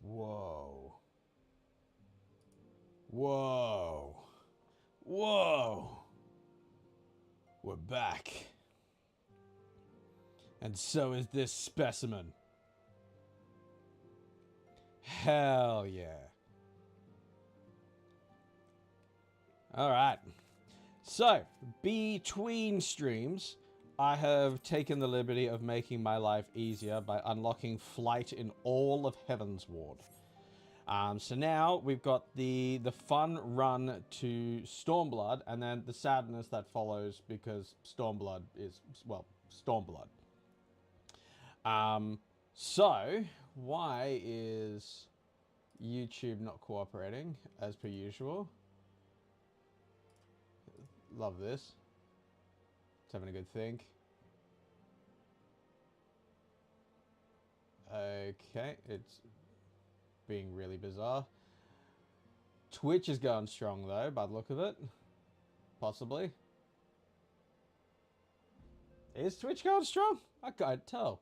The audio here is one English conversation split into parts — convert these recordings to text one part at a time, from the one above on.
Whoa. Whoa. Whoa. We're back. And so is this specimen. Hell yeah. Alright. So, between streams, I have taken the liberty of making my life easier by unlocking flight in all of Heavensward. So now we've got the fun run to Stormblood, and then the sadness that follows because Stormblood is, well, Stormblood. So, why is YouTube not cooperating, as per usual? Love this. It's having a good think. Okay, it's being really bizarre. Twitch is going strong though, by the look of it. Possibly. Is Twitch going strong? I can't tell.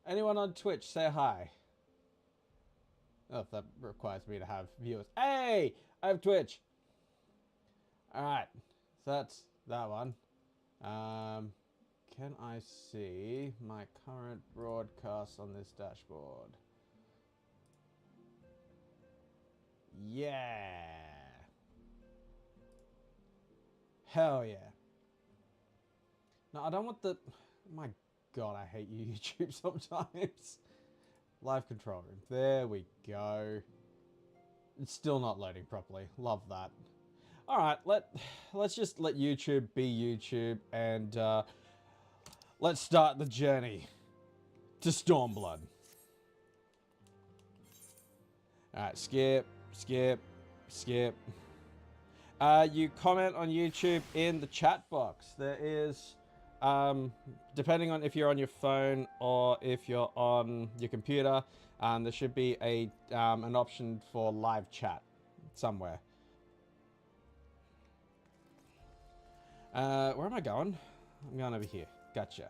Anyone on Twitch, say hi. Oh, if that requires me to have viewers. Hey! I have Twitch! Alright. So that's that one. Can I see my current broadcast on this dashboard? Yeah. Hell yeah. No, I don't want the... My God, I hate you, YouTube, sometimes. Live control room. There we go. It's still not loading properly. Love that. Alright, let's just let YouTube be YouTube, and let's start the journey to Stormblood. Alright, skip, skip, skip. You comment on YouTube in the chat box. There is, depending on if you're on your phone or if you're on your computer, there should be a an option for live chat somewhere. Where am I going? I'm going over here. Gotcha.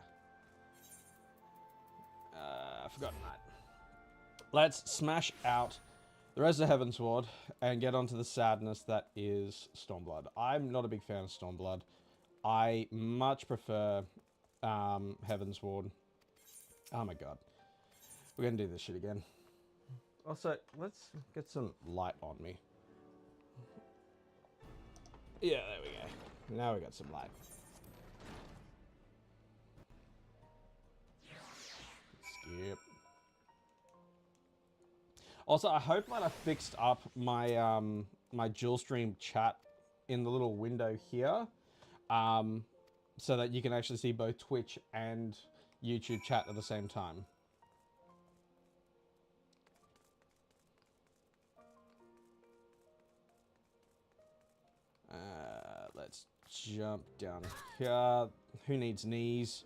I've forgotten that. Let's smash out the rest of Heavensward and get onto the sadness that is Stormblood. I'm not a big fan of Stormblood. I much prefer Heavensward. Oh my God. We're going to do this shit again. Also, let's get some light on me. Yeah, there we go. Now we got some light. Skip. Also, I hope that I fixed up my my dual stream chat in the little window here, so that you can actually see both Twitch and YouTube chat at the same time. Let's jump down here. Who needs knees?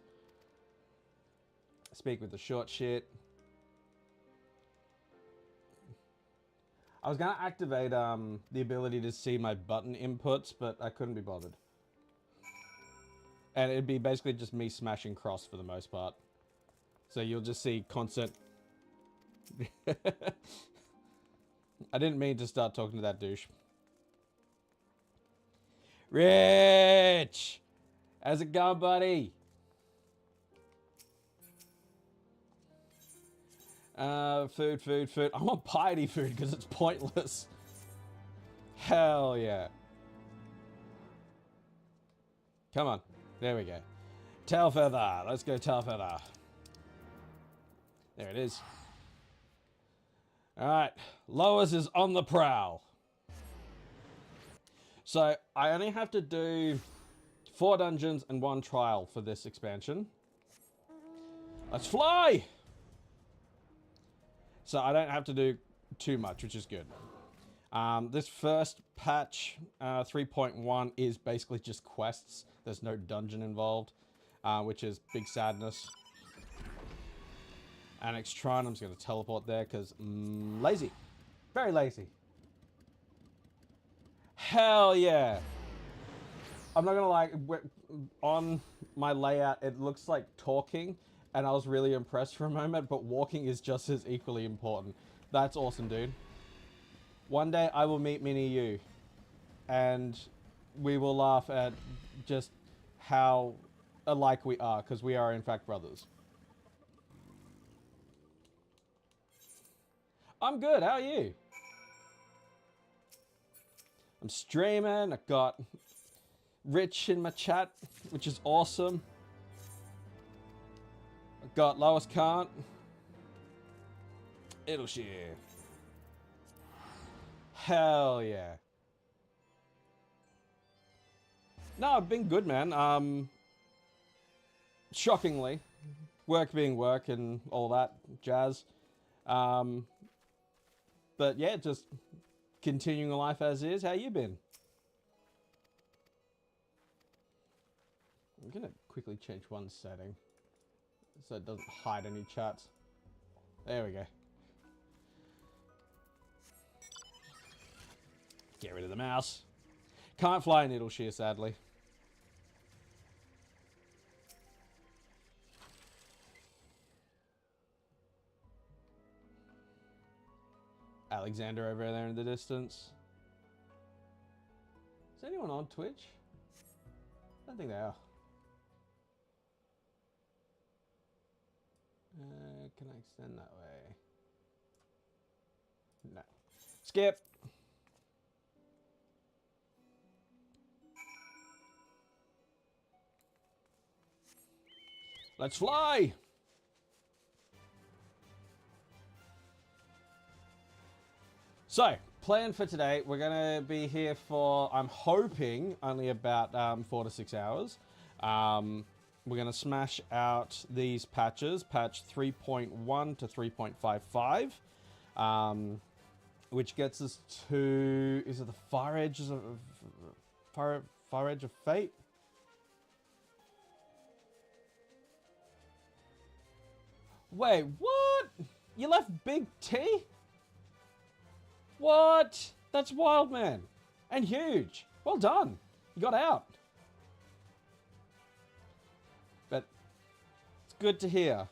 Speak with the short shit. I was going to activate the ability to see my button inputs, but I couldn't be bothered. And it'd be basically just me smashing cross for the most part. So you'll just see constant... I didn't mean to start talking to that douche. Rich! How's it going, buddy? Food. I want piety food because it's pointless. Hell yeah. Come on. There we go. Tail feather. Let's go tail feather. There it is. Alright. Lois is on the prowl. So, I only have to do 4 dungeons and 1 trial for this expansion. Let's fly! So I don't have to do too much, which is good. This first patch, 3.1, is basically just quests. There's no dungeon involved, which is big sadness. Annex Shrine, I'm just going to teleport there because lazy. Very lazy. Hell yeah. I'm not going to lie, on my layout, it looks like talking, and I was really impressed for a moment, but walking is just as equally important. That's awesome, dude. One day I will meet mini you, and we will laugh at just how alike we are, because we are in fact brothers. I'm good, how are you? I'm streaming, I got Rich in my chat, which is awesome. I got Lois Kant. It'll share. Hell yeah. No, I've been good, man. Shockingly. Work being work and all that jazz. But yeah, just continuing life as is. How you been? I'm gonna quickly change one setting so it doesn't hide any chats. There we go. Get rid of the mouse. Can't fly in Needleshire, sadly. Alexander over there in the distance. Is anyone on Twitch? I don't think they are. Can I extend that way? No. Skip. Let's fly. So, plan for today, we're going to be here for, I'm hoping, only about 4 to 6 hours. We're going to smash out these patches, patch 3.1 to 3.55, which gets us to, is it the Far Edge of, Far Edge of Fate? Wait, what? You left Big T? What? That's wild, man. And huge. Well done. You got out. But it's good to hear.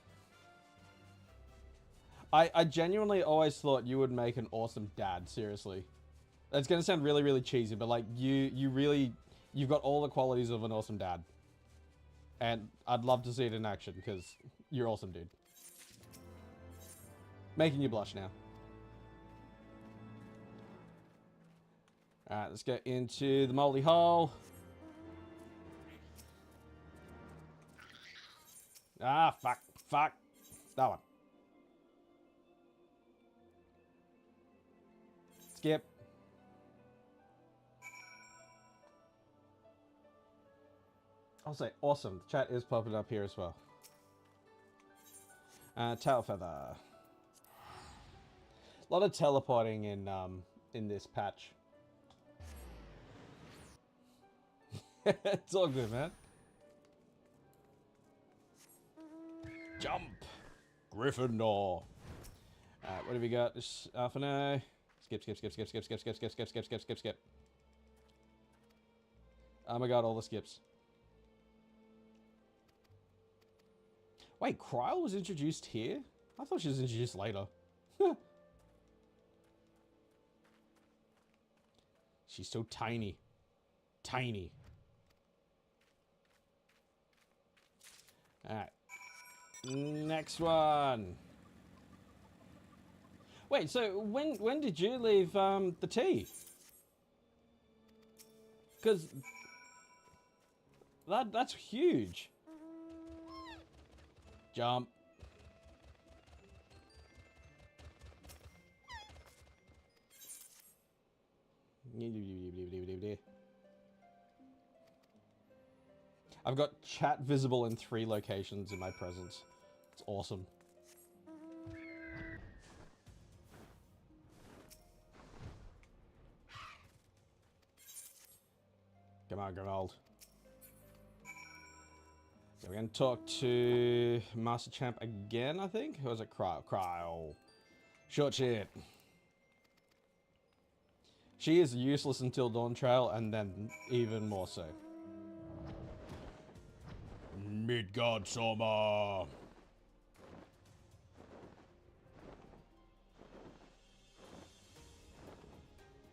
I genuinely always thought you would make an awesome dad, seriously. That's going to sound really, really cheesy, but like you've got all the qualities of an awesome dad. And I'd love to see it in action because you're awesome, dude. Making you blush now. Alright, let's get into the moldy hole. Ah, fuck. That one. Skip. I'll say awesome. The chat is popping up here as well. Tail feather. A lot of teleporting in this patch. It's all good, man. Jump! Gryffindor. Alright, what have we got? This for now. Skip. Oh my god, all the skips. Wait, Kryl was introduced here? I thought she was introduced later. She's so tiny. Tiny. Alright. Next one. Wait, so when did you leave the tea? Because that's huge. Jump. I've got chat visible in 3 locations in my presence. It's awesome. Come on, Grimald. So we're going to talk to Master Champ again, I think? Or was it Kryl? Kryl. Short shit. She is useless until Dawn Trail, and then even more so. Midgard Soma.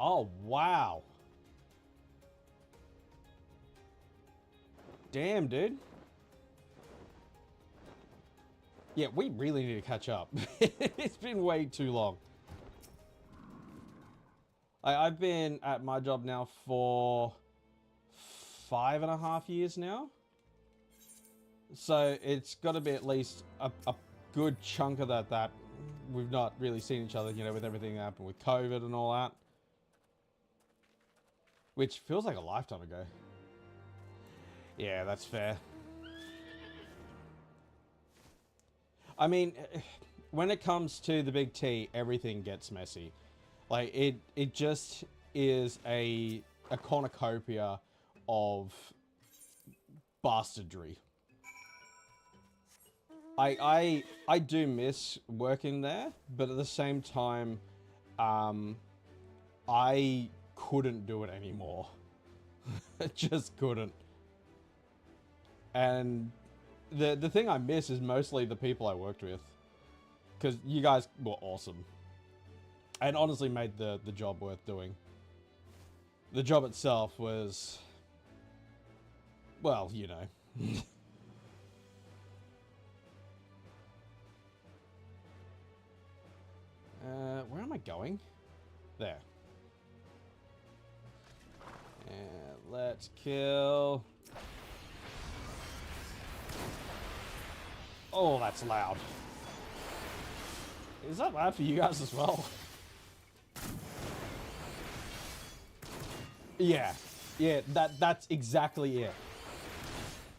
Oh, wow. Damn, dude. Yeah, we really need to catch up. It's been way too long. I've been at my job now for 5.5 years now. So it's got to be at least a good chunk of that we've not really seen each other, you know, with everything that happened with COVID and all that. Which feels like a lifetime ago. Yeah, that's fair. I mean, when it comes to the big T, everything gets messy. Like, it just is a cornucopia of bastardry. I do miss working there, but at the same time, I couldn't do it anymore. I just couldn't. And the thing I miss is mostly the people I worked with. Because you guys were awesome. And honestly made the job worth doing. The job itself was... well, you know. Where am I going? There. And let's kill... oh, that's loud. Is that loud for you guys as well? Yeah. Yeah, that's exactly it.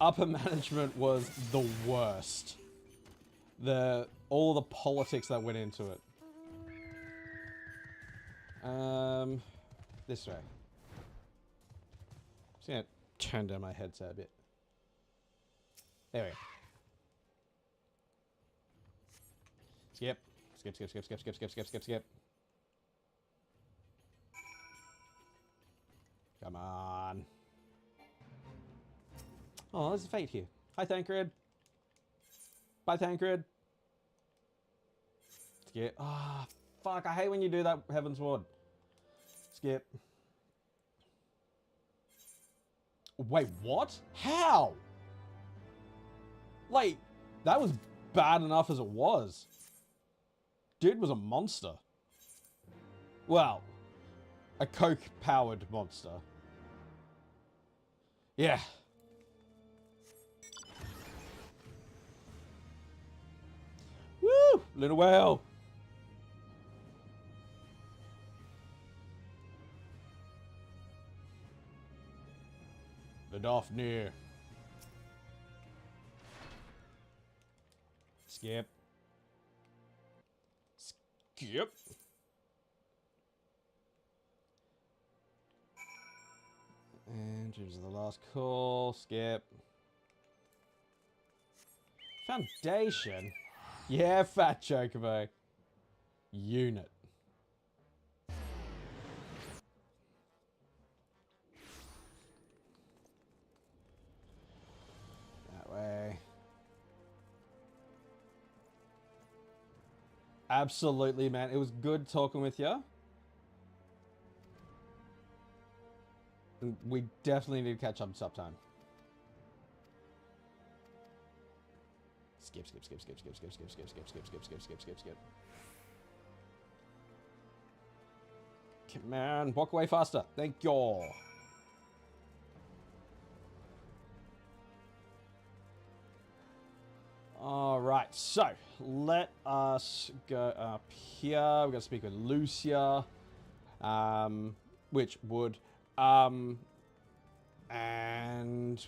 Upper management was the worst. All the politics that went into it. This way. Just gonna turn down my headset a bit. There we go. Skip. Skip. Come on. Oh, there's a fate here. Hi, Tancred. Bye, Tancred. Skip. Ah, fuck. I hate when you do that, Heavensward. Skip. Wait, what? How? Like, that was bad enough as it was. Dude was a monster. Well, a coke-powered monster. Yeah. Woo! Little whale. The Daphne. Skip. Skip. And choose the last call. Skip. Foundation. Yeah, fat chocobo. Unit. That way. Absolutely, man. It was good talking with you. And we definitely need to catch up sometime. Skip. Man, walk away faster. Thank you. Alright, so let us go up here. We're going to speak with Lucia. Which would... and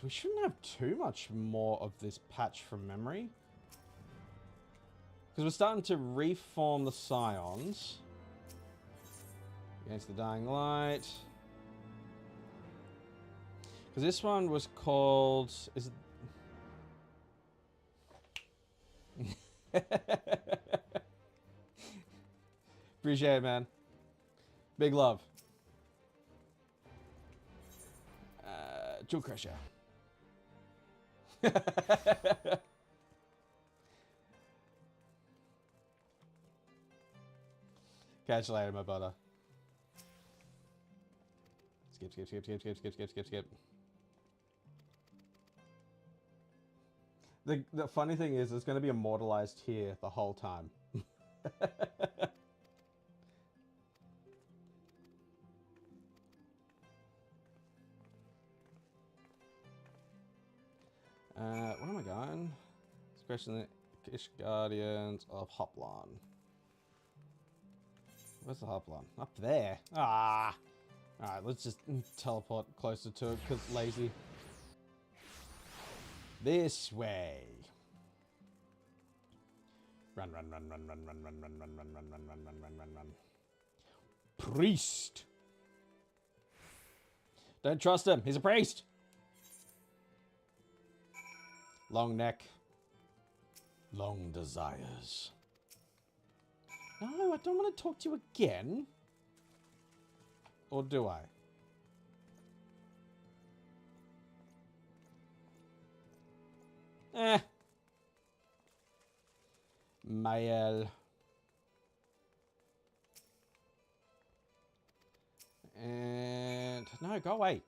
we shouldn't have too much more of this patch from memory. Because we're starting to reform the Scions. Against the Dying Light. Because this one was called... is it... appreciate it, man. Big love. Jewel Crusher. Catch you later, my butter. Skip, skip, skip, skip, skip, skip, skip, skip, skip. The funny thing is, it's going to be immortalized here the whole time. Where am I going? Especially the Kish Guardians of Hoplan. Where's the Hoplan? Up there. Ah! Alright, let's just teleport closer to it, because lazy. This way. Run, run, run, run, run, run, run, run, run, run, run, run, run, run, run, run, run. Priest! Don't trust him. He's a priest! Long neck. Long desires. No, I don't want to talk to you again. Or do I? Mael. And... no, go away.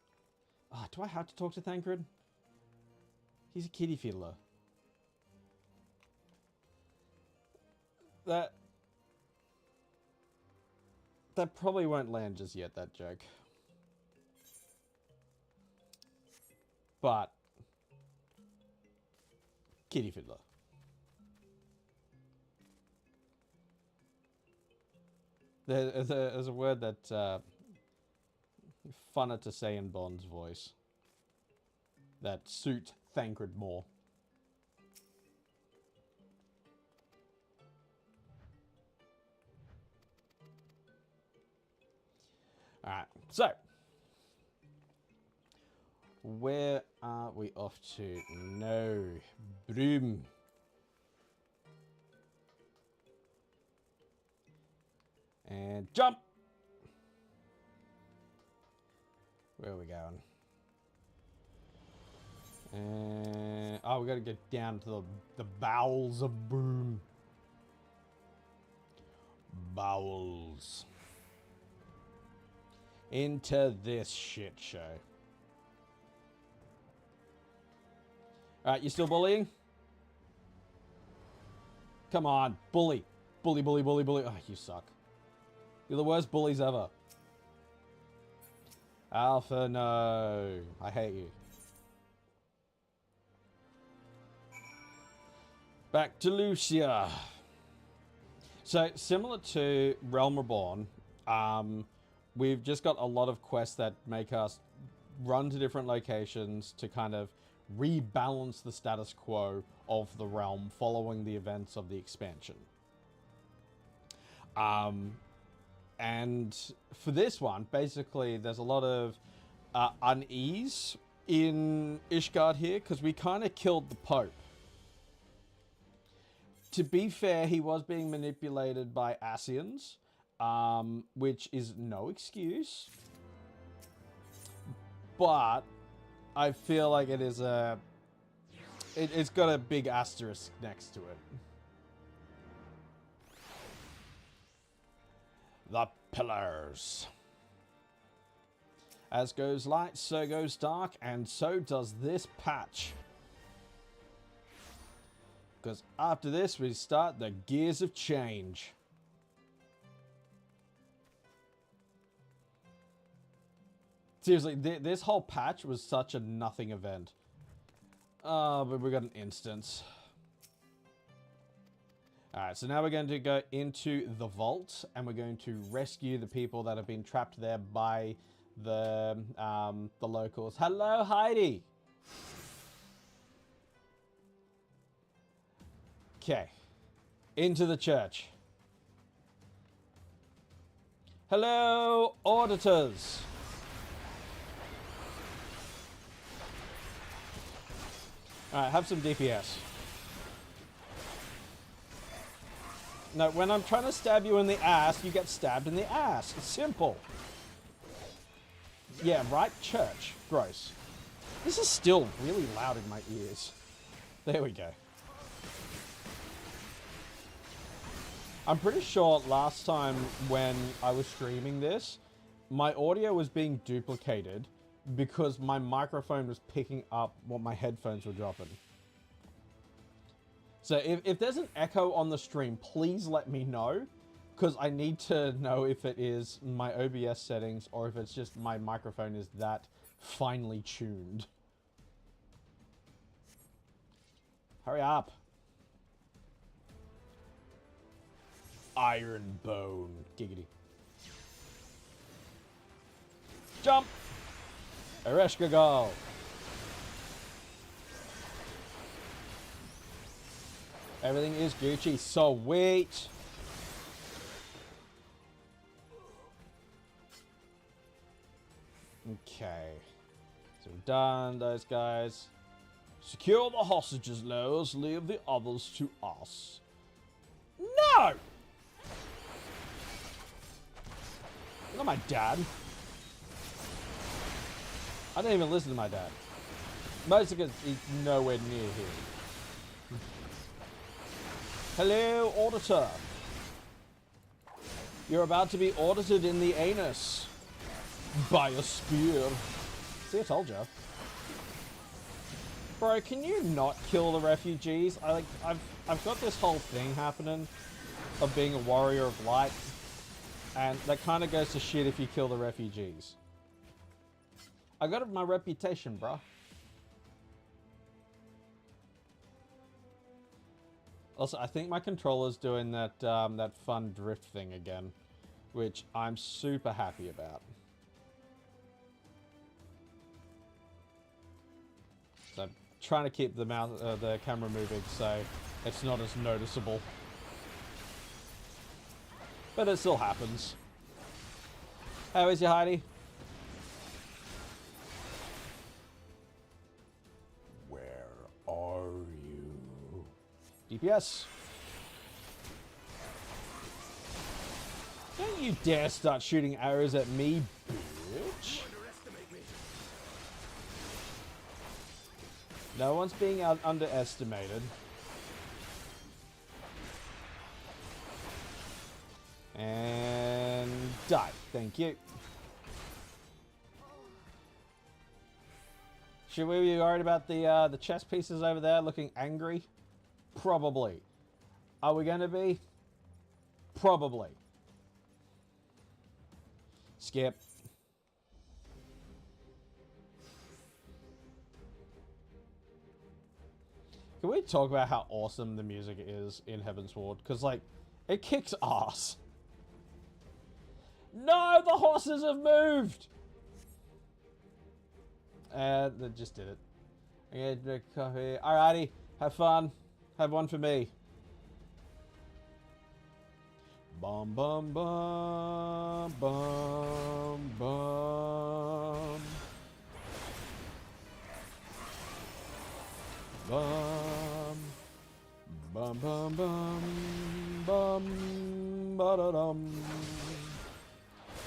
Oh, do I have to talk to Thancred? He's a kitty fiddler. That probably won't land just yet, that joke. But... kitty fiddler. There's a word that funner to say in Bond's voice that suit Thancred more. Alright, so where are we off to? No, Broom. And jump! Where are we going? And... oh, we gotta get down to the bowels of Broom. Bowels. Into this shit show. Alright, you still bullying? Come on, bully. Bully, bully, bully, bully. Oh, you suck. You're the worst bullies ever. Alpha, no. I hate you. Back to Lucia. So, similar to Realm Reborn, we've just got a lot of quests that make us run to different locations to kind of rebalance the status quo of the realm following the events of the expansion. And for this one, basically, there's a lot of unease in Ishgard here, because we kind of killed the Pope. To be fair, he was being manipulated by Ascians, which is no excuse. But I feel like it is a... it's got a big asterisk next to it. The pillars. As goes light, so goes dark, and so does this patch. Because after this, we start the gears of change. Seriously, this whole patch was such a nothing event. But we got an instance. Alright, so now we're going to go into the vault, and we're going to rescue the people that have been trapped there by the locals. Hello, Heidi! Okay. Into the church. Hello, auditors! Alright, have some DPS. No, when I'm trying to stab you in the ass, you get stabbed in the ass. It's simple. Yeah, right? Church. Gross. This is still really loud in my ears. There we go. I'm pretty sure last time when I was streaming this, my audio was being duplicated because my microphone was picking up what my headphones were dropping. So if there's an echo on the stream, please let me know, because I need to know if it is my OBS settings or if it's just my microphone is that finely tuned. Hurry up. Iron bone. Giggity. Jump! Ereshka go! Everything is Gucci. Sweet! Okay. So we've done those guys. Secure the hostages, Lois. Leave the others to us. No! Not my dad. I didn't even listen to my dad. Mostly because he's nowhere near here. Hello, auditor. You're about to be audited in the anus by a spear. See, I told you. Bro, can you not kill the refugees? I've got this whole thing happening of being a warrior of light, and that kind of goes to shit if you kill the refugees. I got my reputation, bro. Also, I think my controller's doing that that fun drift thing again, which I'm super happy about. So I'm trying to keep the the camera moving so it's not as noticeable, but it still happens. How is you, Heidi? Where are you? DPS. Don't you dare start shooting arrows at me, bitch. No one's being underestimated. And die. Thank you. Should we be worried about the chess pieces over there looking angry? Probably. Are we going to be? Probably. Skip. Can we talk about how awesome the music is in Heavensward? Because, like, it kicks ass. No, the horses have moved! They just did it. I'm gonna drink coffee. Alrighty, have fun. Have one for me. Bum bum bum bum bum. Bum bum bum bum bum ba da dum.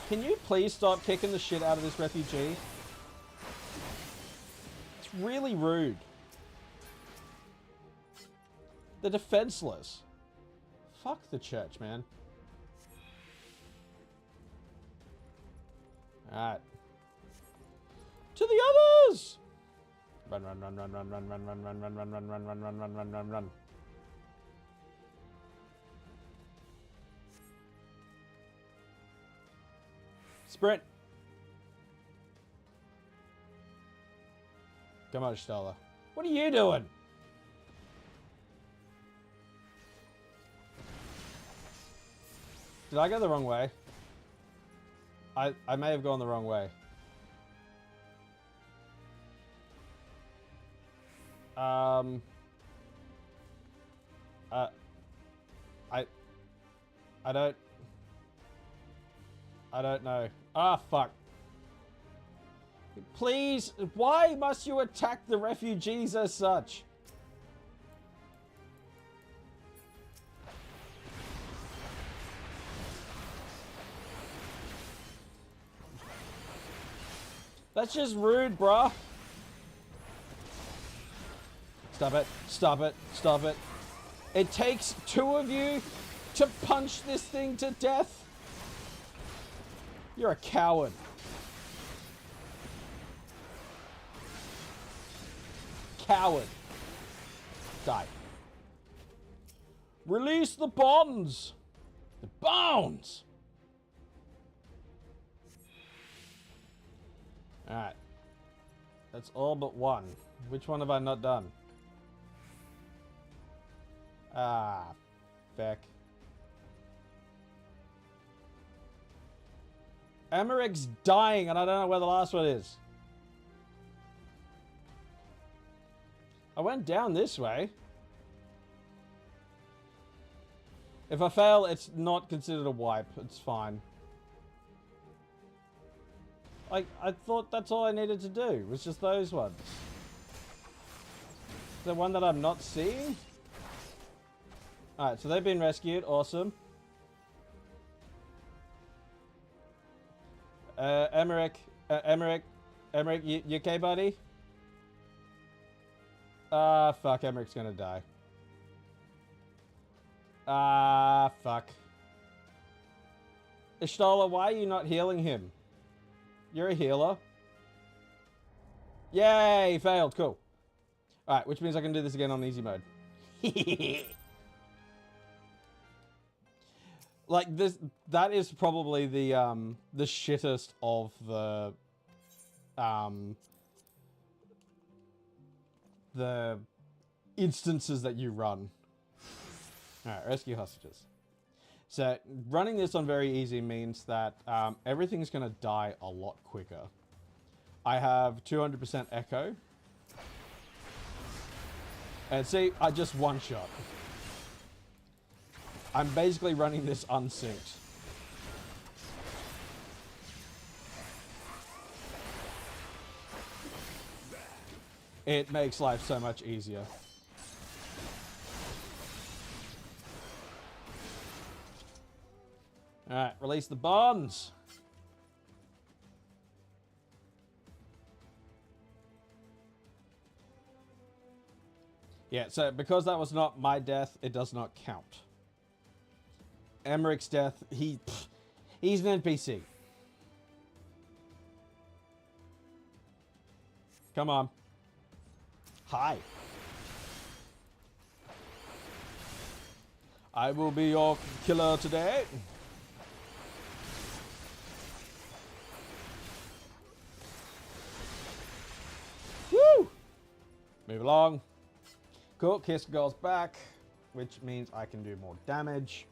Can you please stop kicking the shit out of this refugee? It's really rude. They're defenseless. Fuck the church, man. Alright. To the others! Run, run, run, run, run, run, run, run, run, run, run, run, run, run, run, run, run, run, run. Sprint. Come on, Stella. What are you doing? Did I go the wrong way? I may have gone the wrong way. I don't know. Ah, fuck. Please, why must you attack the refugees as such? That's just rude, bruh. Stop it. Stop it. Stop it. It takes two of you to punch this thing to death. You're a coward. Coward. Die. Release the bonds. The bonds. Alright. That's all but one. Which one have I not done? Ah, feck. Emeric's dying and I don't know where the last one is. I went down this way. If I fail, it's not considered a wipe. It's fine. I thought that's all I needed to do, was just those ones. The one that I'm not seeing? Alright, so they've been rescued. Awesome. Emmerich, you okay, buddy? Ah, fuck, Emmerich's gonna die. Ah, fuck. Ishtola, why are you not healing him? You're a healer. Yay, failed, cool. Alright, which means I can do this again on easy mode. Like, that is probably the shittest of the instances that you run. Alright, rescue hostages. So, running this on very easy means that everything's going to die a lot quicker. I have 200% echo. And see, I just one-shot. I'm basically running this unsynced. It makes life so much easier. Alright, release the bonds. Yeah, so because that was not my death, it does not count. Emmerich's death, he's an NPC. Come on. Hi. I will be your killer today. Woo! Move along. Cool, Kiss goes back, which means I can do more damage.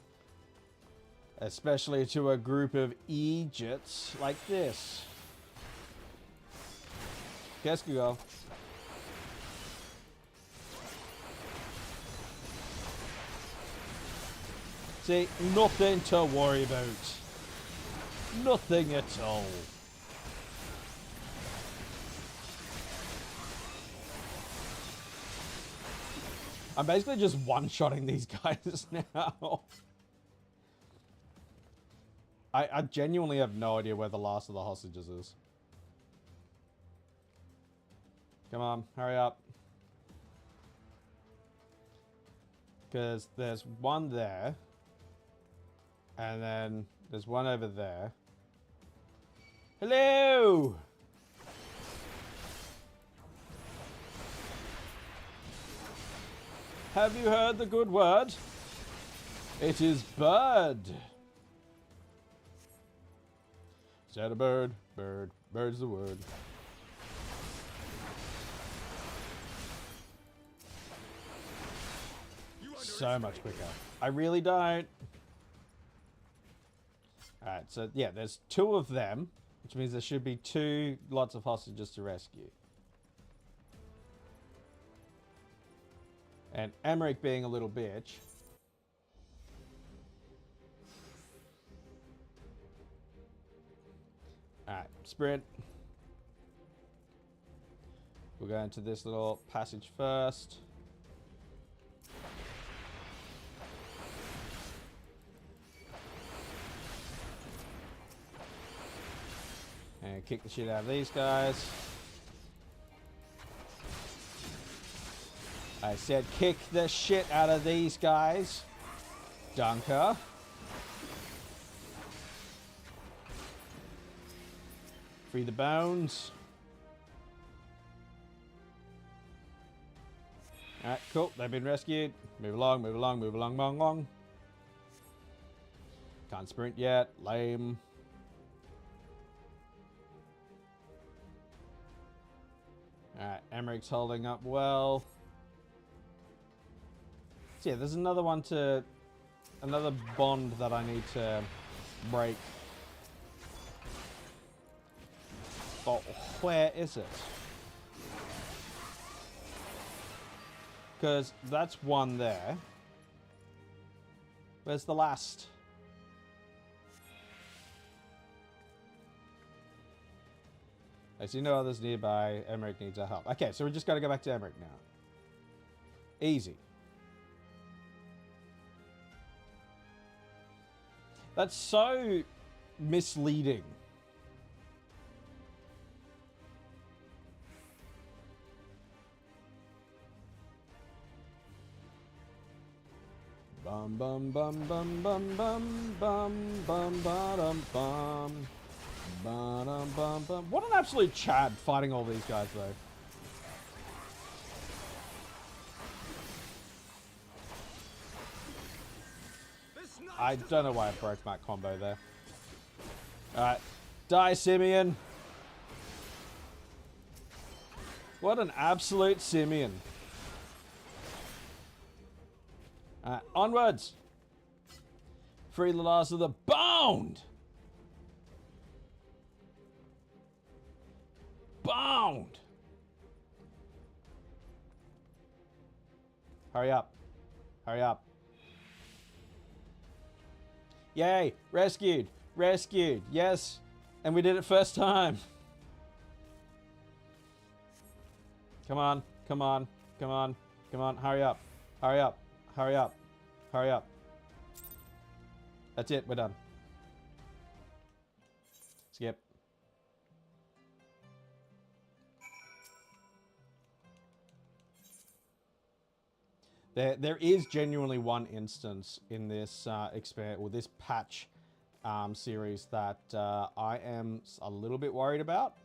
Especially to a group of Egypts like this. Kiss go. See, nothing to worry about. Nothing at all. I'm basically just one-shotting these guys now. I genuinely have no idea where the last of the hostages is. Come on, hurry up. Because there's one there. And then there's one over there. Hello! Have you heard the good word? It is bird. Said a bird, bird, bird's the word. So much quicker. I really don't. Alright, so yeah, there's two of them, which means there should be two lots of hostages to rescue. And Emmerich being a little bitch. Alright, sprint. We'll go into this little passage first. And kick the shit out of these guys. I said kick the shit out of these guys. Dunker. Free the bones. Alright, cool. They've been rescued. Move along, move along, move along, move along. Can't sprint yet. Lame. Alright, Emmerich's holding up well. So yeah, there's another one to... Another bond that I need to break. But where is it? Because that's one there. Where's the last? I see no others nearby. Emmerich needs our help. Okay, so we just got to go back to Emmerich now. Easy. That's so misleading. Bum bum bum bum bum bum bum bum bum bum bum bum bum. What an absolute Chad fighting all these guys though. I don't know why I broke that combo there. Alright. Die, Simeon. What an absolute Simeon. Alright, onwards. Free the last of the bound. Bound. Hurry up. Hurry up. Yay! Rescued! Rescued! Yes! And we did it first time! Come on! Come on! Come on! Come on! Hurry up! Hurry up! Hurry up! Hurry up! That's it. We're done. Skip. There is genuinely one instance in this this patch series that I am a little bit worried about.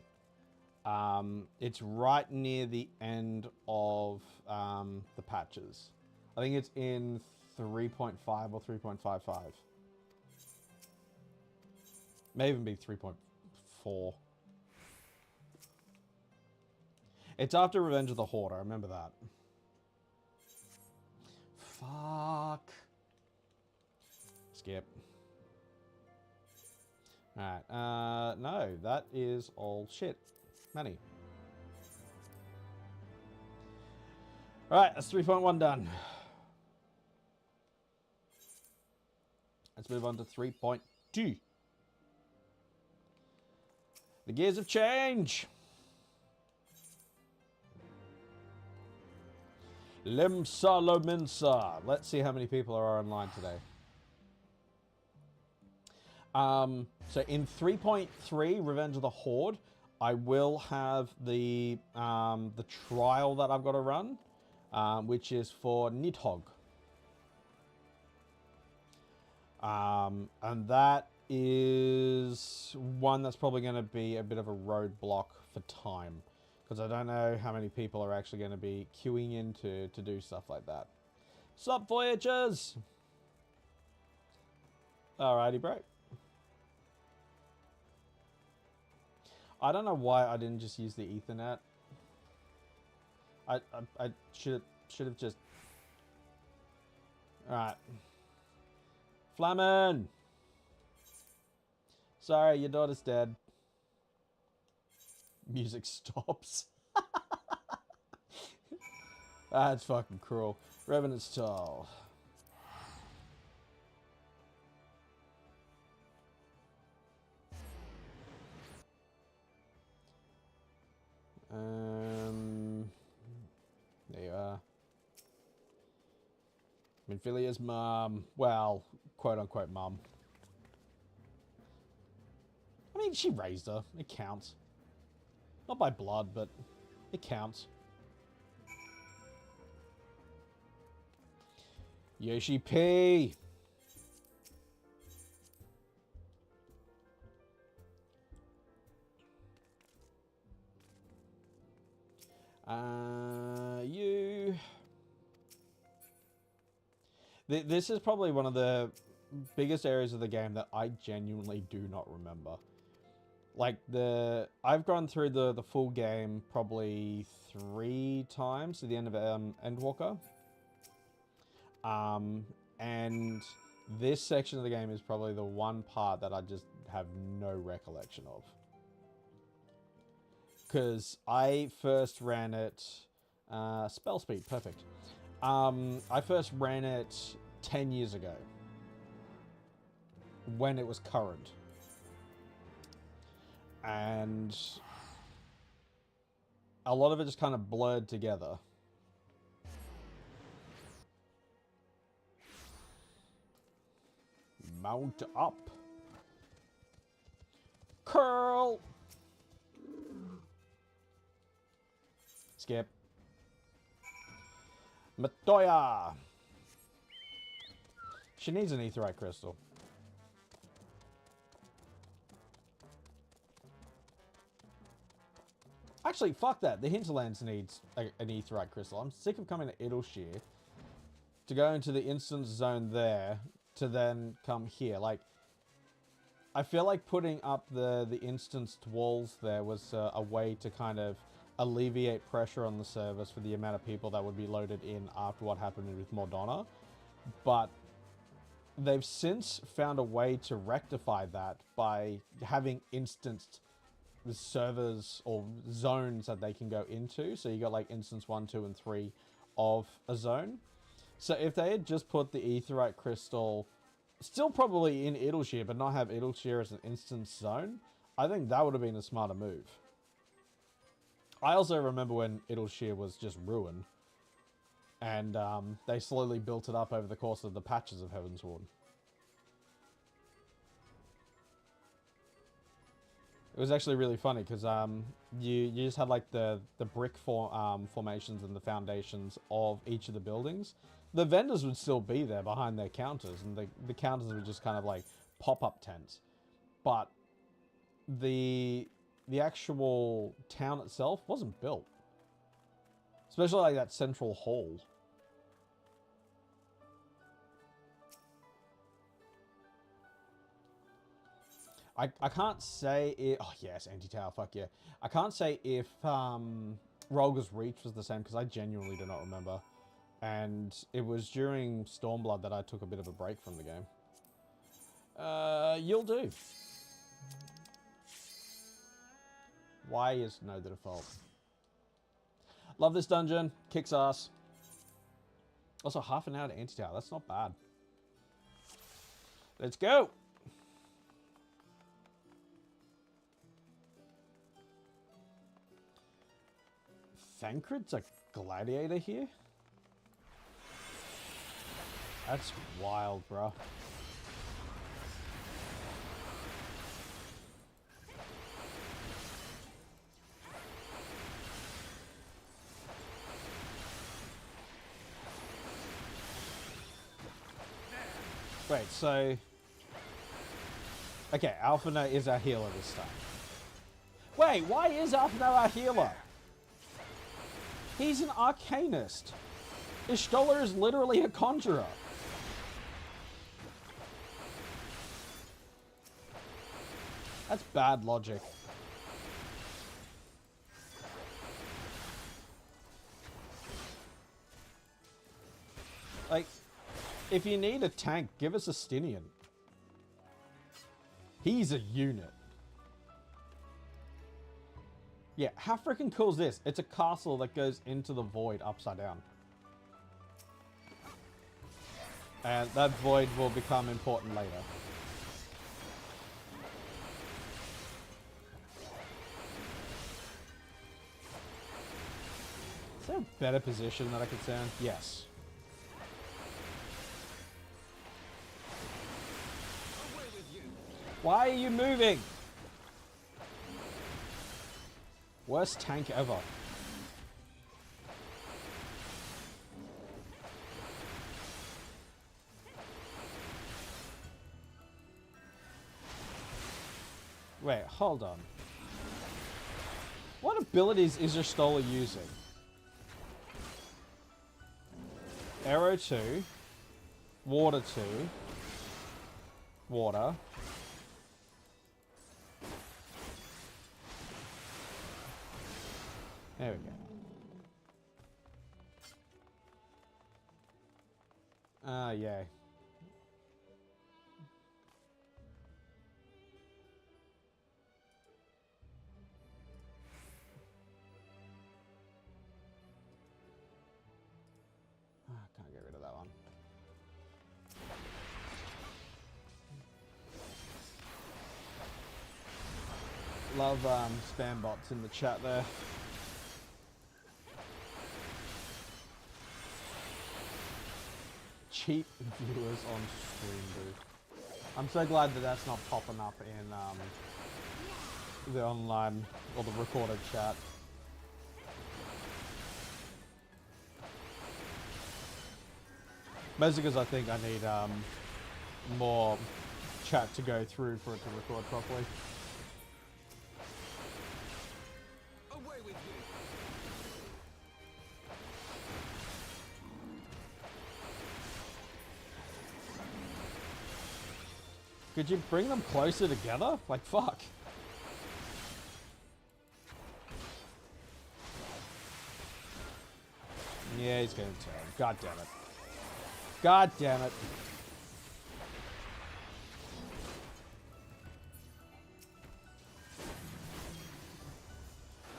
It's right near the end of the patches. I think it's in 3.5 or 3.55. May even be 3.4. It's after Revenge of the Horde. I remember that. Fuck. Skip. Alright, no, that is all shit. Money. Alright, that's 3.1 done. Let's move on to 3.2. The gears of change. Limsa Lominsa. Let's see how many people are online today. So in 3.3, Revenge of the Horde, I will have the trial that I've got to run, which is for Nidhogg. And that is one that's probably going to be a bit of a roadblock for time. Because I don't know how many people are actually going to be queuing in to do stuff like that. Sup, Voyagers? Alrighty, bro. I don't know why I didn't just use the Ethernet. I should have just... Alright. Flamin! Sorry, your daughter's dead. Music stops. That's fucking cruel. Revenant's Toll. There you are. Minfilia's mum. Well, quote unquote mum. I mean, she raised her. It counts. Not by blood, but it counts. Yoshi P. You... This is probably one of the biggest areas of the game that I genuinely do not remember. Like, I've gone through the full game probably 3 times to the end of Endwalker. And this section of the game is probably the one part that I just have no recollection of. Because I first ran it... spell speed, perfect. I first ran it 10 years ago. When it was current. And a lot of it just kind of blurred together. Mount up. Curl. Skip. Matoya. She needs an aetheryte crystal. Actually, fuck that. The Hinterlands needs an aetheryte crystal. I'm sick of coming to Idleshire to go into the instance zone there to then come here. Like, I feel like putting up the instanced walls there was a way to kind of alleviate pressure on the service for the amount of people that would be loaded in after what happened with Mordona. But they've since found a way to rectify that by having instanced servers or zones that they can go into. So you got like instance 1, 2, and 3 of a zone. So if they had just put the aetheryte crystal still probably in Idleshire, but not have Idleshire as an instance zone, I think that would have been a smarter move. I also remember when Idleshire was just ruin, and they slowly built it up over the course of the patches of Heavensward. It was actually really funny because you just had like the brick formations and the foundations of each of the buildings. The vendors would still be there behind their counters, and the counters were just kind of like pop-up tents. But the actual town itself wasn't built. Especially like that central hall. I can't say if... Oh, yes, anti-tower, fuck yeah. I can't say if Rolga's Reach was the same, because I genuinely do not remember. And it was during Stormblood that I took a bit of a break from the game. You'll do. Why is no the default? Love this dungeon. Kicks ass. Also, half an hour to anti-tower. That's not bad. Let's go. Thancred's a gladiator here? That's wild, bro. Wait, so... Okay, Alphino is our healer this time. Wait, why is Alphino our healer? He's an arcanist. Ishtola is literally a conjurer. That's bad logic. Like, if you need a tank, give us a Stinian. He's a unit. Yeah, how freaking cool is this? It's a castle that goes into the void upside down. And that void will become important later. Is there a better position that I could stand? Yes. Why are you moving? Worst tank ever. Wait, hold on. What abilities is Ishtola using? Aero 2. Water 2. Water. There we go. Yeah. Can't get rid of that one. Love spam bots in the chat there. Cheap viewers on stream, dude. I'm so glad that that's not popping up in the online or the recorded chat. Mostly because I think I need more chat to go through for it to record properly. Away with you. Could you bring them closer together? Like, fuck. Yeah, he's gonna turn. God damn it. God damn it.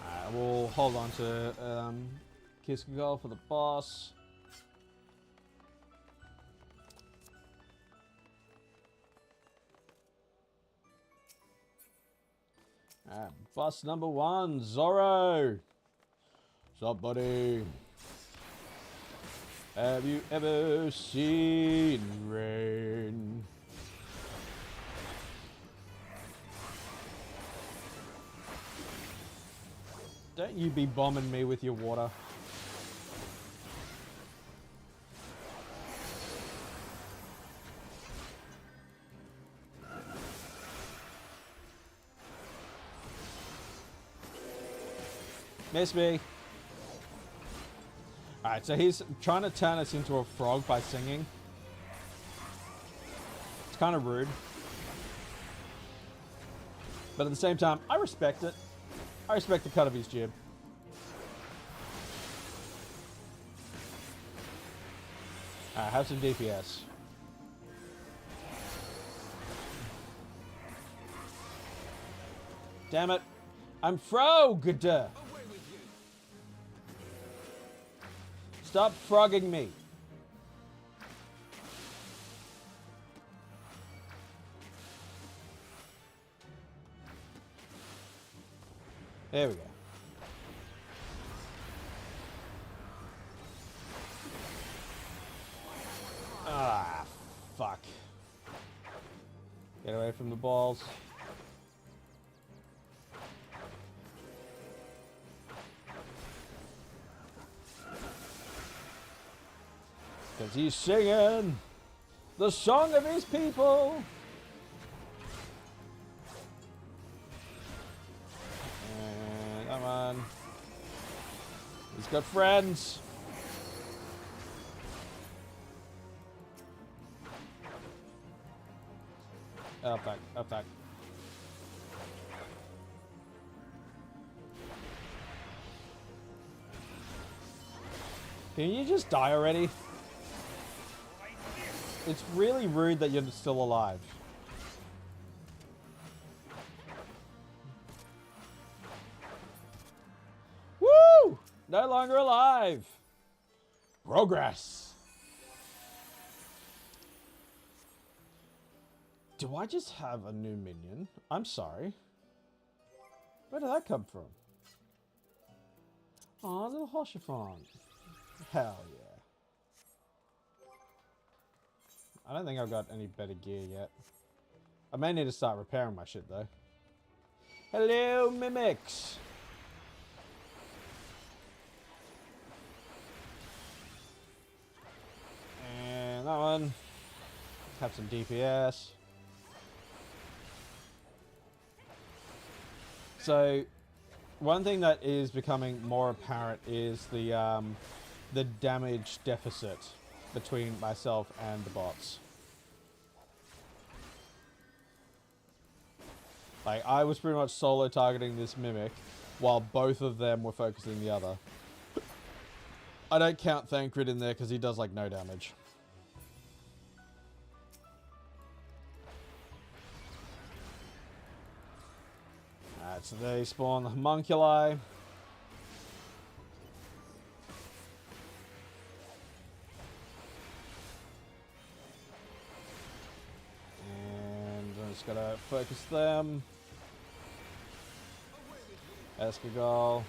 Alright, we'll hold on to Kiskagol for the boss. Alright, boss number 1, Zorro. What's up, buddy? Have you ever seen rain? Don't you be bombing me with your water. Miss me. Alright, so he's trying to turn us into a frog by singing. It's kind of rude. But at the same time, I respect it. I respect the cut of his jib. Alright, have some DPS. Damn it. I'm frogged! Stop frogging me. There we go. Ah, fuck. Get away from the balls. Because he's singing the song of his people. And come on. He's got friends. Oh, fuck. Oh, fuck. Can you just die already? It's really rude that you're still alive. Woo! No longer alive. Progress. Do I just have a new minion? I'm sorry. Where did that come from? Aw, little Hoshifon. Hell yeah. I don't think I've got any better gear yet. I may need to start repairing my shit though. Hello, mimics! And that one. Have some DPS. So, one thing that is becoming more apparent is the damage deficit between myself and the bots. Like, I was pretty much solo targeting this Mimic while both of them were focusing the other. I don't count Thancred in there because he does, like, no damage. Alright, so they spawn the homunculi. And I'm just gonna focus them. Escargot.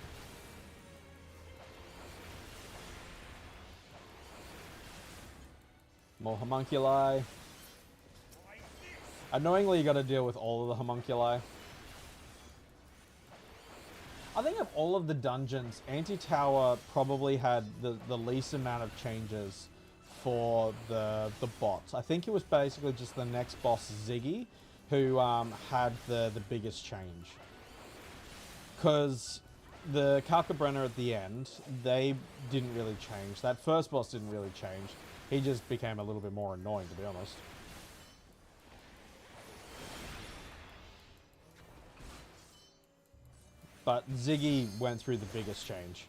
More homunculi. Annoyingly, you gotta deal with all of the homunculi. I think of all of the dungeons, Anti-Tower probably had the least amount of changes for the bots. I think it was basically just the next boss, Ziggy, who had the biggest change. Because the Kalkabrenner at the end, they didn't really change. That first boss didn't really change. He just became a little bit more annoying, to be honest. But Ziggy went through the biggest change.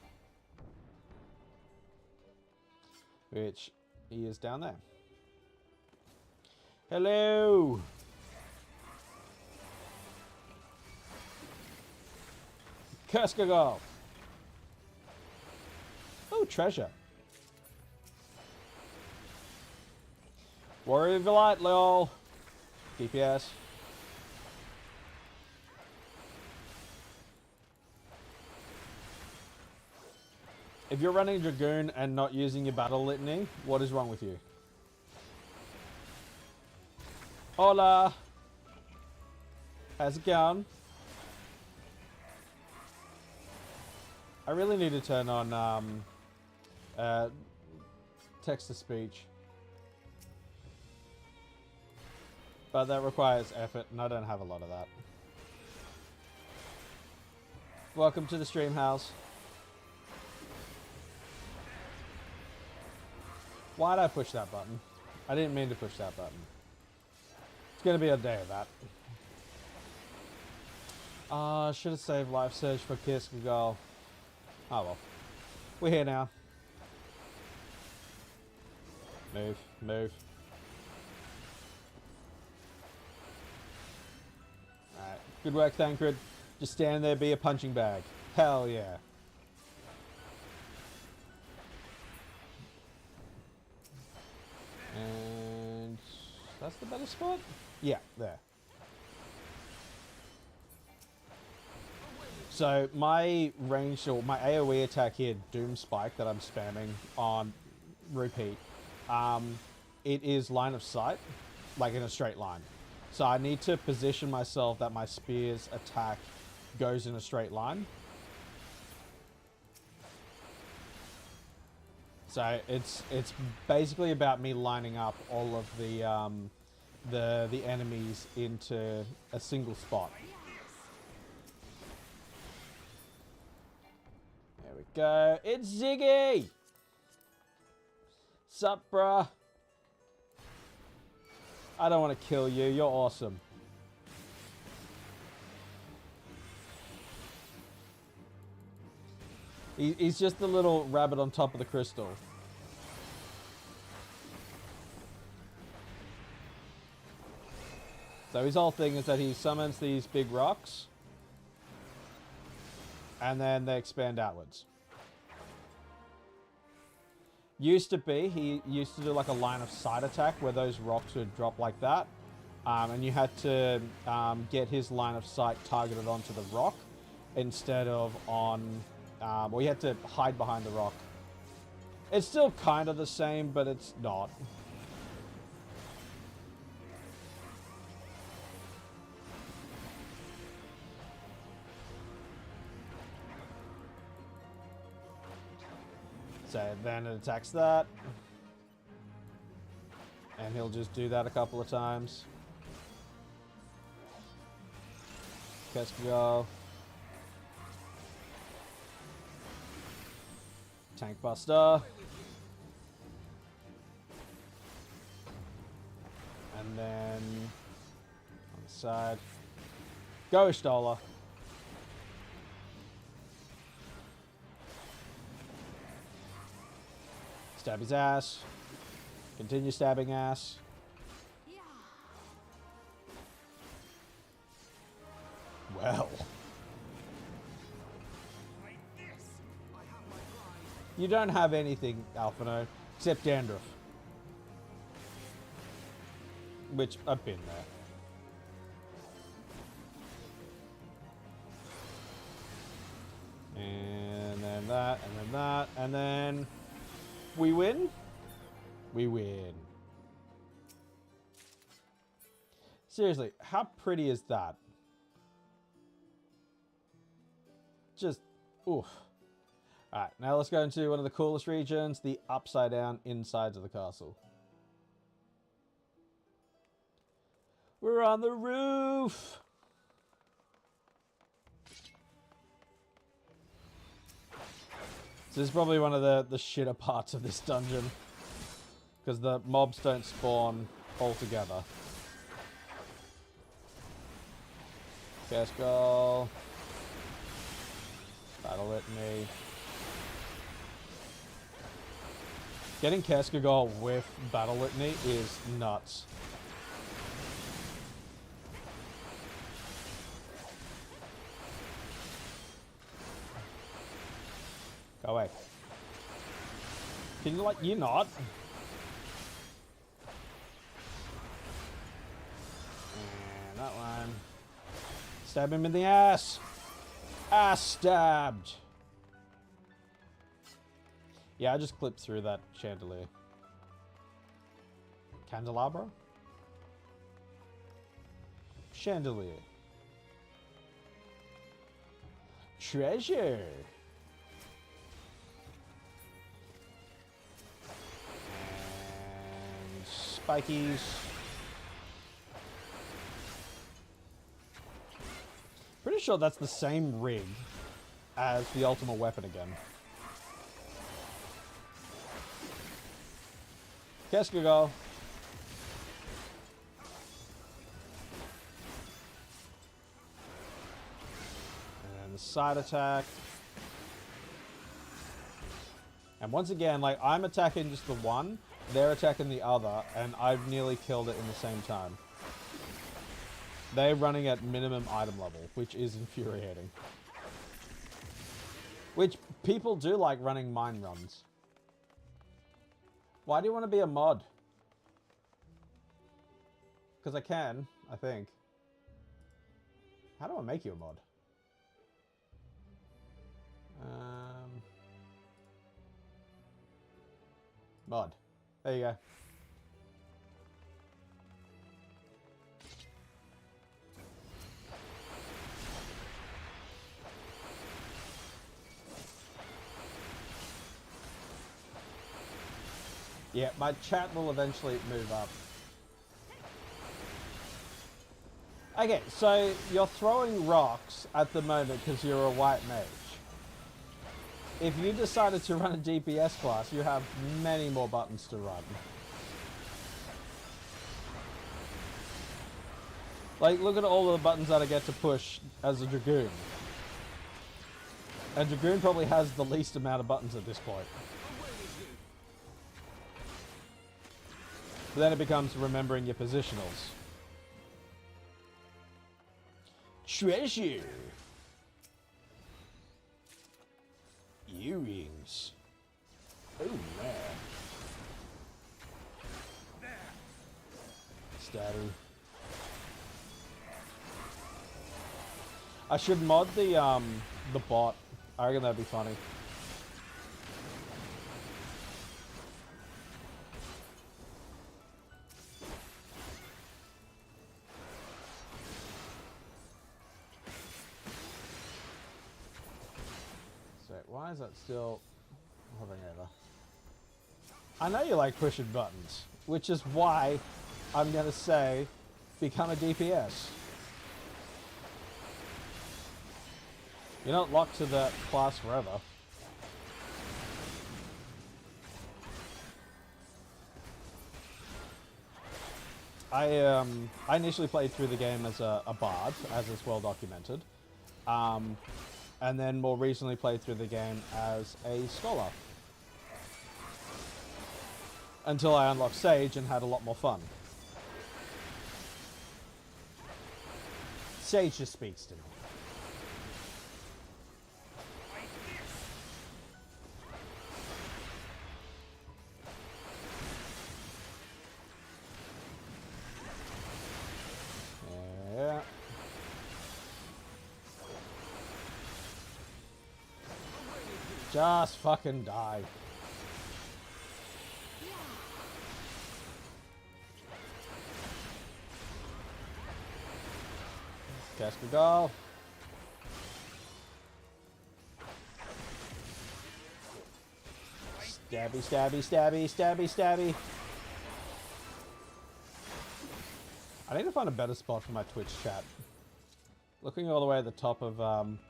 Which he is down there. Hello! Kerskagal! Oh, treasure. Warrior of the Light, lol. DPS. If you're running Dragoon and not using your battle litany, what is wrong with you? Hola! How's it going? I really need to turn on text-to-speech. But that requires effort, and I don't have a lot of that. Welcome to the stream house. Why'd I push that button? I didn't mean to push that button. It's gonna be a day of that. I should have saved Life Surge for Kerskagal. Oh well. We're here now. Move, move. Alright, good work, Thancred. Just stand there, be a punching bag. Hell yeah. And that's the better spot? Yeah, there. So my range, or my AoE attack here, Doom Spike, that I'm spamming on repeat, it is line of sight, like in a straight line. So I need to position myself that my spear's attack goes in a straight line. So it's basically about me lining up all of the enemies into a single spot. There we go. It's Ziggy! Sup, bruh? I don't want to kill you. You're awesome. He's just the little rabbit on top of the crystal. So his whole thing is that he summons these big rocks, and then they expand outwards. Used to be, he used to do like a line of sight attack where those rocks would drop like that. And you had to get his line of sight targeted onto the rock instead of on... well, you had to hide behind the rock. It's still kind of the same, but it's not. So then it attacks that. And he'll just do that a couple of times. Keskigo. Tank Buster. And then on the side. Go, Stola. Stab his ass. Continue stabbing ass. Well. You don't have anything, Alphino, except dandruff. Which, I've been there. And then that, and then that, and then... We win? We win. Seriously, how pretty is that? Just, oof. Alright, now let's go into one of the coolest regions, the upside down insides of the castle. We're on the roof! So this is probably one of the shitter parts of this dungeon. Because the mobs don't spawn altogether. Kestrel. Battle Litany. Getting Kestrel with Battle Litany is nuts. Go away. Can you, like, you not? And that one. Stab him in the ass. Ass stabbed. Yeah, I just clipped through that chandelier. Candelabra? Chandelier. Treasure. And spikies. Pretty sure that's the same rig as the ultimate weapon again. Kestrel. And the side attack. And once again, like, I'm attacking just the one, they're attacking the other, and I've nearly killed it in the same time. They're running at minimum item level, which is infuriating. Which people do like running mine runs. Why do you want to be a mod? Because I can, I think. How do I make you a mod? Mod. There you go. Yeah, my chat will eventually move up. Okay, so you're throwing rocks at the moment because you're a white mage. If you decided to run a DPS class, you have many more buttons to run. Like, look at all of the buttons that I get to push as a Dragoon. And Dragoon probably has the least amount of buttons at this point. But then it becomes remembering your positionals. Treasure! Earrings. Oh man. Statter. I should mod the bot. I reckon that'd be funny. Why is that still hovering over? I know you like pushing buttons, which is why I'm going to say become a DPS. You're not locked to that class forever. I initially played through the game as a bard, as is well documented, and then more recently played through the game as a scholar. Until I unlocked Sage and had a lot more fun. Sage just speaks to me. Yeah. Just fucking die. Casper goal. Stabby, stabby, stabby, stabby, stabby. I need to find a better spot for my Twitch chat. Looking all the way at the top of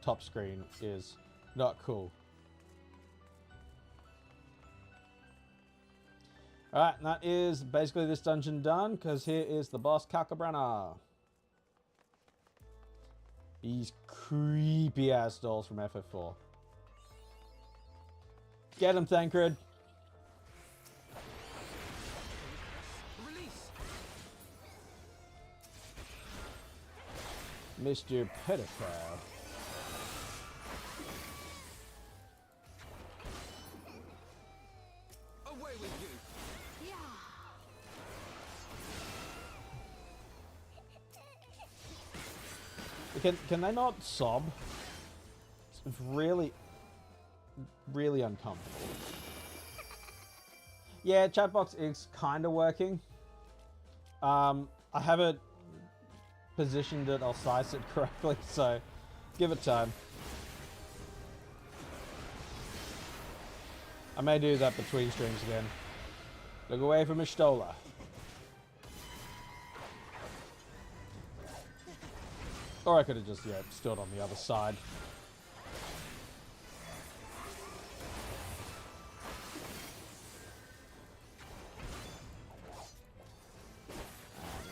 top screen is not cool. Alright, and that is basically this dungeon done, because here is the boss, Kalkabrenner. These creepy ass dolls from FF4. Get him, Thancred. Release. Mr. Pedophile. Away with you. Can they not sob? It's really, really uncomfortable. Yeah, chatbox is kind of working. I have it positioned that I'll size it correctly, so give it time. I may do that between streams again. Look away from Ishtola. Or I could have just, yeah, stood on the other side.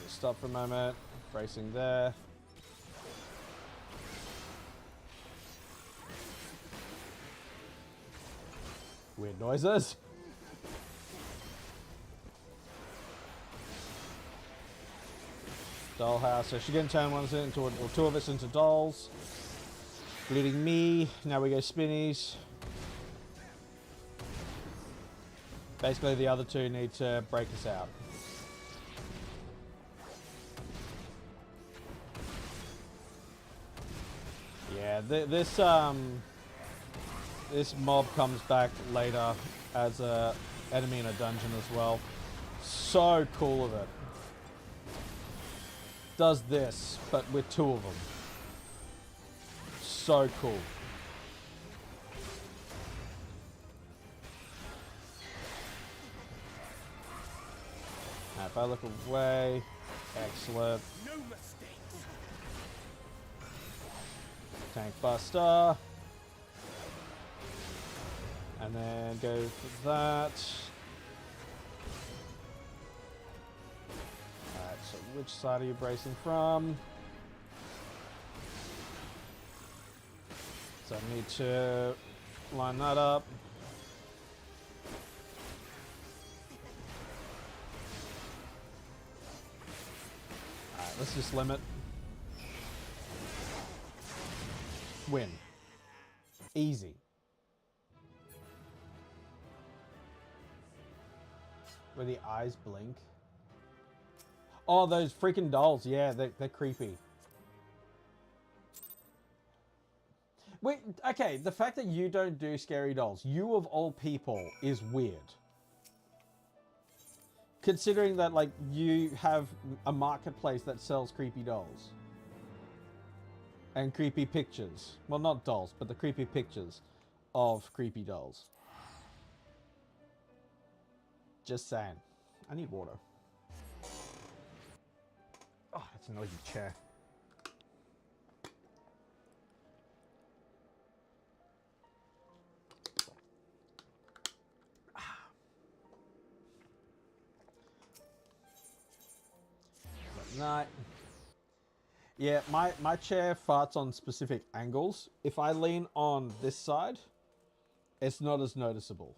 Stop for a moment. Bracing there. Weird noises. Dollhouse. So she can turn one into, or two of us into dolls. Bleeding me. Now we go spinnies. Basically, the other two need to break us out. Yeah, this mob comes back later as a enemy in a dungeon as well. So cool of it. Does this, but with two of them. So cool. Now if I look away, excellent. No mistakes. Tank buster. And then go for that. Alright, so which side are you bracing from? So I need to line that up. Alright, let's just limit. Win. Easy. Where the eyes blink. Oh, those freaking dolls. Yeah, they're creepy. Wait, okay, the fact that you don't do scary dolls, you of all people, is weird. Considering that, like, you have a marketplace that sells creepy dolls. And creepy pictures. Well, not dolls, but the creepy pictures of creepy dolls. Just saying. I need water. Oh, that's a noisy chair. Night. Yeah, my chair farts on specific angles. If I lean on this side, it's not as noticeable.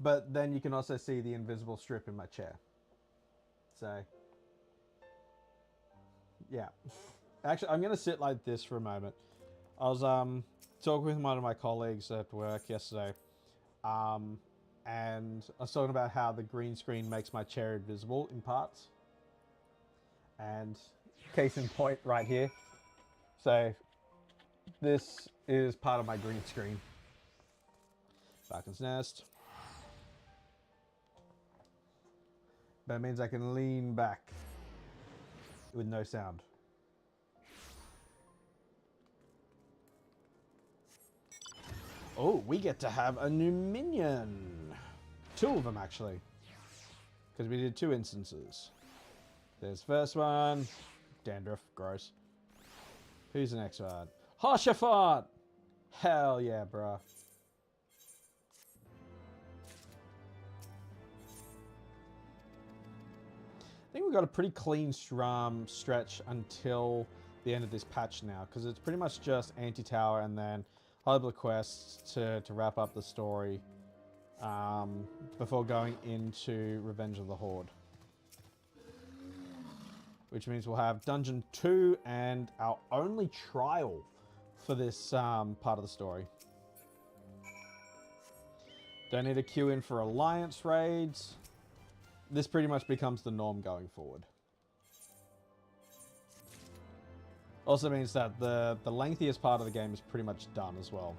But then you can also see the invisible strip in my chair. So, yeah. Actually, I'm going to sit like this for a moment. I was talking with one of my colleagues at work yesterday. And I was talking about how the green screen makes my chair invisible in parts. And case in point right here. So this is part of my green screen. Falcon's Nest. That means I can lean back with no sound. Oh, we get to have a new minion. 2 of them, actually. Because we did 2 instances. There's the first one. Dandruff, gross. Who's the next one? Hoshafat! Hell yeah, bruh. I think we've got a pretty clean stretch until the end of this patch now, because it's pretty much just anti-tower and then Hybrid quests to wrap up the story before going into Revenge of the Horde. Which means we'll have Dungeon 2 and our only trial for this part of the story. Don't need to queue in for Alliance raids. This pretty much becomes the norm going forward. Also means that the lengthiest part of the game is pretty much done as well.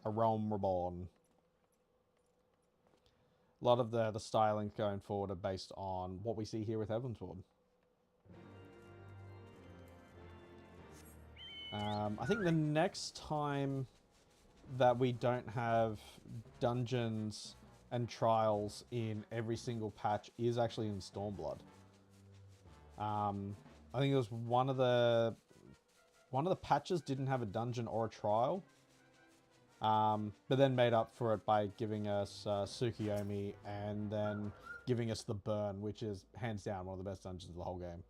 A Realm Reborn. A lot of the styling going forward are based on what we see here with Heavensward. I think the next time that we don't have dungeons and trials in every single patch is actually in Stormblood. I think it was one of the patches didn't have a dungeon or a trial, but then made up for it by giving us Tsukiyomi and then giving us the Burn, which is hands down one of the best dungeons of the whole game.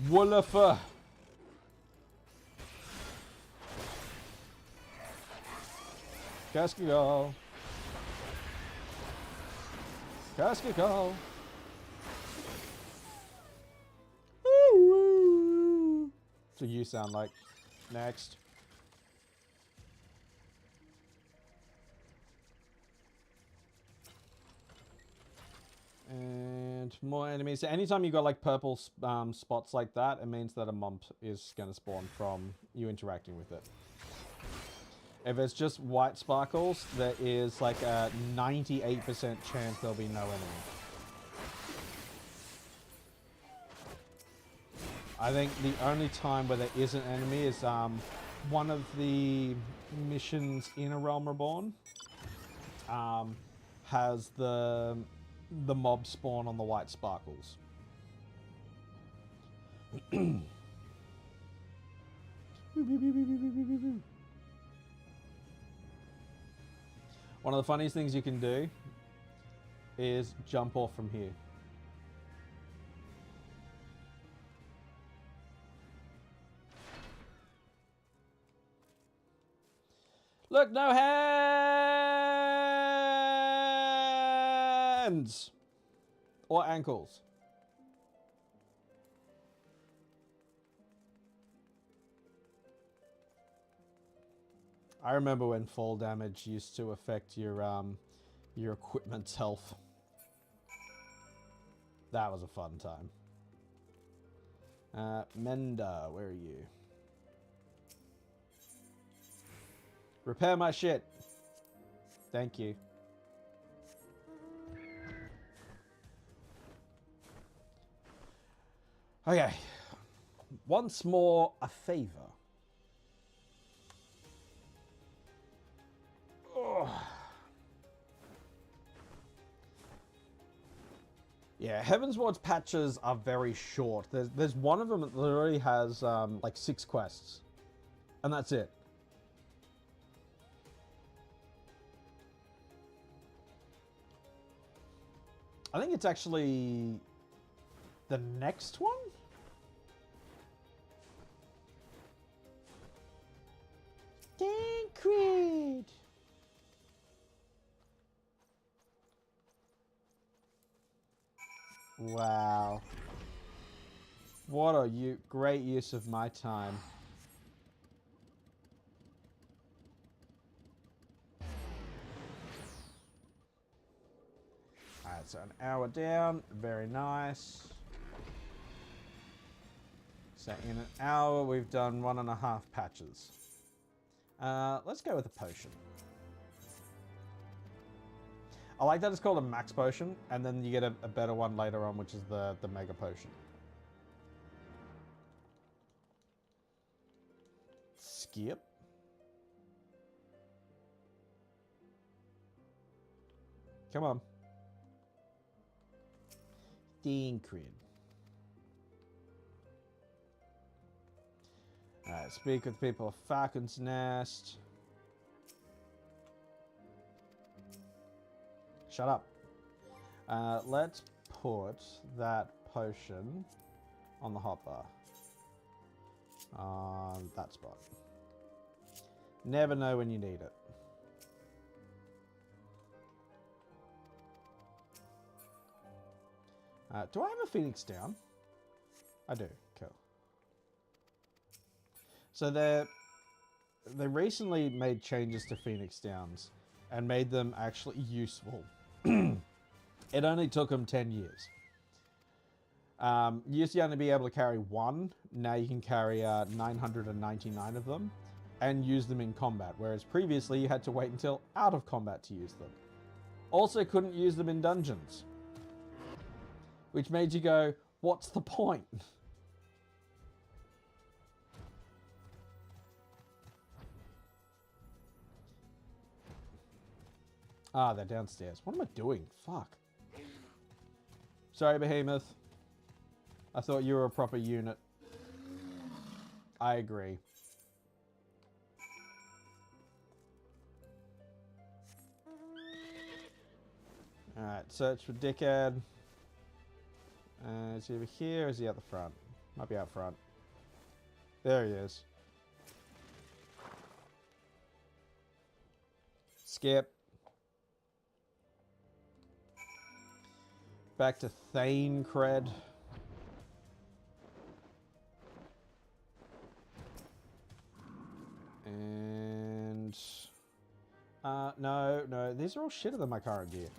Woolefer. Cascadal. Cascadal. That's what you sound like. Next. And more enemies. So anytime you got like purple spots like that, it means that a mump is going to spawn from you interacting with it. If it's just white sparkles, there is like a 98% chance there'll be no enemy. I think the only time where there is an enemy is one of the missions in A Realm Reborn has the mob spawn on the white sparkles. One of the funniest things you can do is jump off from here. Look, no hands! Or ankles. I remember when fall damage used to affect your equipment's health. That was a fun time. Menda, where are you? Repair my shit. Thank you. Okay. Once more, a favor. Ugh. Yeah, Heavensward's patches are very short. There's one of them that literally has like 6 quests. And that's it. I think it's actually the next one? Tancred! Wow. What a great use of my time. Alright, so an hour down. Very nice. So in an hour, we've done 1.5 patches. Let's go with a potion. I like that it's called a max potion, and then you get a better one later on, which is the mega potion. Skip. Come on. Tancred. Alright, speak with people of Falcon's Nest. Shut up. Let's put that potion on the hotbar. On that spot. Never know when you need it. Do I have a Phoenix down? I do. Cool. So they recently made changes to Phoenix Downs and made them actually useful. It only took them 10 years. You used to only be able to carry one. Now you can carry 999 of them and use them in combat, whereas previously you had to wait until out of combat to use them. Also couldn't use them in dungeons, which made you go, what's the point? Ah, they're downstairs. What am I doing? Fuck. Sorry, Behemoth. I thought you were a proper unit. I agree. Alright, search for Dickhead. Is he over here or is he out the front? Might be out front. There he is. Skip. Back to Thane Cred. And... no. These are all shitter than my current gear.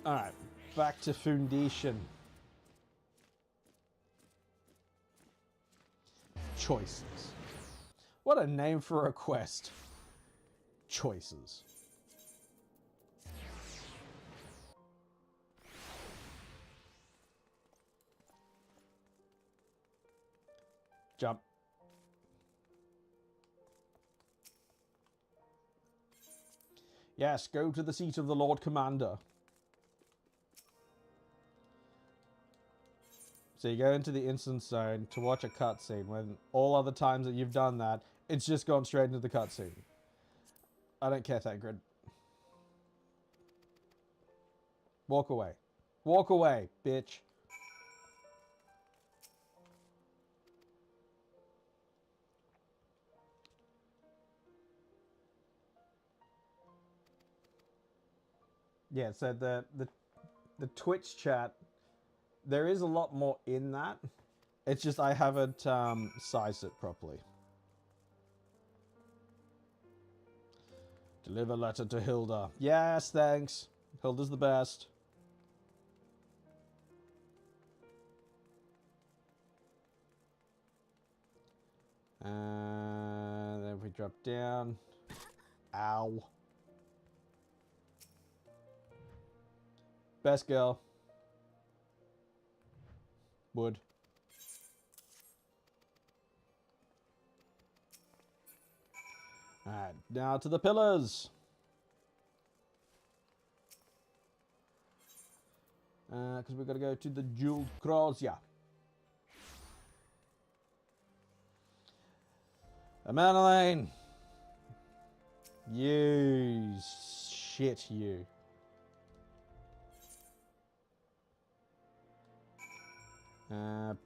Alright. Back to Foundation. Choices. What a name for a quest. Choices. Jump. Yes, go to the seat of the Lord Commander. So you go into the instance zone to watch a cutscene when all other times that you've done that, it's just gone straight into the cutscene. I don't care, Thangrid. Walk away. Walk away, bitch. Yeah, so the Twitch chat, there is a lot more in that. It's just I haven't sized it properly. Deliver letter to Hilda. Yes, thanks. Hilda's the best. And then we drop down. Ow. Best girl. Wood. Alright, now to the pillars. Because we've got to go to the Jeweled Crosia. Amandalane. You shit, you.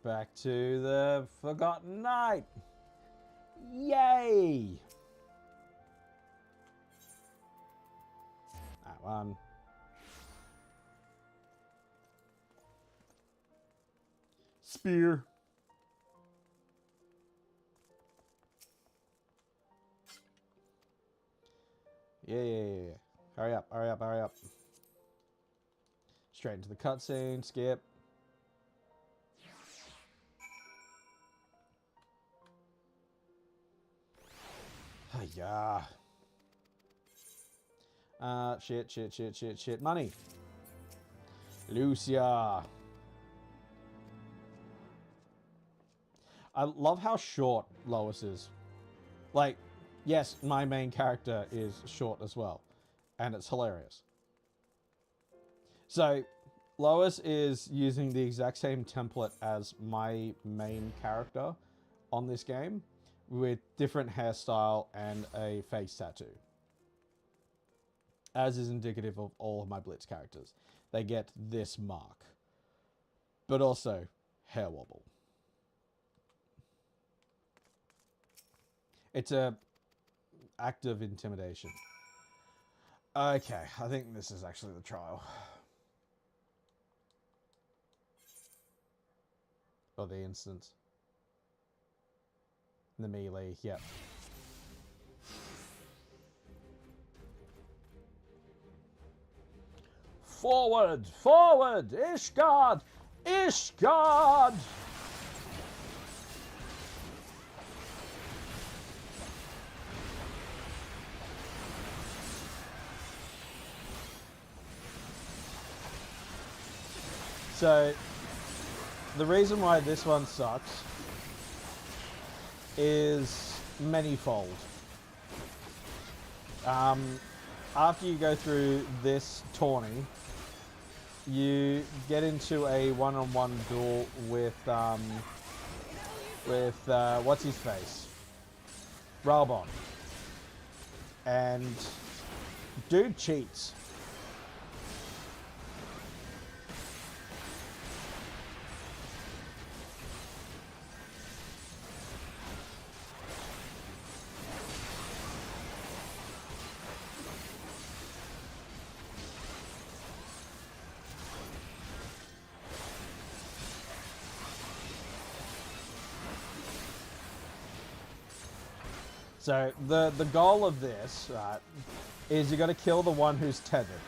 Back to the Forgotten Night. Yay! That one. Spear. Yeah. Hurry up, hurry up, hurry up. Straight into the cutscene, skip. Yeah. Shit. Money. Lucia. I love how short Lois is. Like, yes, my main character is short as well. And it's hilarious. So, Lois is using the exact same template as my main character on this game, with different hairstyle and a face tattoo. As is indicative of all of my Blitz characters. They get this mark. But also, hair wobble. It's a act of intimidation. Okay, I think this is actually the trial. Or the instance. The melee, yep. Forward! Forward! Ishgard! Ishgard! So, the reason why this one sucks is manifold. After you go through this tourney, you get into a one-on-one duel with what's his face? Ralbon. And dude cheats. So the goal of this, right, is you got to kill the one who's tethered.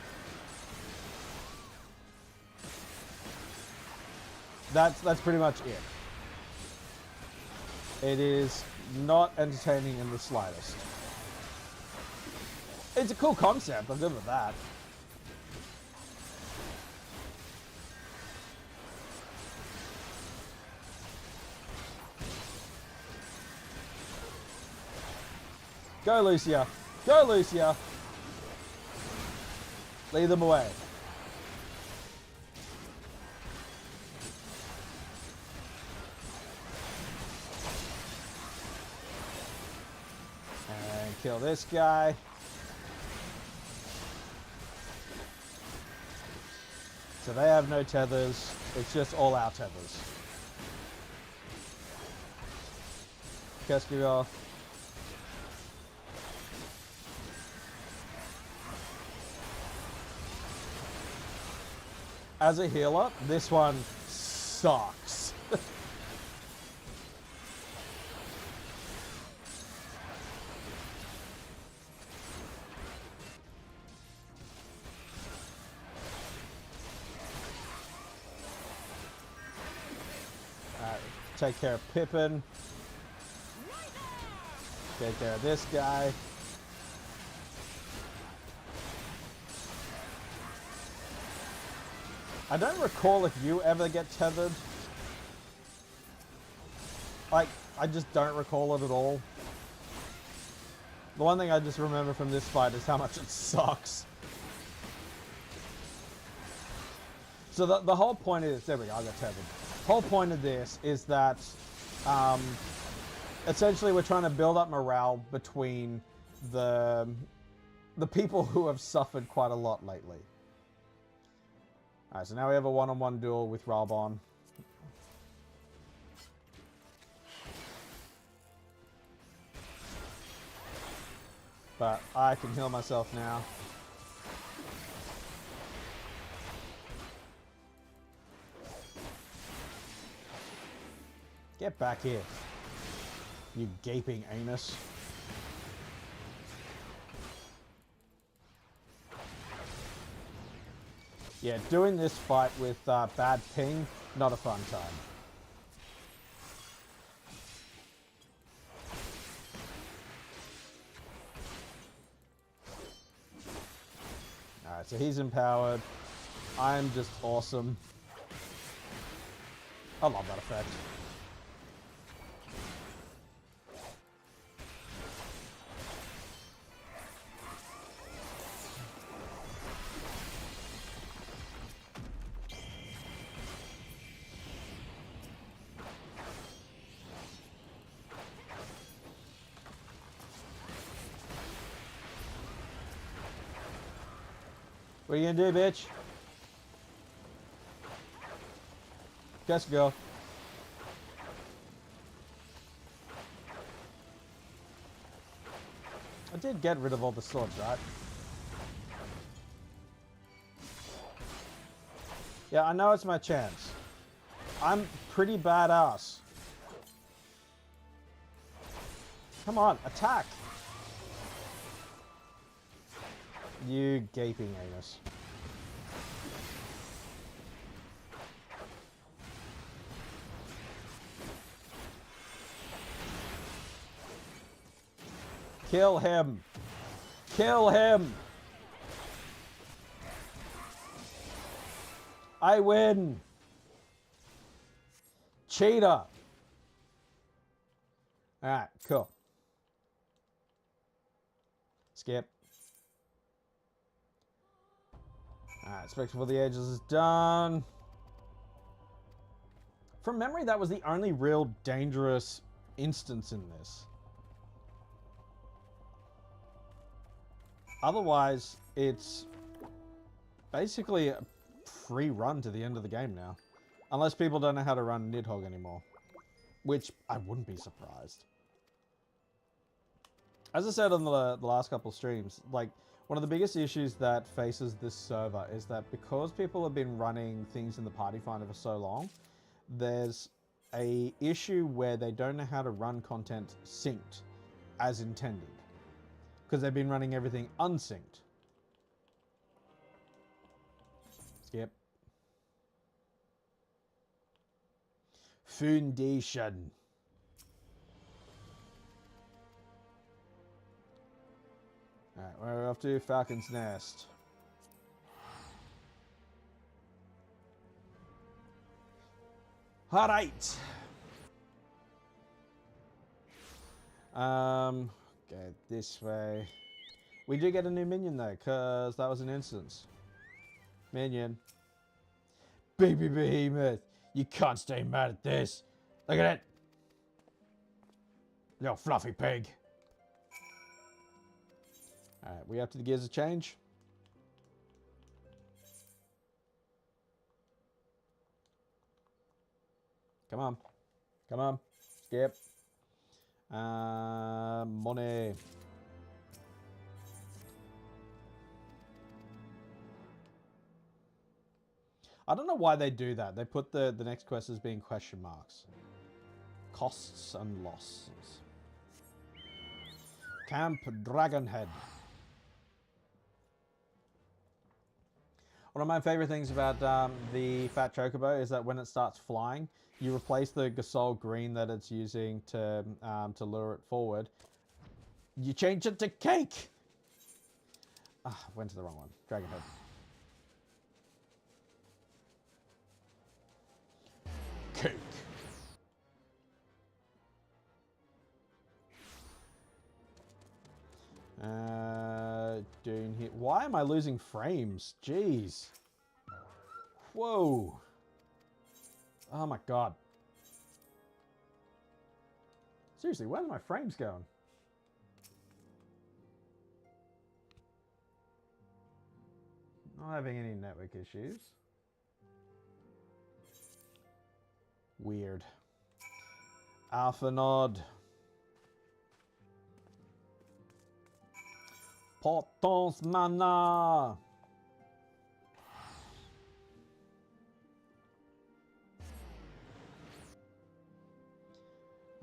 That's pretty much it. It is not entertaining in the slightest. It's a cool concept, I'm good with that. Go, Lucia. Go, Lucia. Lead them away. And kill this guy. So they have no tethers. It's just all our tethers. Keskigal. As a healer, this one sucks. Take care of Pippin. Take care of this guy. I don't recall if you ever get tethered. Like, I just don't recall it at all. The one thing I just remember from this fight is how much it sucks. So the whole point is, there we go, I got tethered. The whole point of this is that essentially we're trying to build up morale between the the people who have suffered quite a lot lately. Alright, so now we have a one-on-one duel with Ralbon. But I can heal myself now. Get back here, you gaping anus. Yeah, doing this fight with bad ping, not a fun time. Alright, so he's empowered. I'm just awesome. I love that effect. What are you gonna do, bitch? Let's go. I did get rid of all the swords, right? Yeah, I know it's my chance. I'm pretty badass. Come on, attack! You gaping anus. Kill him! Kill him! I win! Cheetah! Alright, cool. Skip. Alright, Spectre for the Ages is done. From memory, that was the only real dangerous instance in this. Otherwise, it's basically a free run to the end of the game now. Unless people don't know how to run Nidhogg anymore. Which, I wouldn't be surprised. As I said on the last couple streams, like, one of the biggest issues that faces this server is that because people have been running things in the Party Finder for so long, there's a issue where they don't know how to run content synced as intended. Because they've been running everything unsynced. Skip. Foundation. Alright, we're off to Falcon's Nest. Alright. Go this way. We do get a new minion though, because that was an instance. Minion. Baby behemoth. You can't stay mad at this. Look at it. Little fluffy pig. Alright, we up to the gears of change. Come on. Come on. Skip. Money. I don't know why they do that. They put the next quest as being question marks. Costs and losses. Camp Dragonhead. One of my favorite things about the Fat Chocobo is that when it starts flying, you replace the Gasol green that it's using to lure it forward. You change it to cake! Ah, went to the wrong one. Dragonhead. Cake. Doing here. Why am I losing frames? Jeez. Whoa. Oh my god. Seriously, where are my frames going? Not having any network issues. Weird. Alpha nod. Potence mana.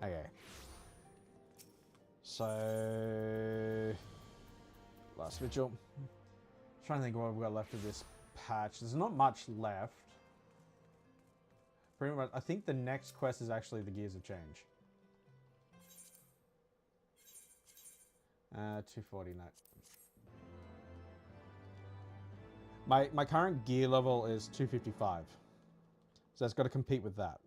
Okay. So last vigil. Trying to think what we've got left of this patch. There's not much left. Pretty much, I think the next quest is actually the Gears of Change. 240 note. My current gear level is 255. So it's got to compete with that.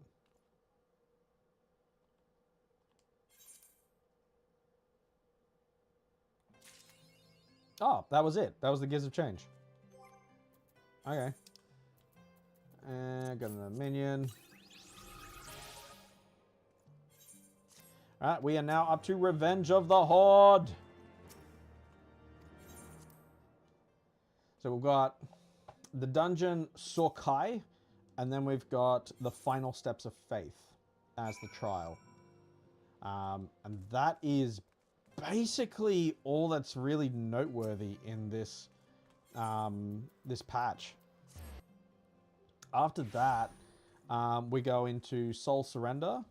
Oh, that was it. That was the Gears of Change. Okay. Got another minion. Alright, we are now up to Revenge of the Horde. So we've got the dungeon Sorkai, and then we've got the Final Steps of Faith as the trial. And that is basically all that's really noteworthy in this this patch. After that, we go into Soul Surrender,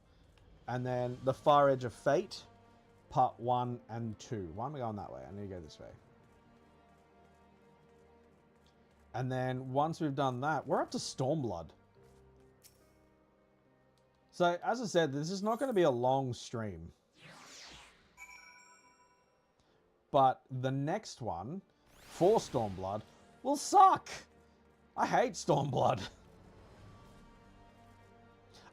and then the Far Edge of Fate, part 1 and 2. Why am I going that way? I need to go this way. And then once we've done that, we're up to Stormblood. So, as I said, this is not going to be a long stream. But the next one, for Stormblood, will suck. I hate Stormblood.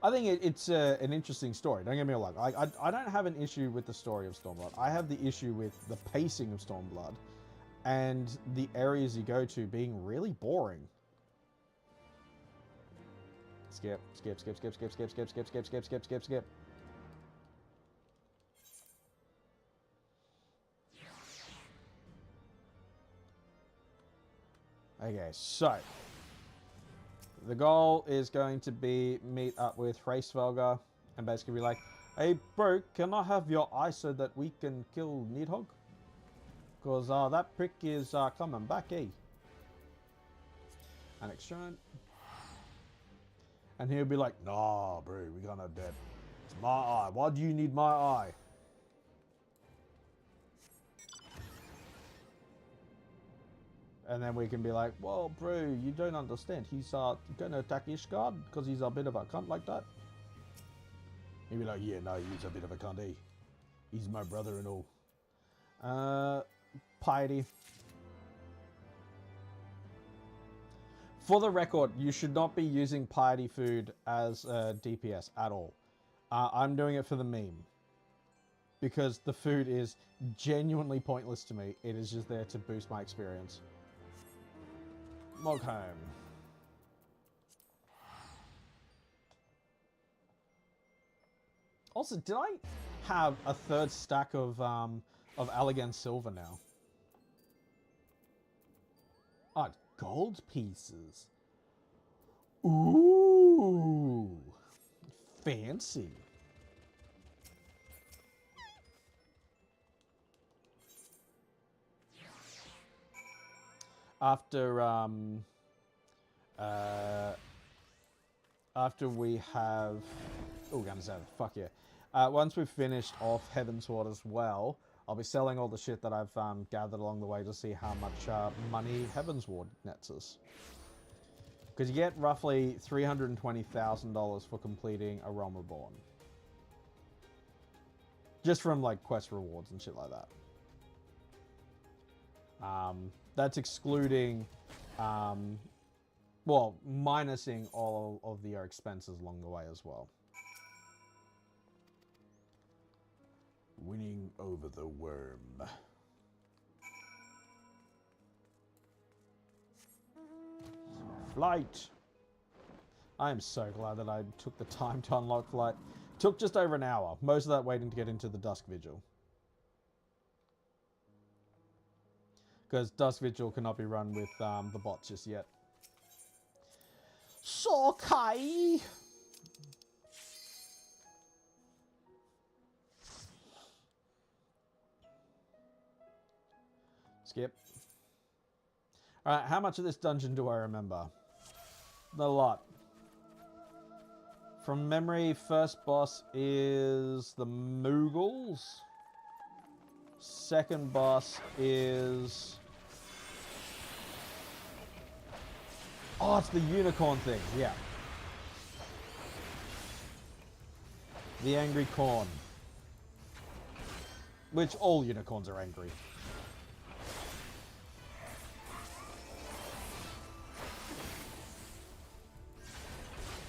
I think it's an interesting story. Don't get me wrong. I don't have an issue with the story of Stormblood. I have the issue with the pacing of Stormblood and the areas you go to being really boring. Skip, skip, skip, skip, skip, skip, skip, skip, skip, skip, skip, skip, skip. Okay, so the goal is going to be meet up with Hraesvelgr and basically be like, hey bro, can I have your eye so that we can kill Nidhogg? Because that prick is coming back, eh? And exchange. And he'll be like, nah bro, we're gonna dead. It's my eye. Why do you need my eye? And then we can be like, well, bro, you don't understand. He's going to attack Ishgard because he's a bit of a cunt like that. He'd be like, yeah, no, he's a bit of a cunt, eh? He's my brother and all. Piety. For the record, you should not be using Piety food as DPS at all. I'm doing it for the meme. Because the food is genuinely pointless to me. It is just there to boost my experience. Moghome. Also, did I have a third stack of Allegan silver now? Oh, gold pieces. Ooh, fancy. After we have, oh, Gunzad, fuck yeah. Once we've finished off Heavensward as well, I'll be selling all the shit that I've gathered along the way to see how much money Heavensward nets us. Because you get roughly $320,000 for completing a Realm Reborn. Just from like quest rewards and shit like that. That's excluding, well, minusing all of the expenses along the way as well. Winning over the worm. Flight! I am so glad that I took the time to unlock Flight. Took just over an hour. Most of that waiting to get into the Dusk Vigil. Because Dusk Vigil cannot be run with the bots just yet. Sokai! Skip. Alright, how much of this dungeon do I remember? Not a lot. From memory, first boss is the Moogles. Second boss is... Oh, it's the unicorn thing, yeah. The angry corn. Which all unicorns are angry.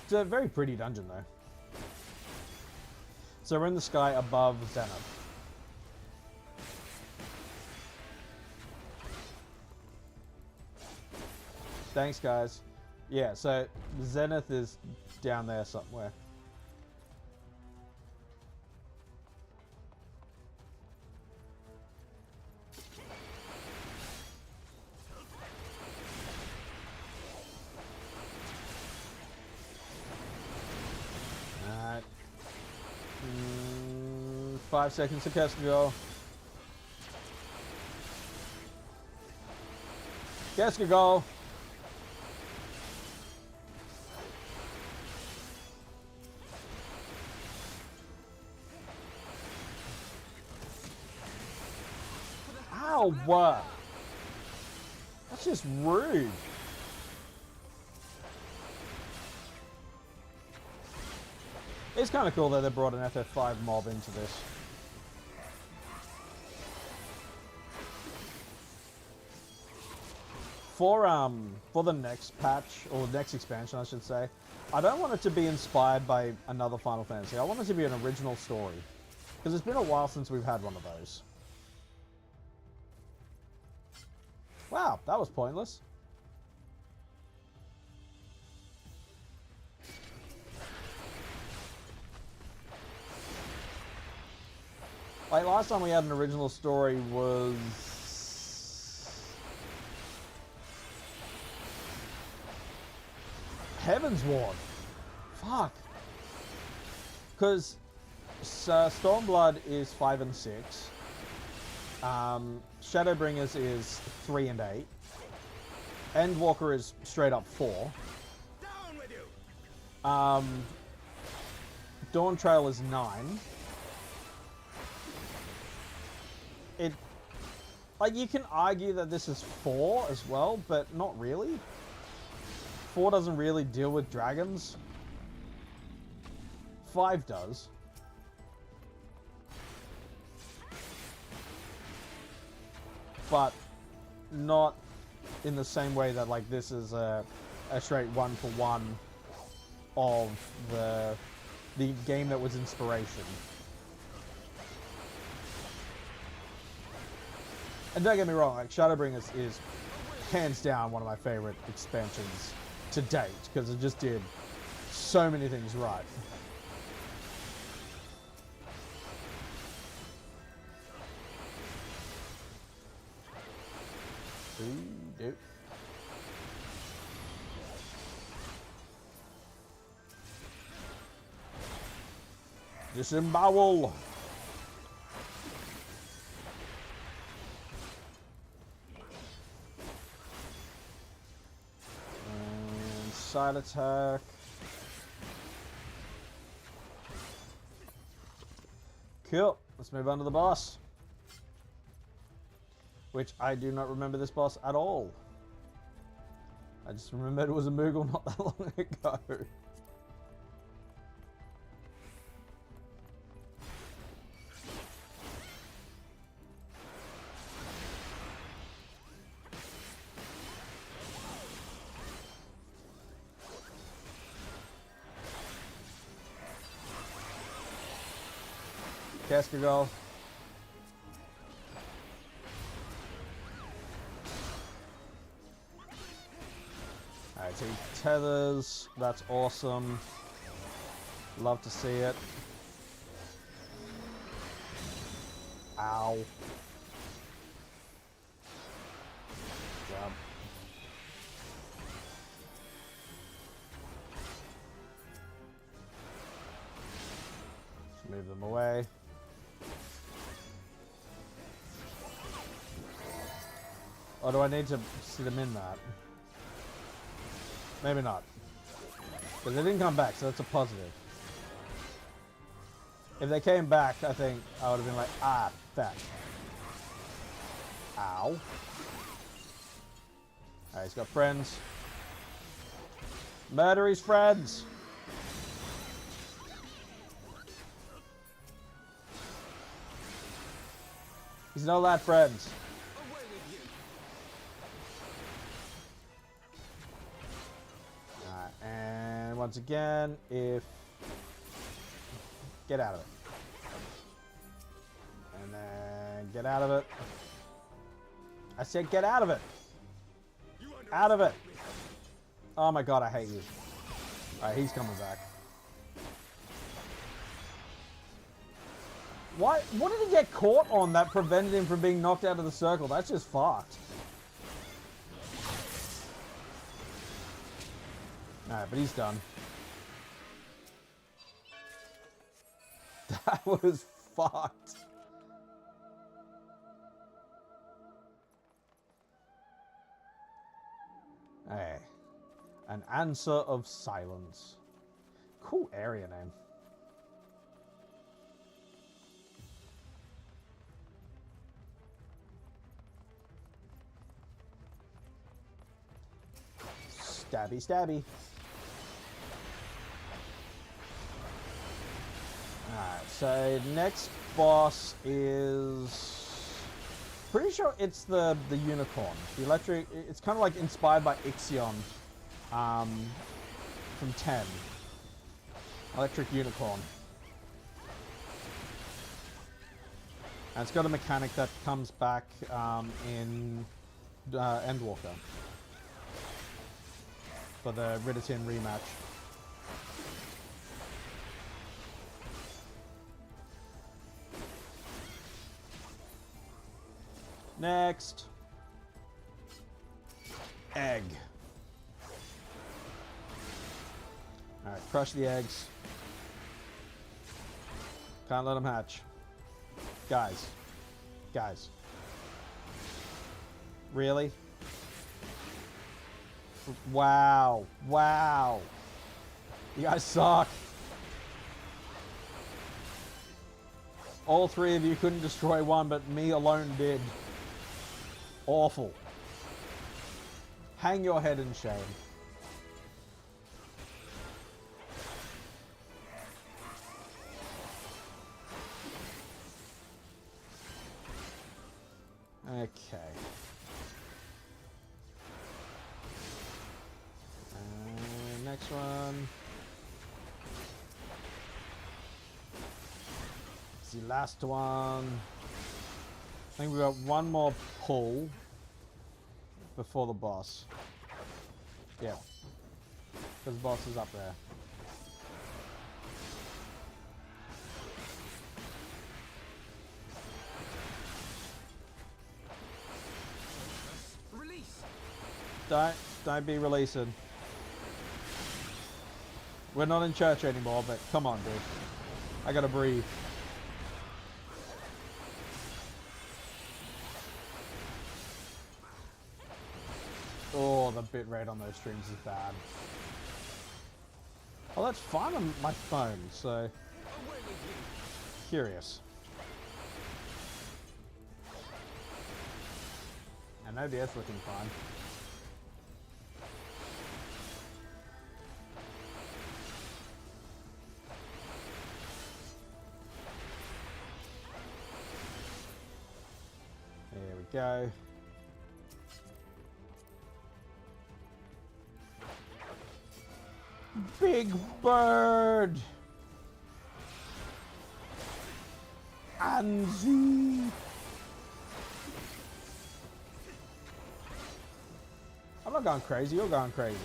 It's a very pretty dungeon, though. So we're in the sky above Zenith. Thanks, guys. Yeah, so Zenith is down there somewhere. Alright. 5 seconds to cast go. Cast go. Ow, what? That's just rude. It's kind of cool that they brought an FF5 mob into this. For the next patch, or next expansion I should say, I don't want it to be inspired by another Final Fantasy. I want it to be an original story. Because it's been a while since we've had one of those. Wow, that was pointless. Like, last time we had an original story was... Heavensward. Fuck. Because Stormblood is 5 and 6. Shadowbringers is 3 and 8. Endwalker is straight up 4. Down with you. Dawn Trail is 9. Like, you can argue that this is 4 as well, but not really. 4 doesn't really deal with dragons. 5 does. But not in the same way that, like, this is a straight one-for-one of the game that was inspiration. And don't get me wrong, like, Shadowbringers is hands down one of my favorite expansions to date, because it just did so many things right. Disembowel. And side attack. Cool. Let's move on to the boss. Which I do not remember this boss at all. I just remembered it was a Moogle not that long ago. Cascagal. Alright, so he tethers. That's awesome. Love to see it. Ow. move them away. Or do I need to sit them in that? Maybe not. Because they didn't come back, so that's a positive. If they came back, I think I would have been like, ah, that. Ow. Alright, he's got friends. Murder his friends! He's no lad friends. Alright, and once again, if... Get out of it. And then get out of it. I said get out of it! Out of it! Oh my god, I hate you. Alright, he's coming back. Why? What did he get caught on that prevented him from being knocked out of the circle? That's just fucked. Alright, but he's done. That was fucked. Hey. An answer of silence. Cool area name. Stabby, stabby. Alright, so next boss is... Pretty sure it's the unicorn. The electric... It's kind of like inspired by Ixion. From 10. Electric unicorn. And it's got a mechanic that comes back in Endwalker. For the Ridderton rematch. Next. Egg. Alright, crush the eggs. Can't let them hatch. Guys. Guys. Really? Wow. Wow. You guys suck. All three of you couldn't destroy one, but me alone did. Awful. Hang your head in shame. Okay. Next one. It's the last one. I think we got one more pull before the boss. Yeah. Because the boss is up there. Don't be releasing. We're not in church anymore, but come on, dude. I gotta breathe. Oh, the bitrate on those streams is bad. Oh, that's fine on my phone, so... Curious. And OBS looking fine. There we go. Big bird! Anzu! I'm not going crazy, you're going crazy.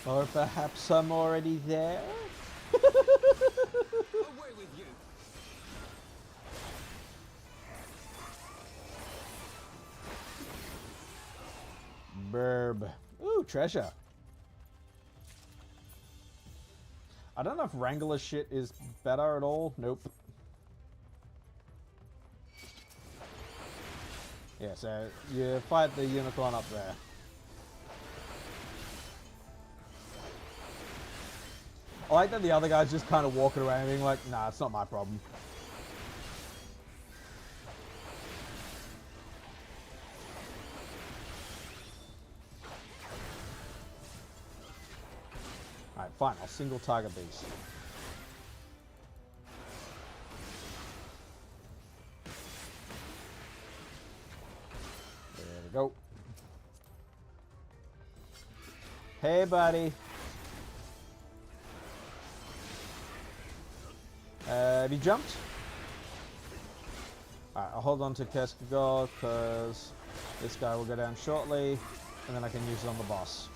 Or perhaps I'm already there? Away with you. Burb. Ooh, treasure. I don't know if Wrangler shit is better at all. Nope. Yeah, so you fight the unicorn up there. I like that the other guy's just kind of walking around being like, nah, it's not my problem. Alright, fine, I'll single target these. There we go. Hey, buddy. Have you jumped? Alright, I'll hold on to Keskagold because this guy will go down shortly, and then I can use it on the boss.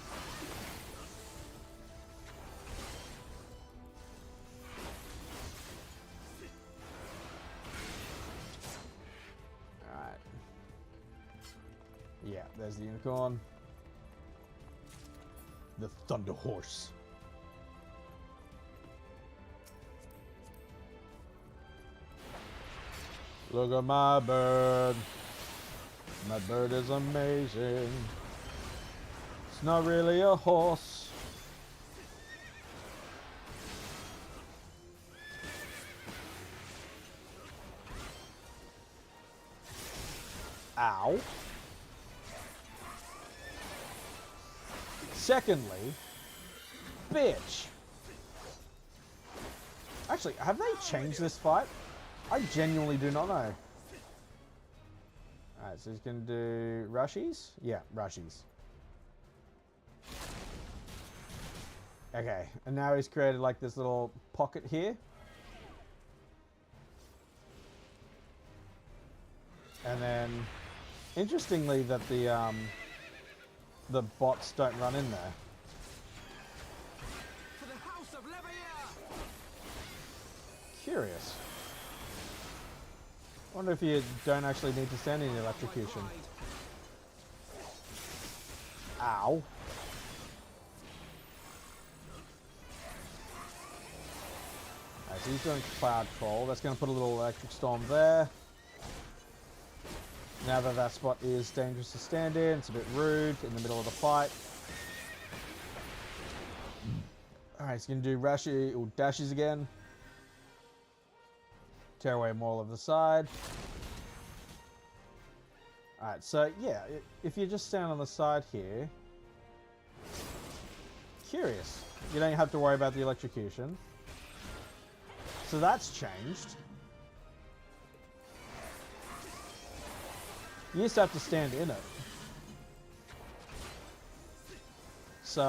Alright. Yeah, there's the unicorn. The Thunder Horse. Look at my bird. My bird is amazing. It's not really a horse. Ow. Secondly, bitch. Actually, have they changed this fight? I genuinely do not know. Alright, so he's going to do rushies? Yeah, rushies. Okay, and now he's created like this little pocket here. And then, interestingly, that the bots don't run in there. Curious. I wonder if you don't actually need to send any electrocution. Ow. Alright, so he's doing cloud troll. That's going to put a little electric storm there. Now that that spot is dangerous to stand in, it's a bit rude in the middle of the fight. Alright, he's going to do Rashi or dashes again. Tear away Maul of the side. Alright, so yeah, if you just stand on the side here. Curious. You don't have to worry about the electrocution. So that's changed. You used to have to stand in it. So,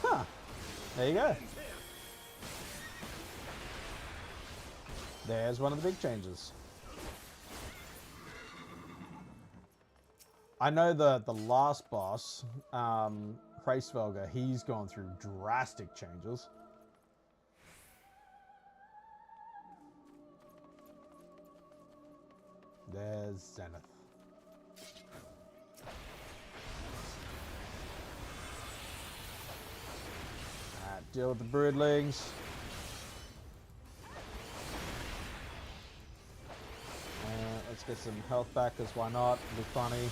huh. There you go. There's one of the big changes. I know the last boss, Heavensward, he's gone through drastic changes. There's Zenith. Alright, deal with the broodlings. Let's get some health back, because why not? It'll be funny.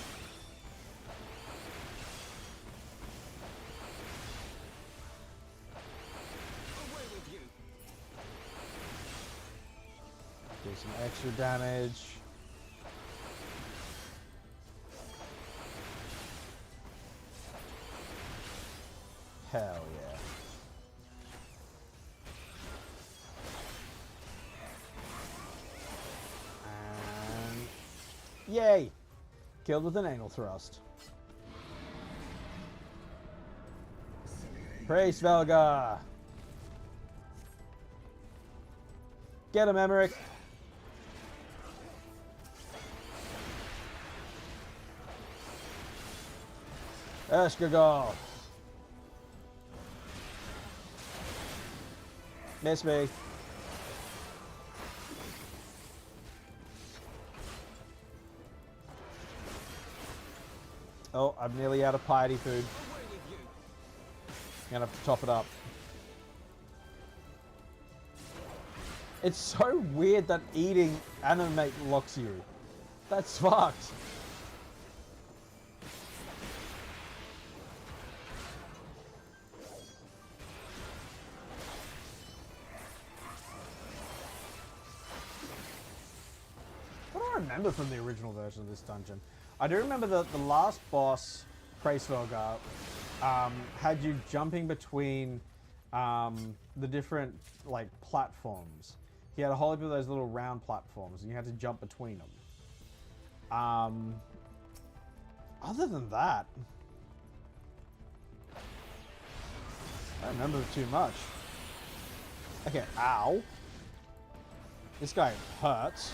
Do some extra damage. Hell yeah. Yay! Killed with an anal thrust. Praise Velga! Get him, Emmerich! Escargot! Miss me. Oh, I'm nearly out of piety food. Gonna have to top it up. It's so weird that eating animate locks you. That's fucked. What do I remember from the original version of this dungeon? I do remember that the last boss, Heavensward, had you jumping between the different like platforms. He had a whole heap of those little round platforms, and you had to jump between them. Other than that, I don't remember too much. Okay, ow. This guy hurts.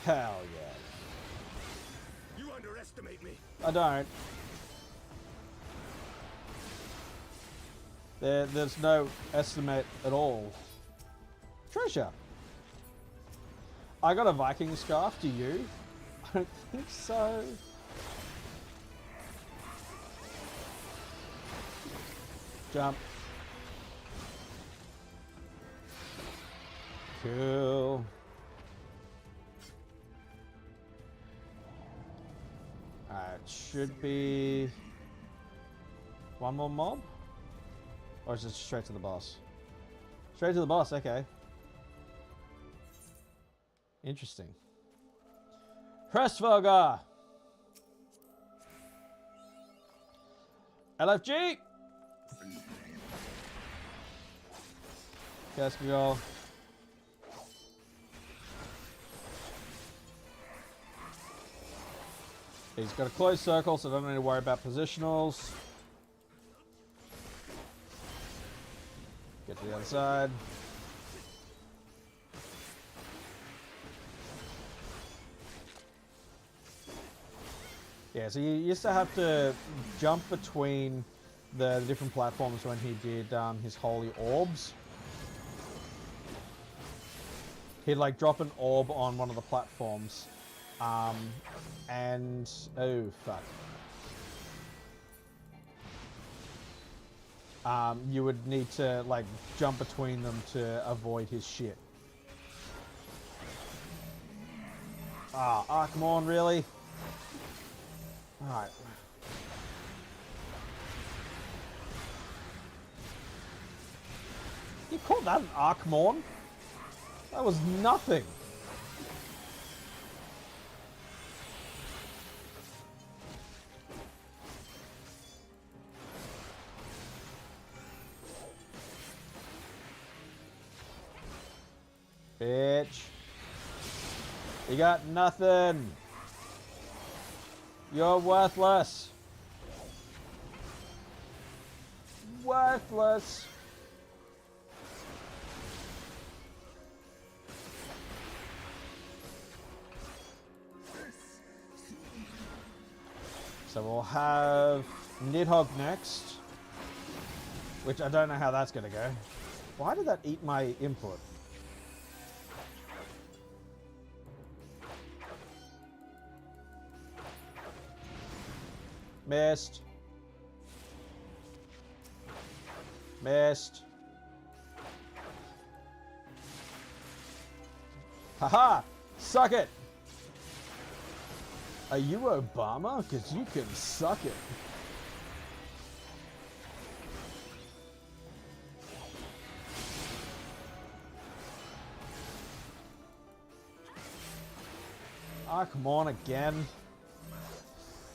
Hell yeah. You underestimate me. I don't. There's no estimate at all. Treasure. I got a Viking scarf. Do you? I don't think so. Jump. Cool. Alright, should be one more mob? Or is it straight to the boss? Straight to the boss, okay. Interesting. Heavensward! LFG! Let's go. He's got a closed circle, so I don't need to worry about positionals. Get to the other side. Yeah, so you used to have to jump between the different platforms when he did his holy orbs. He'd like drop an orb on one of the platforms. And oh fuck. You would need to like jump between them to avoid his shit. Ah, come on, really? Alright. You call that an Archmorn? That was nothing. Bitch. You got nothing. You're worthless. Worthless. So we'll have Nidhogg next, which I don't know how that's going to go. Why did that eat my input? Missed. Missed. Haha! Suck it! Are you Obama? Because you can suck it. Ah, come on again.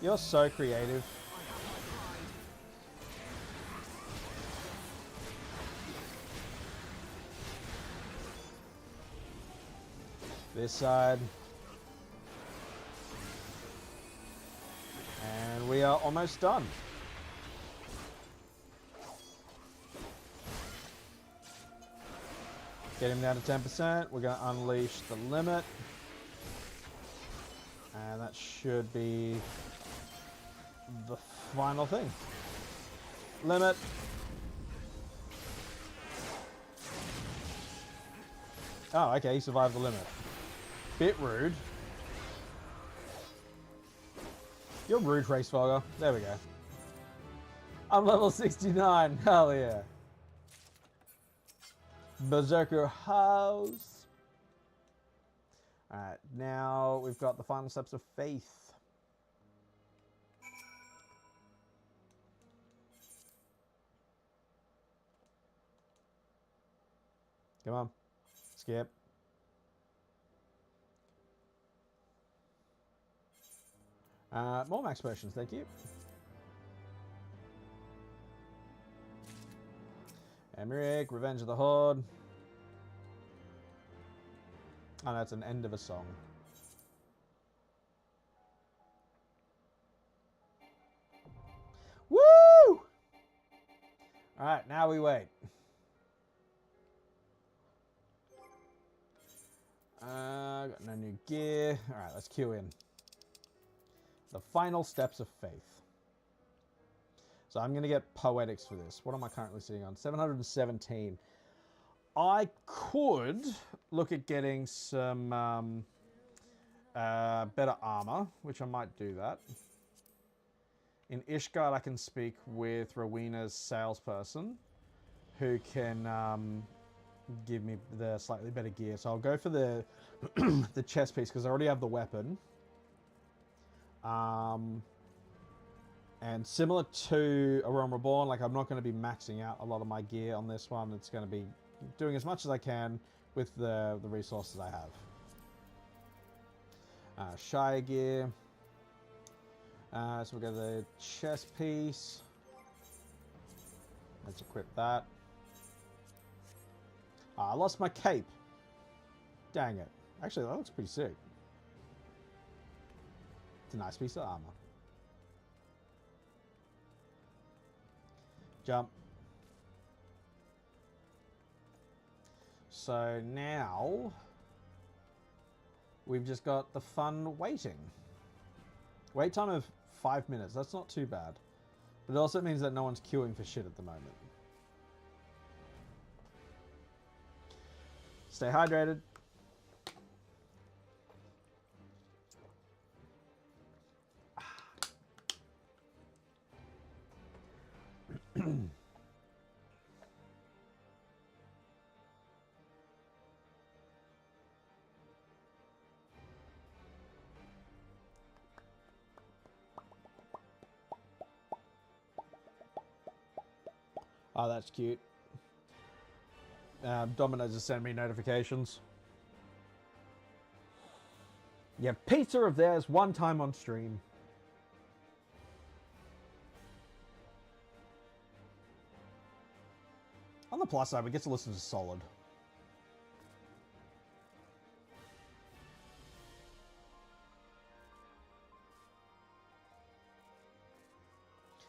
You're so creative. This side. And we are almost done. Get him down to 10%. We're going to unleash the limit. And that should be the final thing. Limit. Oh, okay, he survived the limit. Bit rude. You're rude, Racefogger. There we go. I'm level 69. Hell yeah. Berserker House. Alright, now we've got the final steps of faith. Come on. Skip. More max potions, thank you. Emmerich, Revenge of the Horde. Oh, that's an end of a song. Woo! Alright, now we wait. Got no new gear. Alright, let's queue in. The final steps of faith. So I'm going to get poetics for this. What am I currently sitting on? 717. I could look at getting some better armor, which I might do that. In Ishgard, I can speak with Rowena's salesperson, who can give me the slightly better gear. So I'll go for the the chest piece because I already have the weapon. And similar to A Realm Reborn, like I'm not going to be maxing out a lot of my gear on this one. It's going to be doing as much as I can with the resources I have. Shire gear. So we'll get the chest piece. Let's equip that. I lost my cape. Dang it. Actually, that looks pretty sick. It's a nice piece of armor. Jump. So now we've just got the fun waiting. Wait time of 5 minutes. That's not too bad. But it also means that no one's queuing for shit at the moment. Stay hydrated. Oh, that's cute. Domino's has sent me notifications. Yeah, pizza of theirs one time on stream. On the plus side, we get to listen to Solid.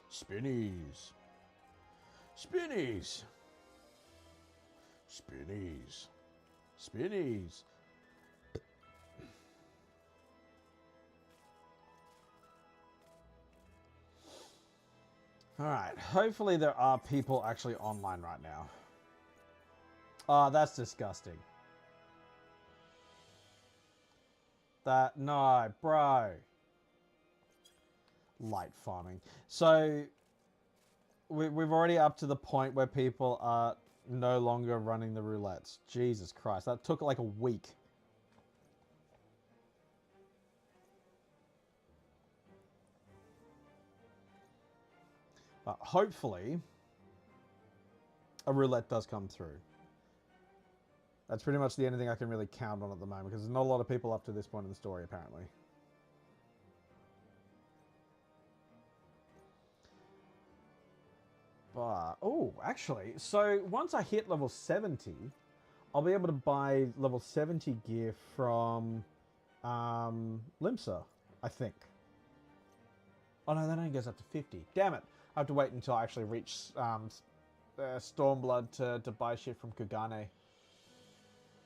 Spinnies. Spinnies. Spinnies. Spinnies. Alright, hopefully there are people actually online right now. Oh, that's disgusting. No, bro. Light farming. So, we've already up to the point where people are no longer running the roulettes. Jesus Christ, that took like a week. But hopefully, a roulette does come through. That's pretty much the only thing I can really count on at the moment, because there's not a lot of people up to this point in the story, apparently. But, oh, actually, so once I hit level 70, I'll be able to buy level 70 gear from Limsa, I think. Oh no, that only goes up to 50. Damn it. I have to wait until I actually reach Stormblood to buy shit from Kugane.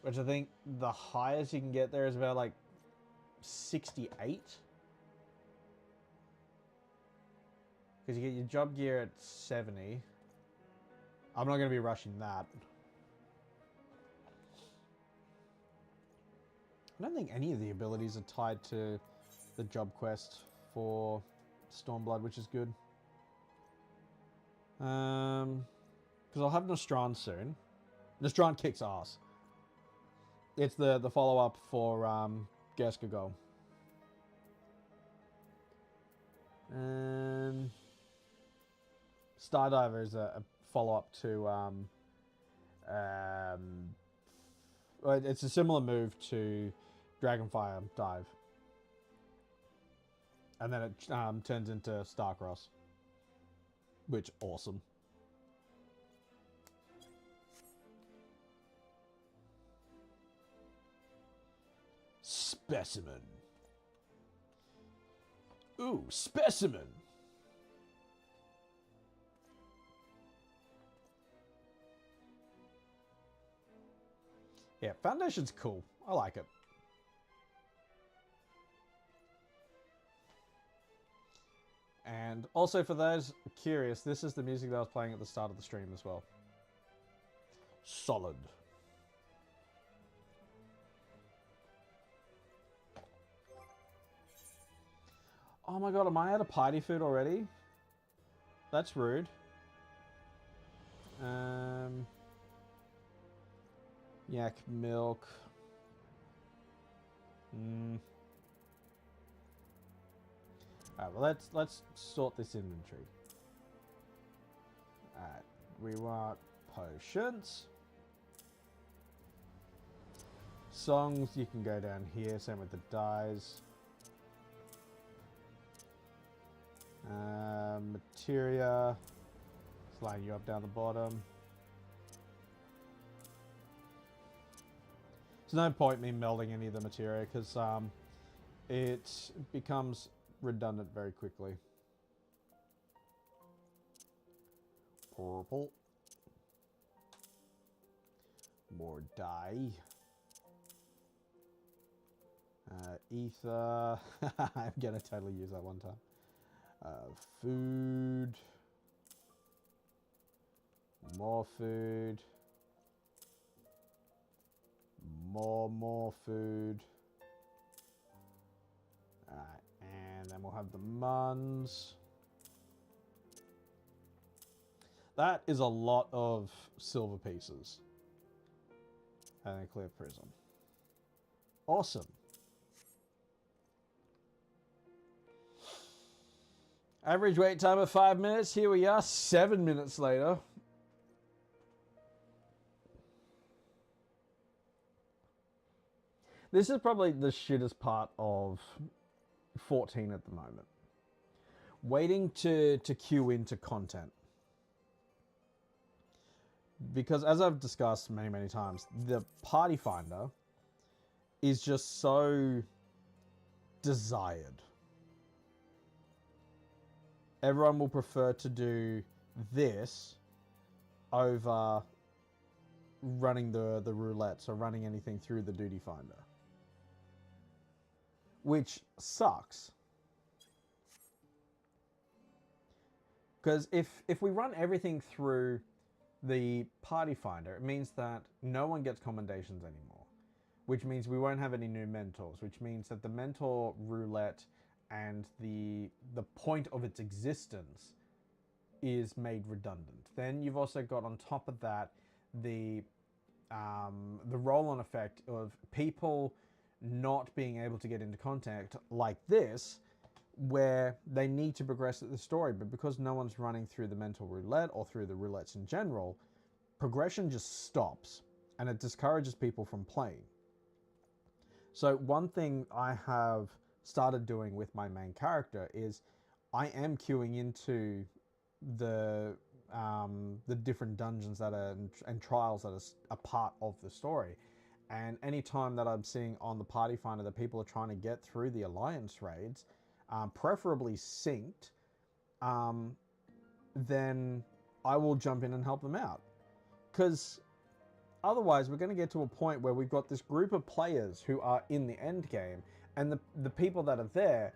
Which I think the highest you can get there is about like 68. Because you get your job gear at 70. I'm not going to be rushing that. I don't think any of the abilities are tied to the job quest for Stormblood, which is good. Because I'll have Nostran soon. Nostran kicks ass. It's the follow-up for Gerskagol. Stardiver is a follow-up to... it's a similar move to Dragonfire Dive. And then it turns into Starcross. Which, awesome. Specimen. Ooh, specimen. Yeah, Foundation's cool. I like it. And also for those curious, this is the music that I was playing at the start of the stream as well. Solid. Oh my god, am I out of party food already? That's rude. Yak milk. Alright, well let's sort this inventory. Alright, we want potions. Songs, you can go down here, same with the dyes. Materia. Let's line you up down the bottom. There's no point me melding any of the materia because it becomes redundant very quickly. Purple. More dye. Ether. I'm gonna totally use that one time. Food. More food. More food. Alright, and then we'll have the muns. That is a lot of silver pieces. And a clear prism. Awesome. Average wait time of 5 minutes. Here we are, 7 minutes later. This is probably the shittest part of 14 at the moment. Waiting to queue into content. Because as I've discussed many times, the party finder is just so desired. Everyone will prefer to do this over running the roulettes or running anything through the duty finder. Which sucks. Because if we run everything through the party finder, it means that no one gets commendations anymore. Which means we won't have any new mentors, which means that the mentor roulette and the point of its existence is made redundant. Then you've also got on top of that the roll-on effect of people not being able to get into contact like this, where they need to progress the story, but because no one's running through the mental roulette or through the roulettes in general, progression just stops and it discourages people from playing. So one thing I have started doing with my main character is I am queuing into the different dungeons that are and trials that are a part of the story. And any time that I'm seeing on the party finder that people are trying to get through the alliance raids, preferably synced, then I will jump in and help them out. Because otherwise we're going to get to a point where we've got this group of players who are in the end game, and the people that are there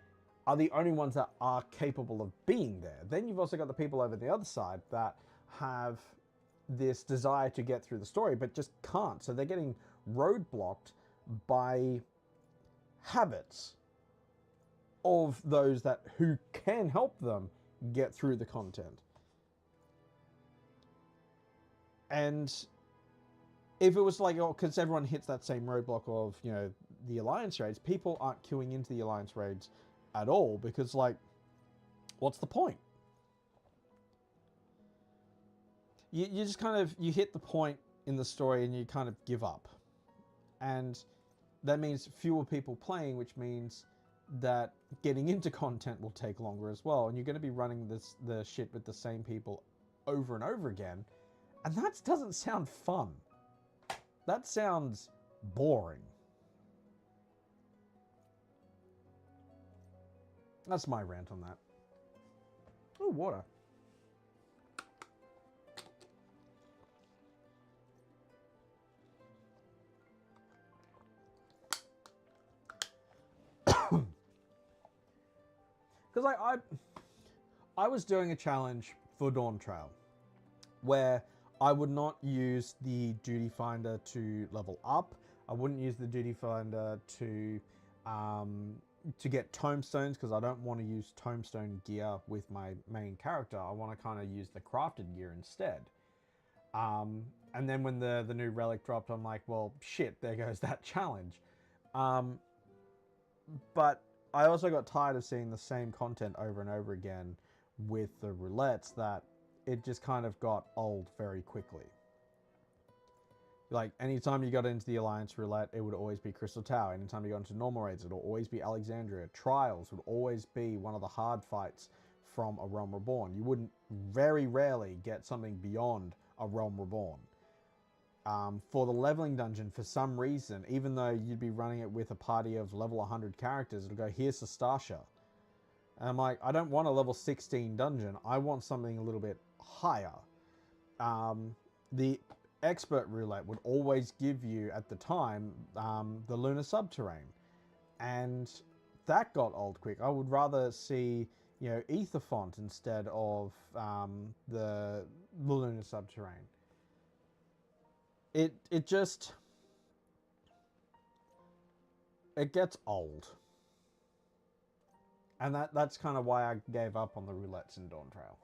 are the only ones that are capable of being there. Then you've also got the people over the other side that have this desire to get through the story, but just can't. So they're getting roadblocked by habits of those that who can help them get through the content. And if it was like, oh, because everyone hits that same roadblock of, you know, the Alliance raids, people aren't queuing into the Alliance raids at all because, like, what's the point? You just kind of, you hit the point in the story and you kind of give up. And that means fewer people playing, which means that getting into content will take longer as well. And you're going to be running the shit with the same people over and over again. And that doesn't sound fun. That sounds boring. That's my rant on that. Oh, water. Because I was doing a challenge for Dawn Trail where I would not use the Duty Finder to level up. I wouldn't use the Duty Finder to get tomestones because I don't want to use tomestone gear with my main character. I want to kind of use the crafted gear instead. And then when the new relic dropped, I'm like, well, shit, there goes that challenge. But I also got tired of seeing the same content over and over again with the roulettes that it just kind of got old very quickly. Like, anytime you got into the Alliance roulette, it would always be Crystal Tower. Anytime you got into normal raids, it would always be Alexandria. Trials would always be one of the hard fights from A Realm Reborn. You wouldn't very rarely get something beyond A Realm Reborn. For the leveling dungeon, for some reason, even though you'd be running it with a party of level 100 characters, it'll go, here's Sastasha. And I'm like, I don't want a level 16 dungeon. I want something a little bit higher. The expert roulette would always give you, at the time, the lunar subterrane. And that got old quick. I would rather see, you know, Ether Font instead of the lunar subterrane. It just, it gets old. And that's kind of why I gave up on the roulettes in Dawn Trail.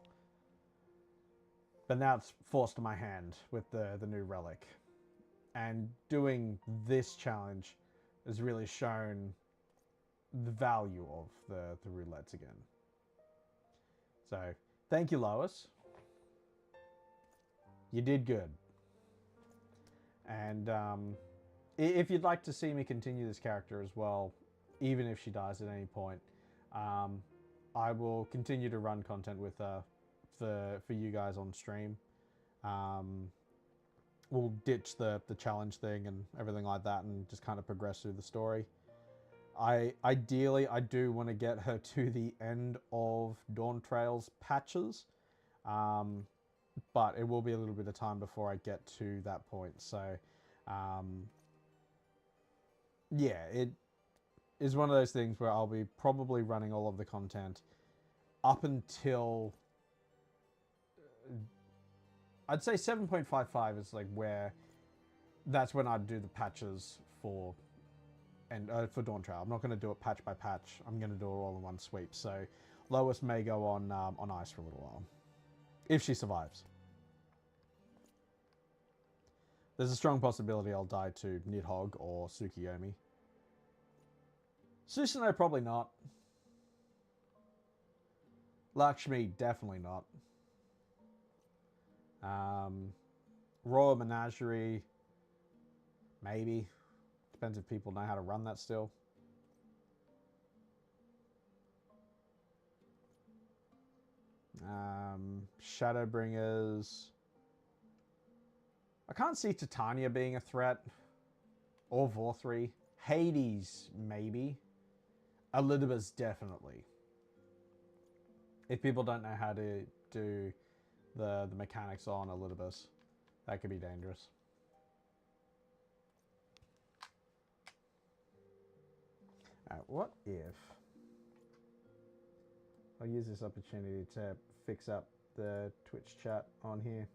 But now it's forced to my hand with the new relic. And doing this challenge has really shown the value of the roulettes again. So, thank you, Lois. You did good. And if you'd like to see me continue this character as well, even if she dies at any point, I will continue to run content with her for you guys on stream. We'll ditch the challenge thing and everything like that and just kind of progress through the story. Ideally, I do want to get her to the end of Dawn Trail's patches, but it will be a little bit of time before I get to that point. So, yeah, it is one of those things where I'll be probably running all of the content up until, I'd say 7.55 is like where, that's when I'd do the patches for, and for Dawn Trail. I'm not going to do it patch by patch. I'm going to do it all in one sweep. So Lois may go on ice for a little while, if she survives. There's a strong possibility I'll die to Nidhogg or Tsukiyomi. Susanoo, probably not. Lakshmi, definitely not. Royal Menagerie, maybe. Depends if people know how to run that still. Shadowbringers. I can't see Titania being a threat. Or Vorthri. Hades, maybe. Elidibus, definitely. If people don't know how to do the mechanics on Elidibus, that could be dangerous. What if I'll use this opportunity to fix up the Twitch chat on here.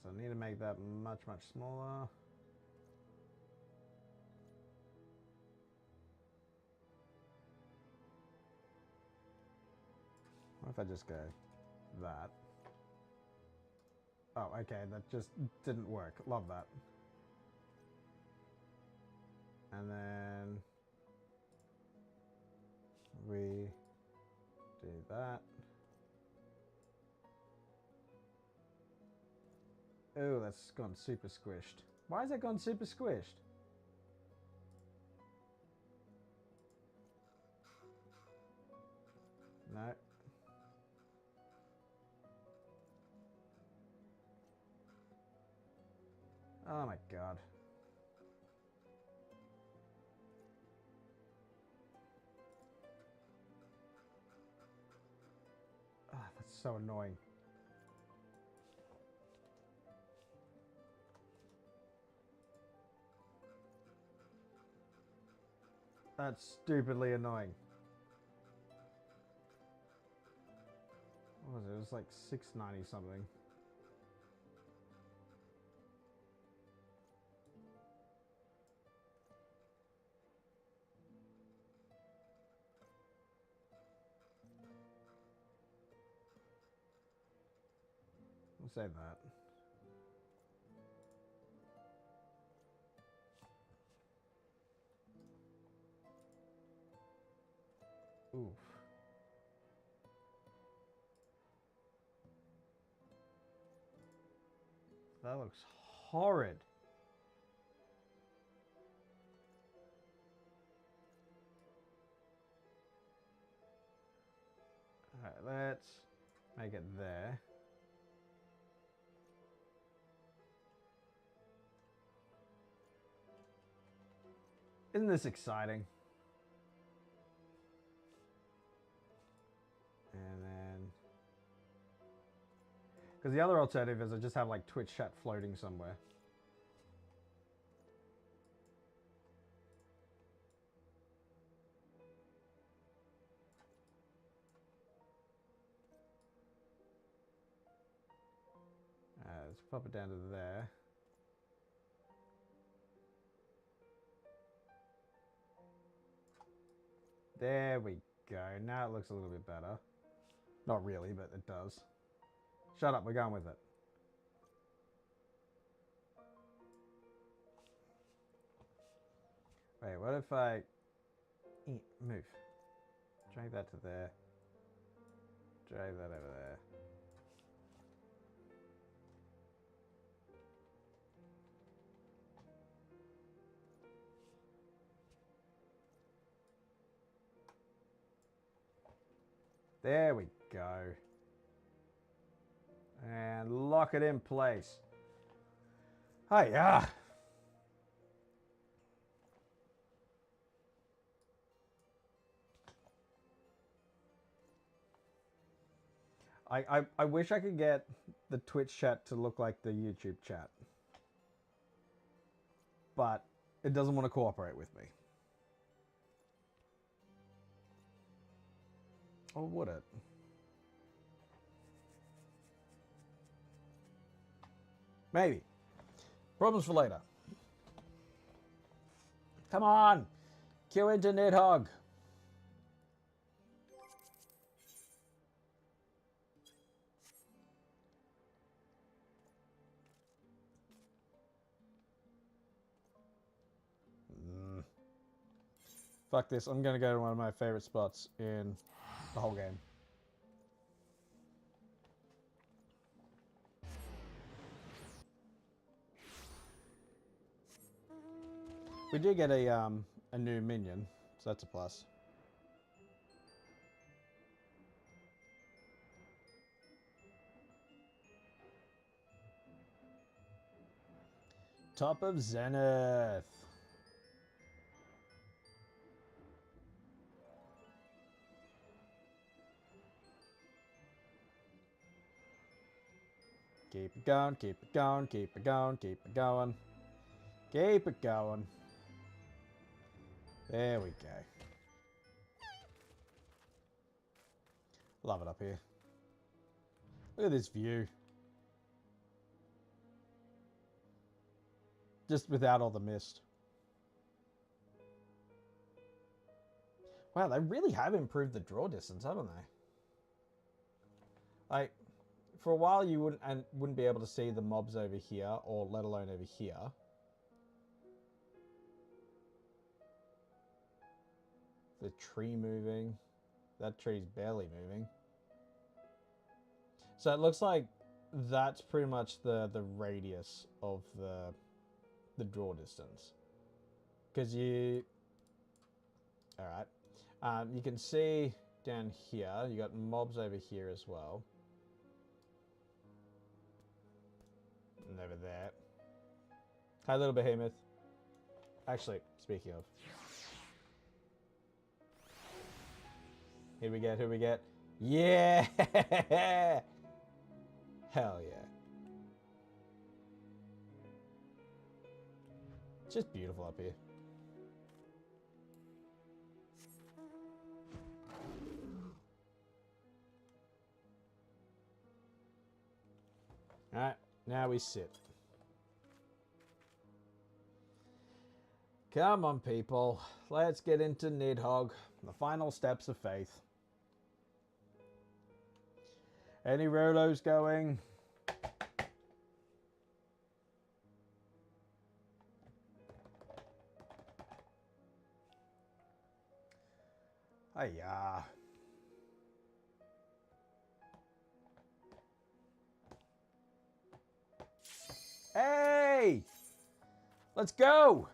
so I need to make that much, much smaller. What if I just go that? Oh, okay, that just didn't work. Love that. And then we do that. Oh, that's gone super squished. Why has it gone super squished? No. Oh my god. Ah, that's so annoying. That's stupidly annoying. What was it? It was like 690 something. We'll save that. Oof. That looks horrid. Alright, let's make it there. Isn't this exciting? And then... because the other alternative is I just have like Twitch chat floating somewhere. Let's pop it down to there. There we go. Now it looks a little bit better. Not really, but it does. Shut up, we're going with it. Wait, what if I... move. Drag that to there. Drag that over there. There we go. And lock it in place. Hiya! I wish I could get the Twitch chat to look like the YouTube chat. But it doesn't want to cooperate with me. Or would it? Maybe. Problems for later. Come on! Cue into Nidhogg. Fuck this. I'm gonna go to one of my favorite spots in the whole game. We did get a new minion, so that's a plus. Top of Zenith. Keep it going, keep it going, keep it going, keep it going. Keep it going. There we go. Love it up here. Look at this view. Just without all the mist. Wow, they really have improved the draw distance, haven't they? Like, for a while you wouldn't be able to see the mobs over here, or let alone over here. The tree moving. That tree's barely moving. So it looks like that's pretty much the radius of the draw distance. Because you... Alright. You can see down here, you got mobs over here as well. And over there. Hi, little behemoth. Actually, speaking of. Here we get, here we get. Yeah! Hell yeah. It's just beautiful up here. Alright, now we sit. Come on, people. Let's get into Nidhogg. The final steps of faith. Any Rolos going? Hiya. Hey! Let's go!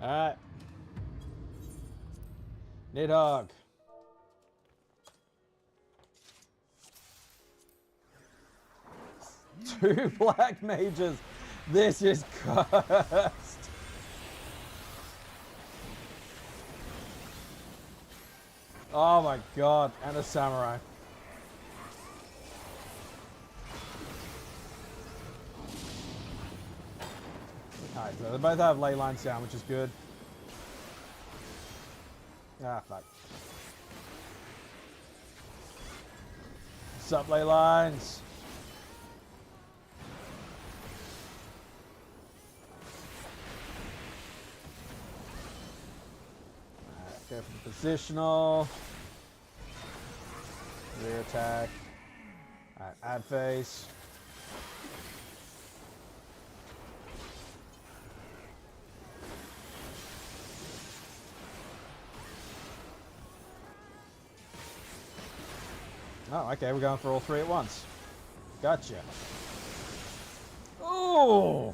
Alright. Nidhogg. Two black mages. This is cursed. Oh my god. And a samurai. Alright, so they both have ley lines down, which is good. Ah, fuck. Sup, ley lines? Alright, go for the positional. Rear attack. Alright, add face. Oh, okay, we're going for all three at once. Gotcha. Oh!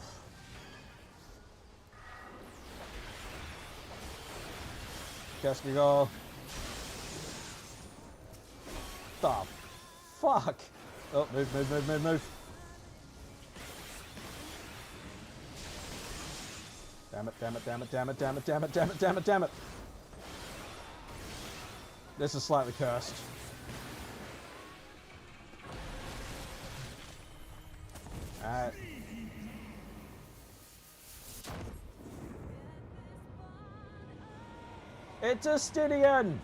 Castigol. Stop. Fuck! Oh, move, move, move, move, move. Damn it, damn it, damn it, damn it, damn it, damn it, damn it, damn it, damn it. This is slightly cursed. Alright. It's a Stydian!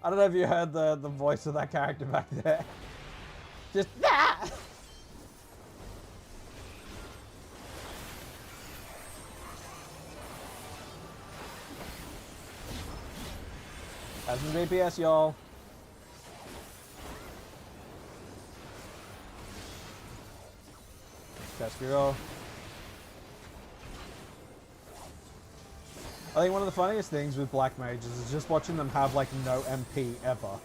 I don't know if you heard the voice of that character back there. Just that! Has some DPS, y'all. Castigol. I think one of the funniest things with black mages is just watching them have like no MP ever.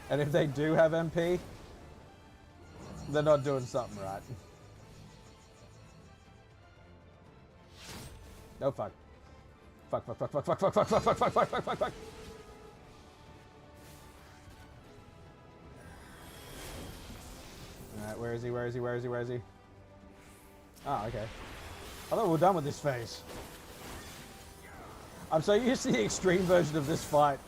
And if they do have MP, they're not doing something right. No, fuck. Fuck, fuck, fuck, fuck, fuck, fuck, fuck, fuck, fuck, fuck, fuck, fuck, fuck, fuck. Alright, where is he, where is he, where is he, where is he? Oh, okay. I thought we were done with this phase. I'm so used to the extreme version of this fight.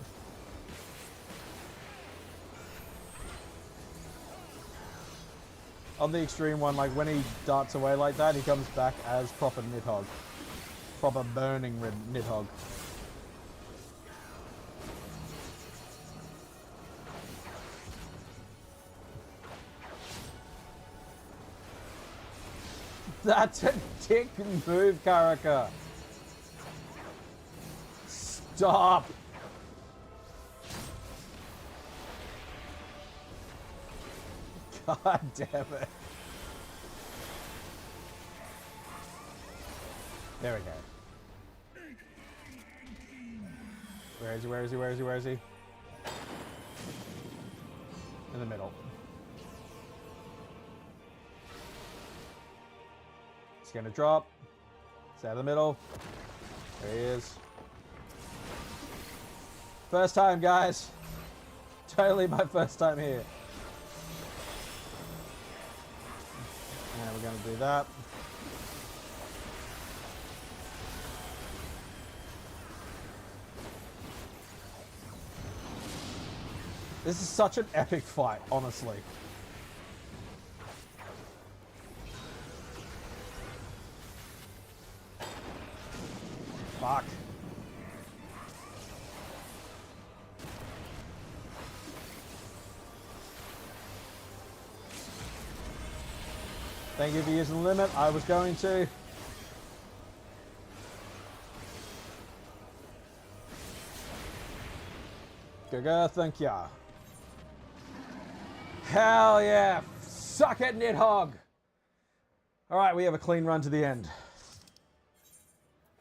On the extreme one, like when he darts away like that, he comes back as proper Nidhogg. Proper burning Nidhogg. That's a dick move, Karaka. Stop. God damn it. There we go. Where is he? Where is he? Where is he? Where is he? In the middle. It's gonna drop. It's out of the middle. There he is. First time, guys. Totally my first time here. And we're gonna do that. This is such an epic fight, honestly. Fuck. Thank you for using the limit. I was going to. Go, thank ya. Hell yeah. Suck it, Nidhogg. Alright, we have a clean run to the end.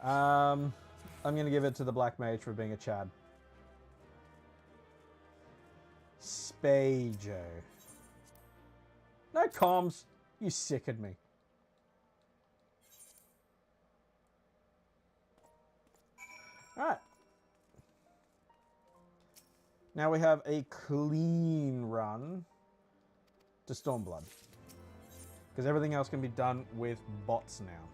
I'm going to give it to the Black Mage for being a Chad. Spajo. No comms. You sickened me. Alright. Now we have a clean run to Stormblood. Because everything else can be done with bots now.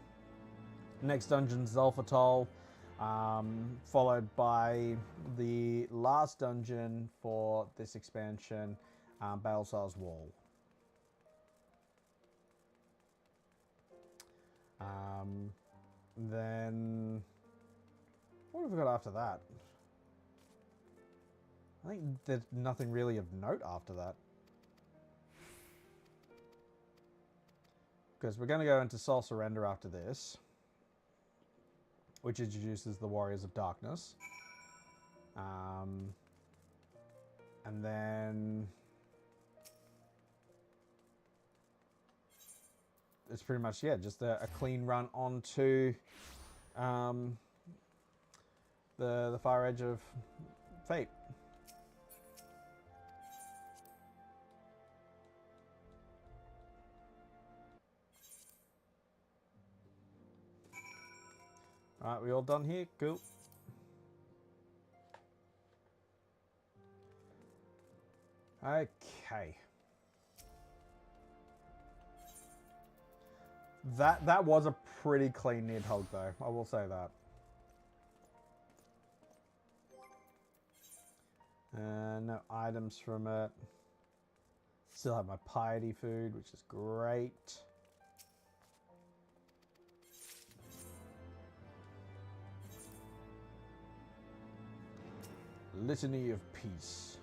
Next dungeon, Zulfatol, followed by the last dungeon for this expansion, Balzar's Wall. Then, what have we got after that? I think there's nothing really of note after that. Because we're going to go into Soul Surrender after this, which introduces the Warriors of Darkness. And then it's pretty much, yeah, just a clean run onto the far edge of Fate. Alright, we all done here? Cool. Okay. That was a pretty clean Nidhogg though, I will say that. No items from it. Still have my piety food, which is great. Litany of Peace.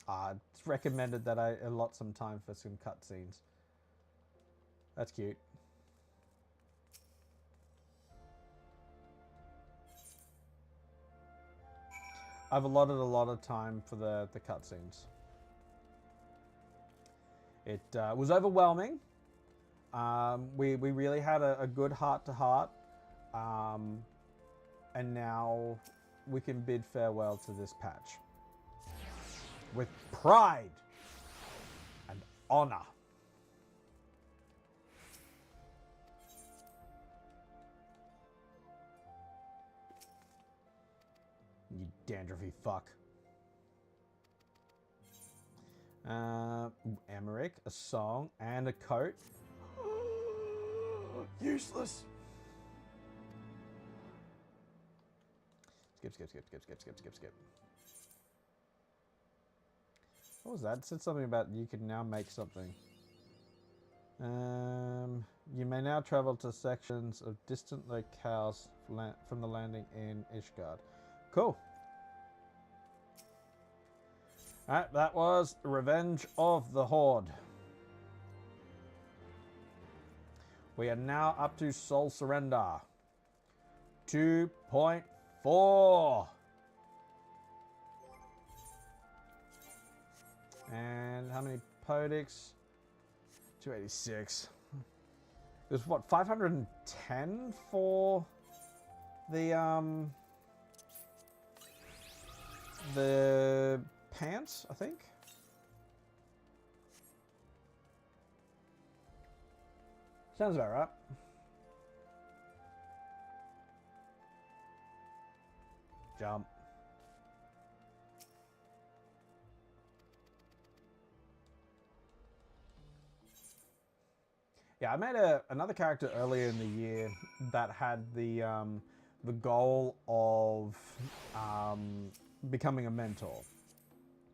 It's recommended that I allot some time for some cutscenes. That's cute. I've allotted a lot of time for the cutscenes. It was overwhelming. We really had a good heart-to-heart. And now we can bid farewell to this patch. With pride and honor. You dandruffy fuck. Emmerich, a song, and a coat. Useless. Skip. What was that? It said something about you can now make something. You may now travel to sections of distant locales from the landing in Ishgard. Cool. Alright, that was Revenge of the Horde. We are now up to Soul Surrender. 2.4. And how many Podix? 286. It was what, 510 for the pants, I think. Sounds about right. Jump. Yeah, I made another character earlier in the year that had the goal of becoming a mentor.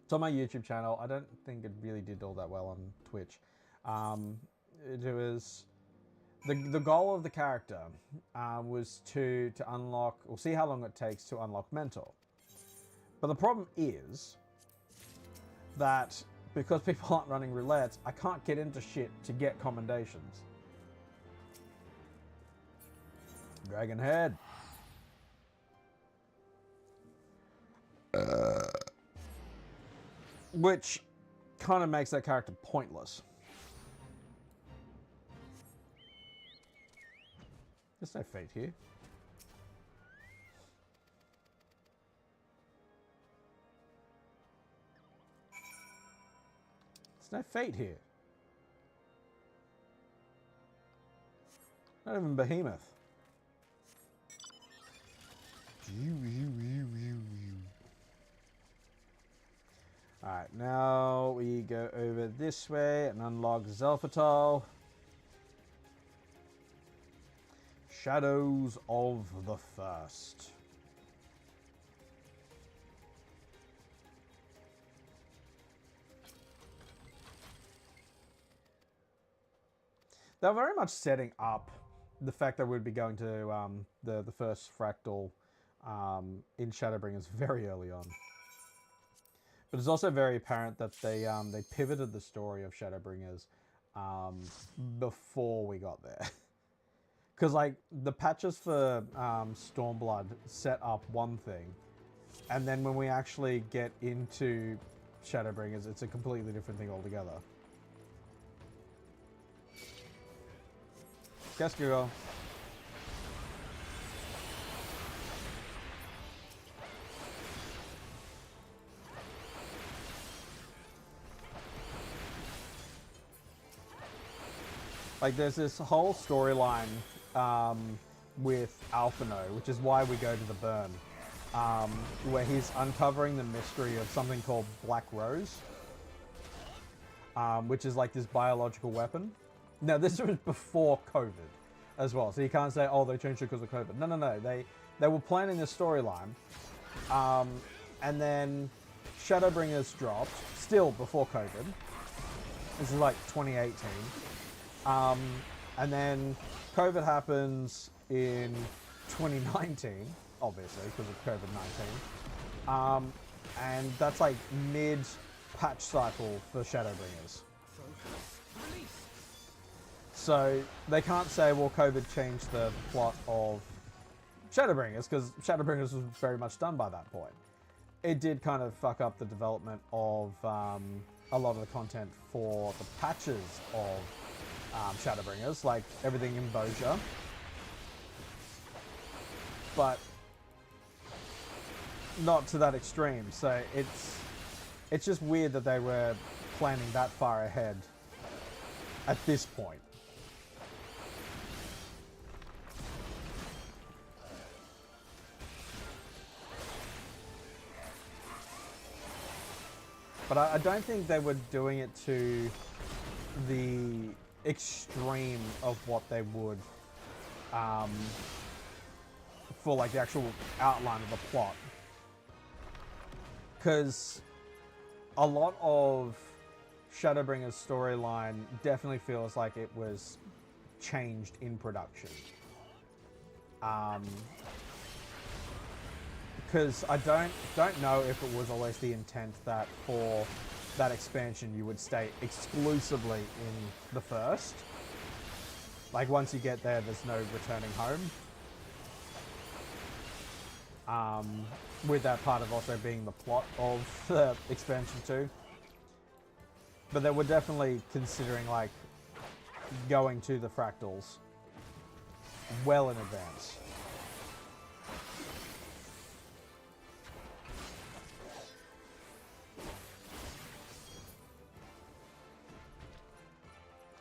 It's on my YouTube channel. I don't think it really did all that well on Twitch. It was the goal of the character was to unlock, or see how long it takes to unlock mentor. But the problem is that because people aren't running roulettes, I can't get into shit to get commendations. Dragon head. Which kind of makes that character pointless. There's no fate here. There's no fate here. Not even Behemoth. Alright, now we go over this way and unlock Zelphatal. Shadows of the First. They're very much setting up the fact that we'd be going to the first fractal in Shadowbringers very early on. But it's also very apparent that they pivoted the story of Shadowbringers before we got there. Because like the patches for Stormblood set up one thing, and then when we actually get into Shadowbringers, it's a completely different thing altogether. Guess Google. Like there's this whole storyline with Alphino, which is why we go to the burn, where he's uncovering the mystery of something called Black Rose, which is like this biological weapon. Now this was before COVID as well, so you can't say, oh, they changed it because of COVID. No, they were planning this storyline, and then Shadowbringers dropped, still before COVID. This is like 2018. And then COVID happens in 2019, obviously, because of COVID-19. And that's like mid-patch cycle for Shadowbringers. So they can't say, well, COVID changed the plot of Shadowbringers, because Shadowbringers was very much done by that point. It did kind of fuck up the development of a lot of the content for the patches of Shadowbringers, like everything in Boja. But not to that extreme. So it's just weird that they were planning that far ahead at this point. But I don't think they were doing it to the extreme of what they would for like the actual outline of the plot. Because a lot of Shadowbringers storyline definitely feels like it was changed in production. Because I don't know if it was always the intent that for that expansion you would stay exclusively in the first. Like once you get there, there's no returning home. With that part of also being the plot of the expansion too. But they were definitely considering like going to the fractals well in advance.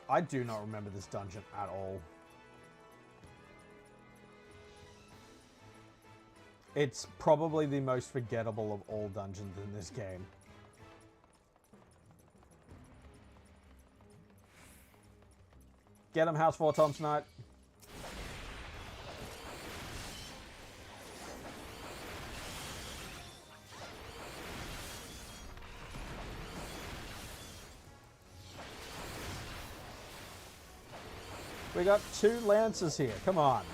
I do not remember this dungeon at all. It's probably the most forgettable of all dungeons in this game. Get him, House 4 Tom tonight. We got 2 Lancers here. Come on.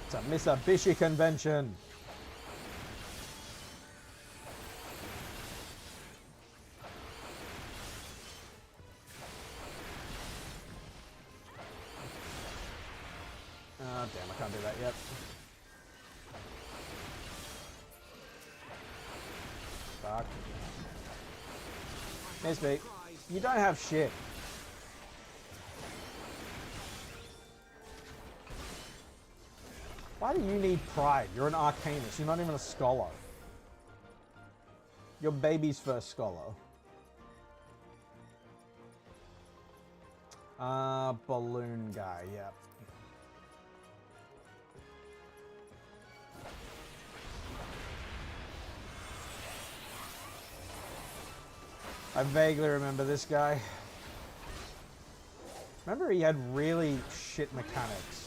It's a Mitsubishi convention. Oh, damn, I can't do that yet. Fuck. Miss me. You don't have shit. Why do you need pride? You're an arcanist. You're not even a scholar. You're baby's first scholar. Balloon guy, yep. I vaguely remember this guy. Remember he had really shit mechanics.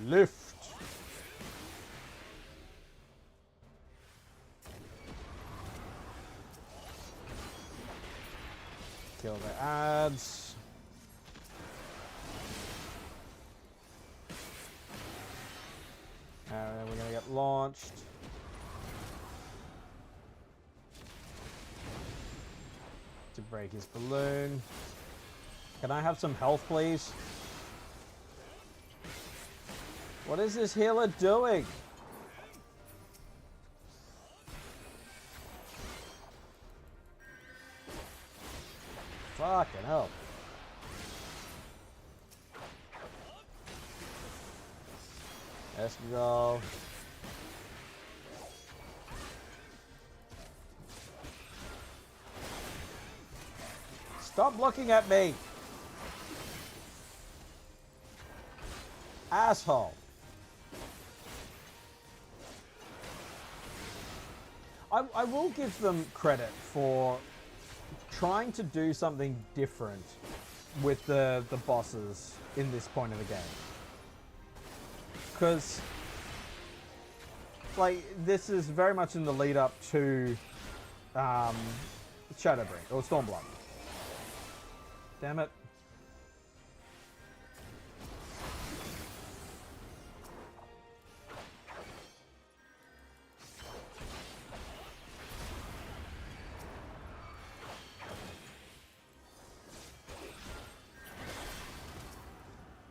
Lift. Kill the ads. And then we're gonna get launched. To break his balloon. Can I have some health, please? What is this healer doing? Fucking hell. Let's go. Stop looking at me. Asshole. I will give them credit for trying to do something different with the bosses in this point of the game. Because, like, this is very much in the lead up to Shadowbring, or Stormblood. Damn it.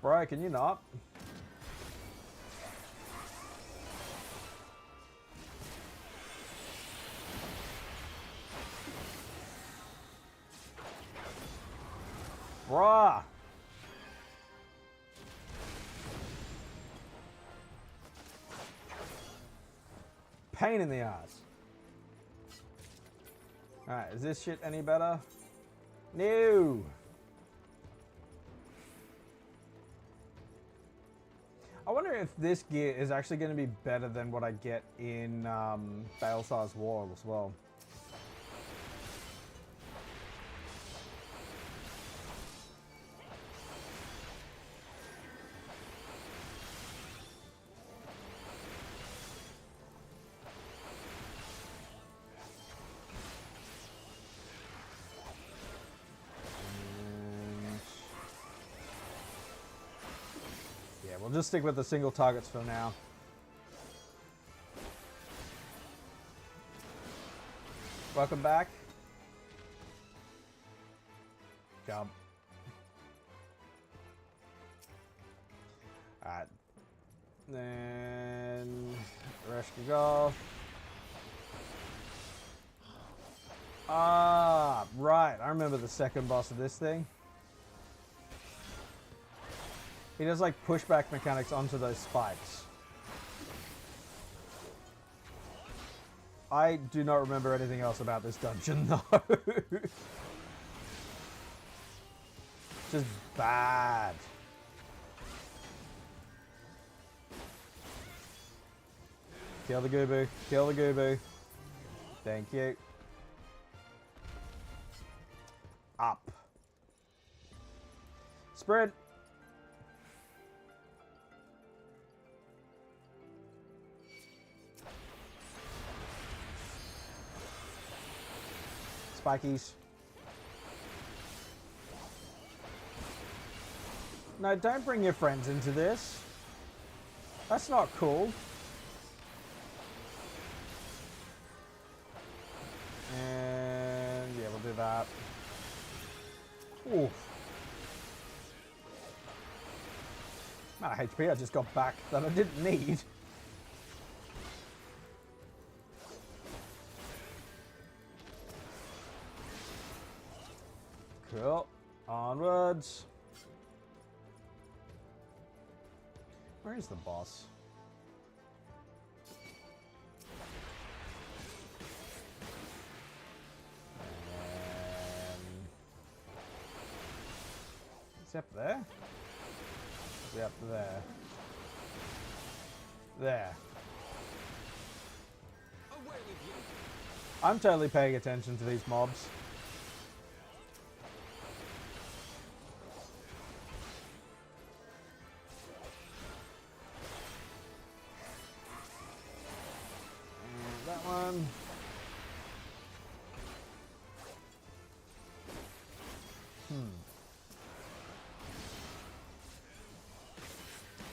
Bro, can you not? Bruh. Pain in the ass. Alright, is this shit any better? No. I wonder if this gear is actually going to be better than what I get in Baelsar's War as well. We'll just stick with the single targets for now. Welcome back. Jump. Alright. Then rescue golf. Ah, right. I remember the second boss of this thing. He does like pushback mechanics onto those spikes. I do not remember anything else about this dungeon though. Just bad. Kill the Goobbue. Kill the Goobbue. Thank you. Up. Sprint. Spikies. No, don't bring your friends into this. That's not cool. And yeah, we'll do that. Oof. Amount of HP I just got back that I didn't need. Cool. Onwards. Where is the boss? Is he up there? Is he up there? There. I'm totally paying attention to these mobs.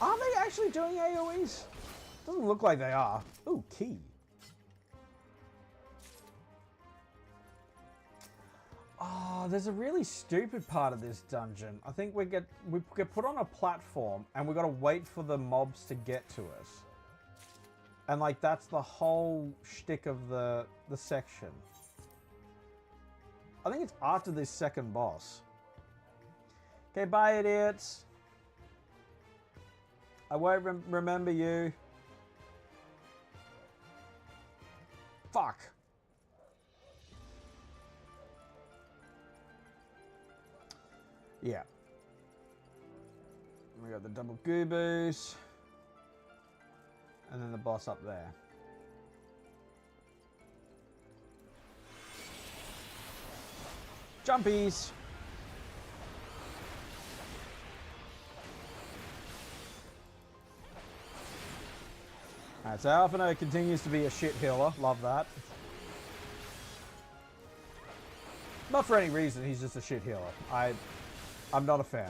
Are they actually doing AoEs? Doesn't look like they are. Ooh, key. Oh, there's a really stupid part of this dungeon. I think we get put on a platform and we got to wait for the mobs to get to us. And like that's the whole shtick of the section. I think it's after this second boss. Okay, bye idiots. I won't remember you. Fuck. Yeah. We got the double Goobbues. And then the boss up there. Jumpies. Alright, so Alphino continues to be a shit healer. Love that. Not for any reason, he's just a shit healer. I'm not a fan.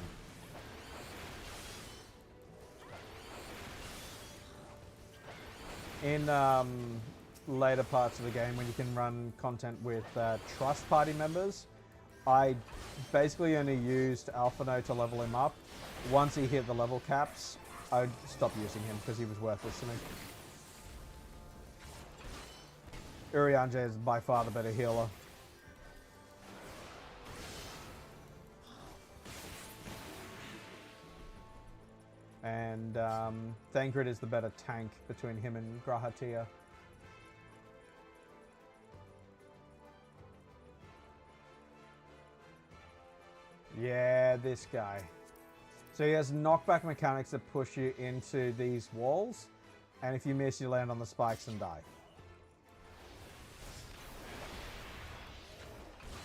In later parts of the game, when you can run content with trust party members, I basically only used Alphino to level him up. Once he hit the level caps, I stopped using him because he was worthless to me. Urianger is by far the better healer. And Thancred is the better tank between him and Grahatia. Yeah, this guy. So he has knockback mechanics that push you into these walls, and if you miss, you land on the spikes and die.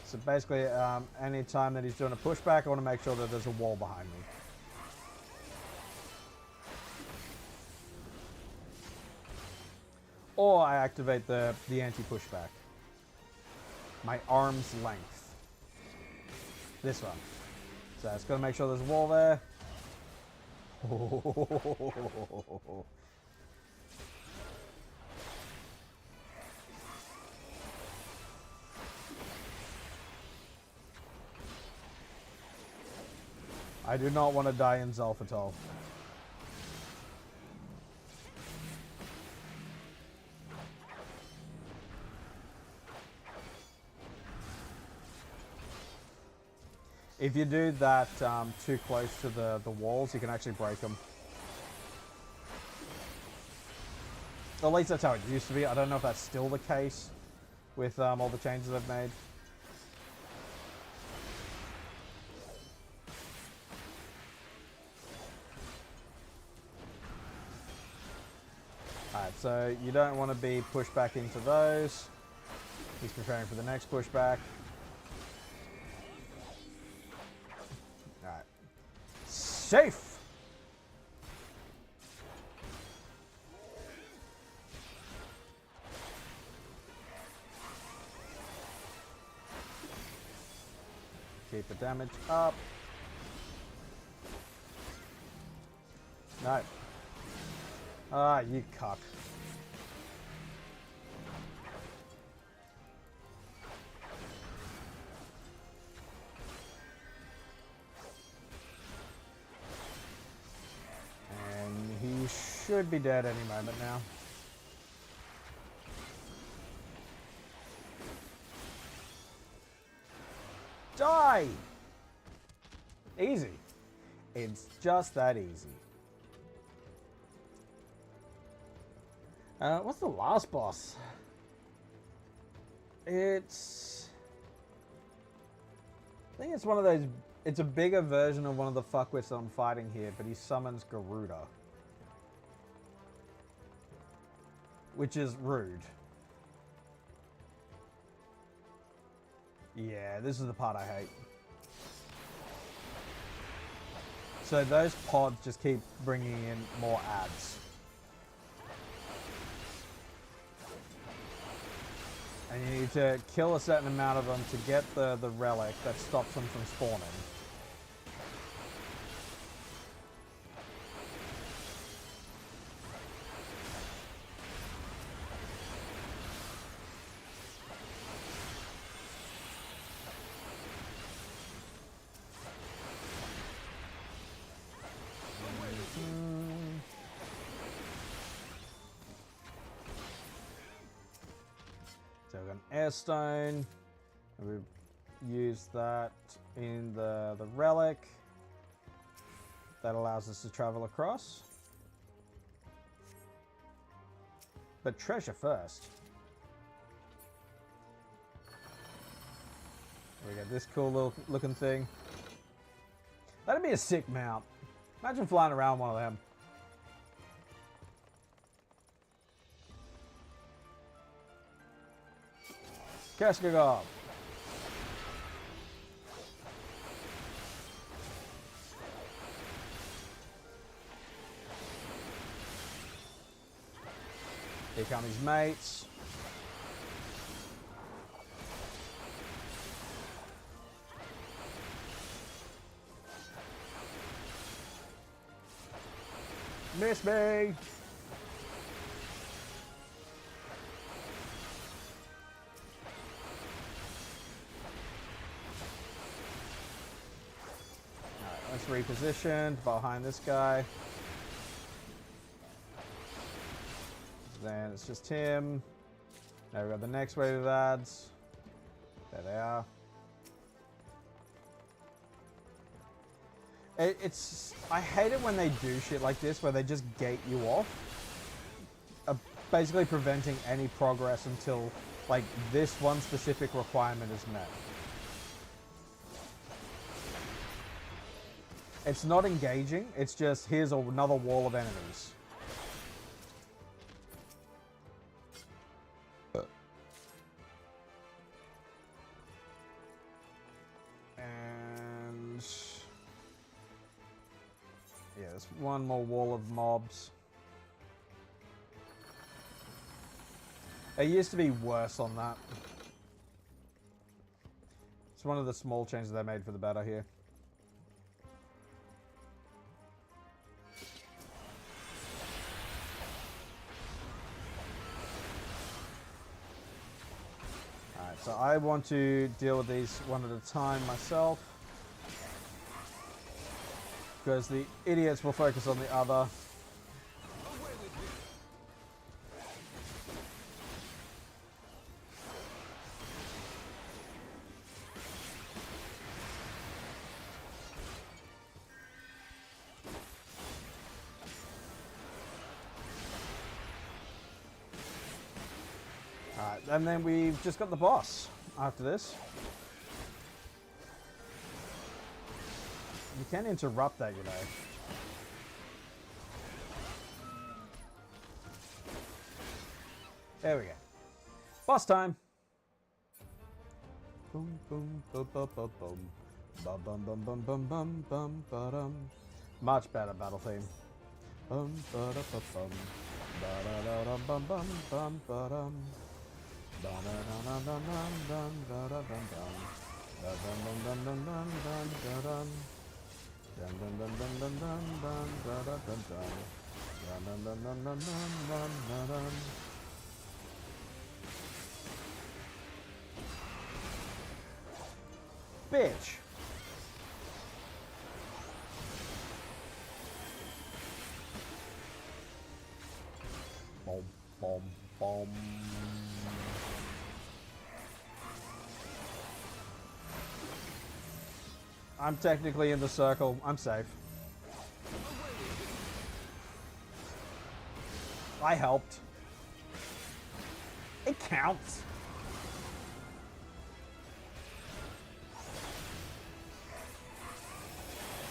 So basically, any time that he's doing a pushback, I want to make sure that there's a wall behind me. Or I activate the anti-pushback. My arm's length. This one. So it's got to make sure there's a wall there. I do not want to die in Zolf at all. If you do that too close to the walls, you can actually break them. At least that's how it used to be. I don't know if that's still the case with all the changes I've made. Alright, so you don't want to be pushed back into those. He's preparing for the next pushback. Alright. Safe! Keep the damage up. No. Ah, you cuck. And he should be dead any moment now. Die! Easy. It's just that easy. What's the last boss? I think it's one of those... It's a bigger version of one of the fuckwits that I'm fighting here, but he summons Garuda. Which is rude. Yeah, this is the part I hate. So those pods just keep bringing in more ads. And you need to kill a certain amount of them to get the relic that stops them from spawning. So we've got an air stone, and we've used that in the relic. That allows us to travel across. But treasure first. We got this cool little looking thing. That'd be a sick mount. Imagine flying around one of them. Kaskagob. Here come his mates. Miss me. Let's reposition behind this guy. Then it's just him. Now we've got the next wave of ads. There they are. I hate it when they do shit like this where they just gate you off. Basically preventing any progress until like this one specific requirement is met. It's not engaging. It's just, here's another wall of enemies. And... yeah, there's one more wall of mobs. It used to be worse on that. It's one of the small changes they made for the better here. Alright, so I want to deal with these one at a time myself. Because the idiots will focus on the other. Alright, and then we've just got the boss after this. You can interrupt that, you know. There we go. Boss time! Boom, boom, boom, boom, boom, boom. Bum, bum, bum, bum, bum, bum, bum, ba-dum. Much better battle theme. Bum, ba-da-ba-bum. Ba-da-da-dum, bum, bum, bum, ba-dum. Ba-da-da-dum-dum-dum, ba-da-dum-dum. Ba-dum-dum-dum-dum-dum-dum-dum. Dun dun dun dun dun dun dun dun dun dun dun dun dun dun dun dun dun dun. Bitch. Boom, boom, boom. I'm technically in the circle. I'm safe. I helped. It counts.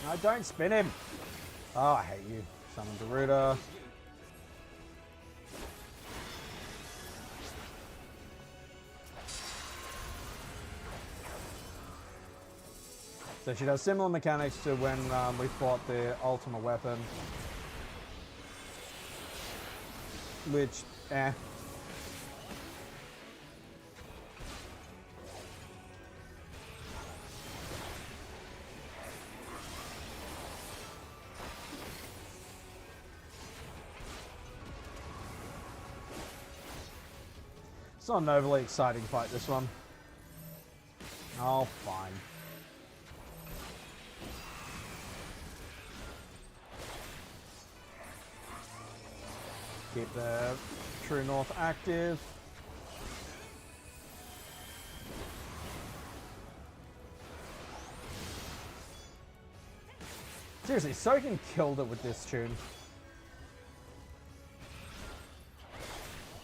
No, don't spin him. Oh, I hate you. Summon Garuda. So she does similar mechanics to when we fought the ultimate weapon. Which, eh. It's not an overly exciting fight, this one. Oh, fine. Keep the True North active. Seriously, Soken killed it with this tune.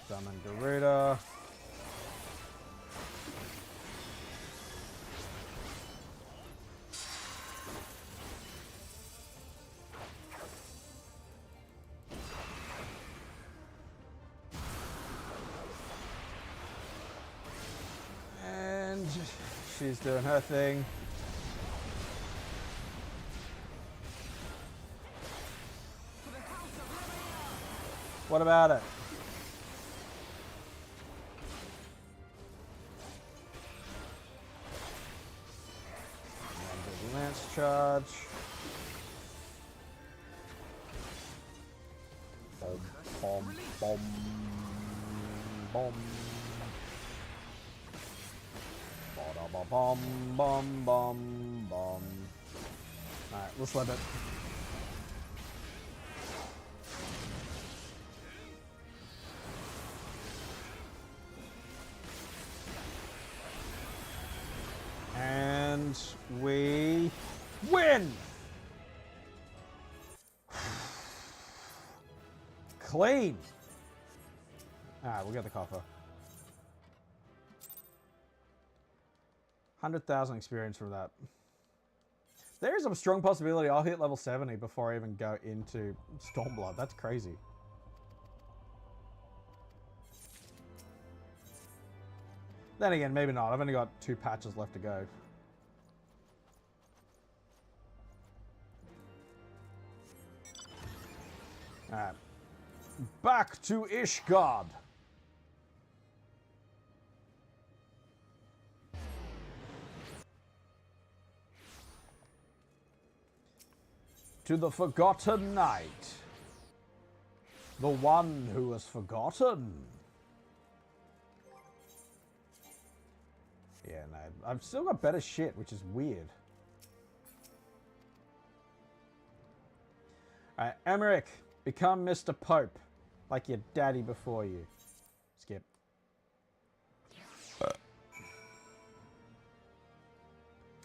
Summon Garuda. She's doing her thing. What about it? And Lance charge. Boom, boom, boom, boom. Bum, bum, bum, bum. Alright, let's let it. And we win! Clean! Alright, we'll get the coffer. 100,000 experience from that. There is a strong possibility I'll hit level 70 before I even go into Stormblood. That's crazy. Then again, maybe not. I've only got 2 patches left to go. Alright. Back to Ishgard. To the Forgotten Knight. The one who was forgotten. Yeah, no. I've still got better shit, which is weird. Alright, Emmerich. Become Mr. Pope. Like your daddy before you. Skip.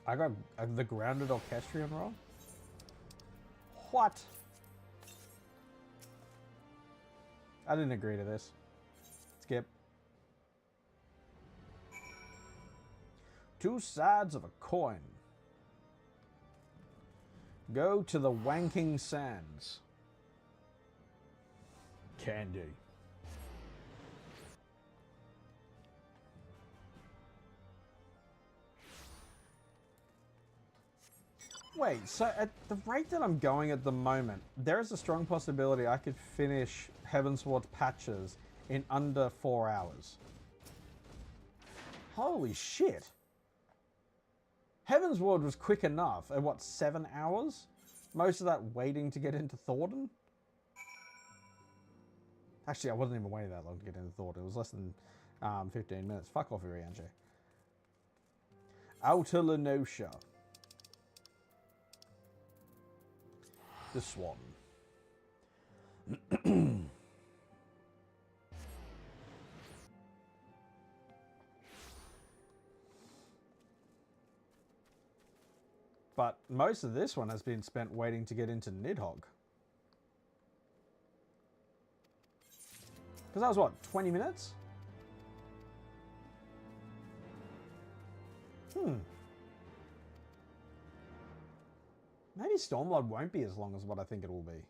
I got the Grounded Orchestrion roll? What? I didn't agree to this. Skip. 2 sides of a coin. Go to the Wanking Sands. Candy. Wait, so at the rate that I'm going at the moment, there is a strong possibility I could finish Heavensward patches in under 4 hours. Holy shit. Heavensward was quick enough at what, 7 hours? Most of that waiting to get into Thornton? Actually, I wasn't even waiting that long to get into Thornton. It was less than 15 minutes. Fuck off, Irianche. Outer Lenosha. The Swan. But most of this one has been spent waiting to get into Nidhogg. Because that was what, 20 minutes? Maybe Stormblood won't be as long as what I think it will be.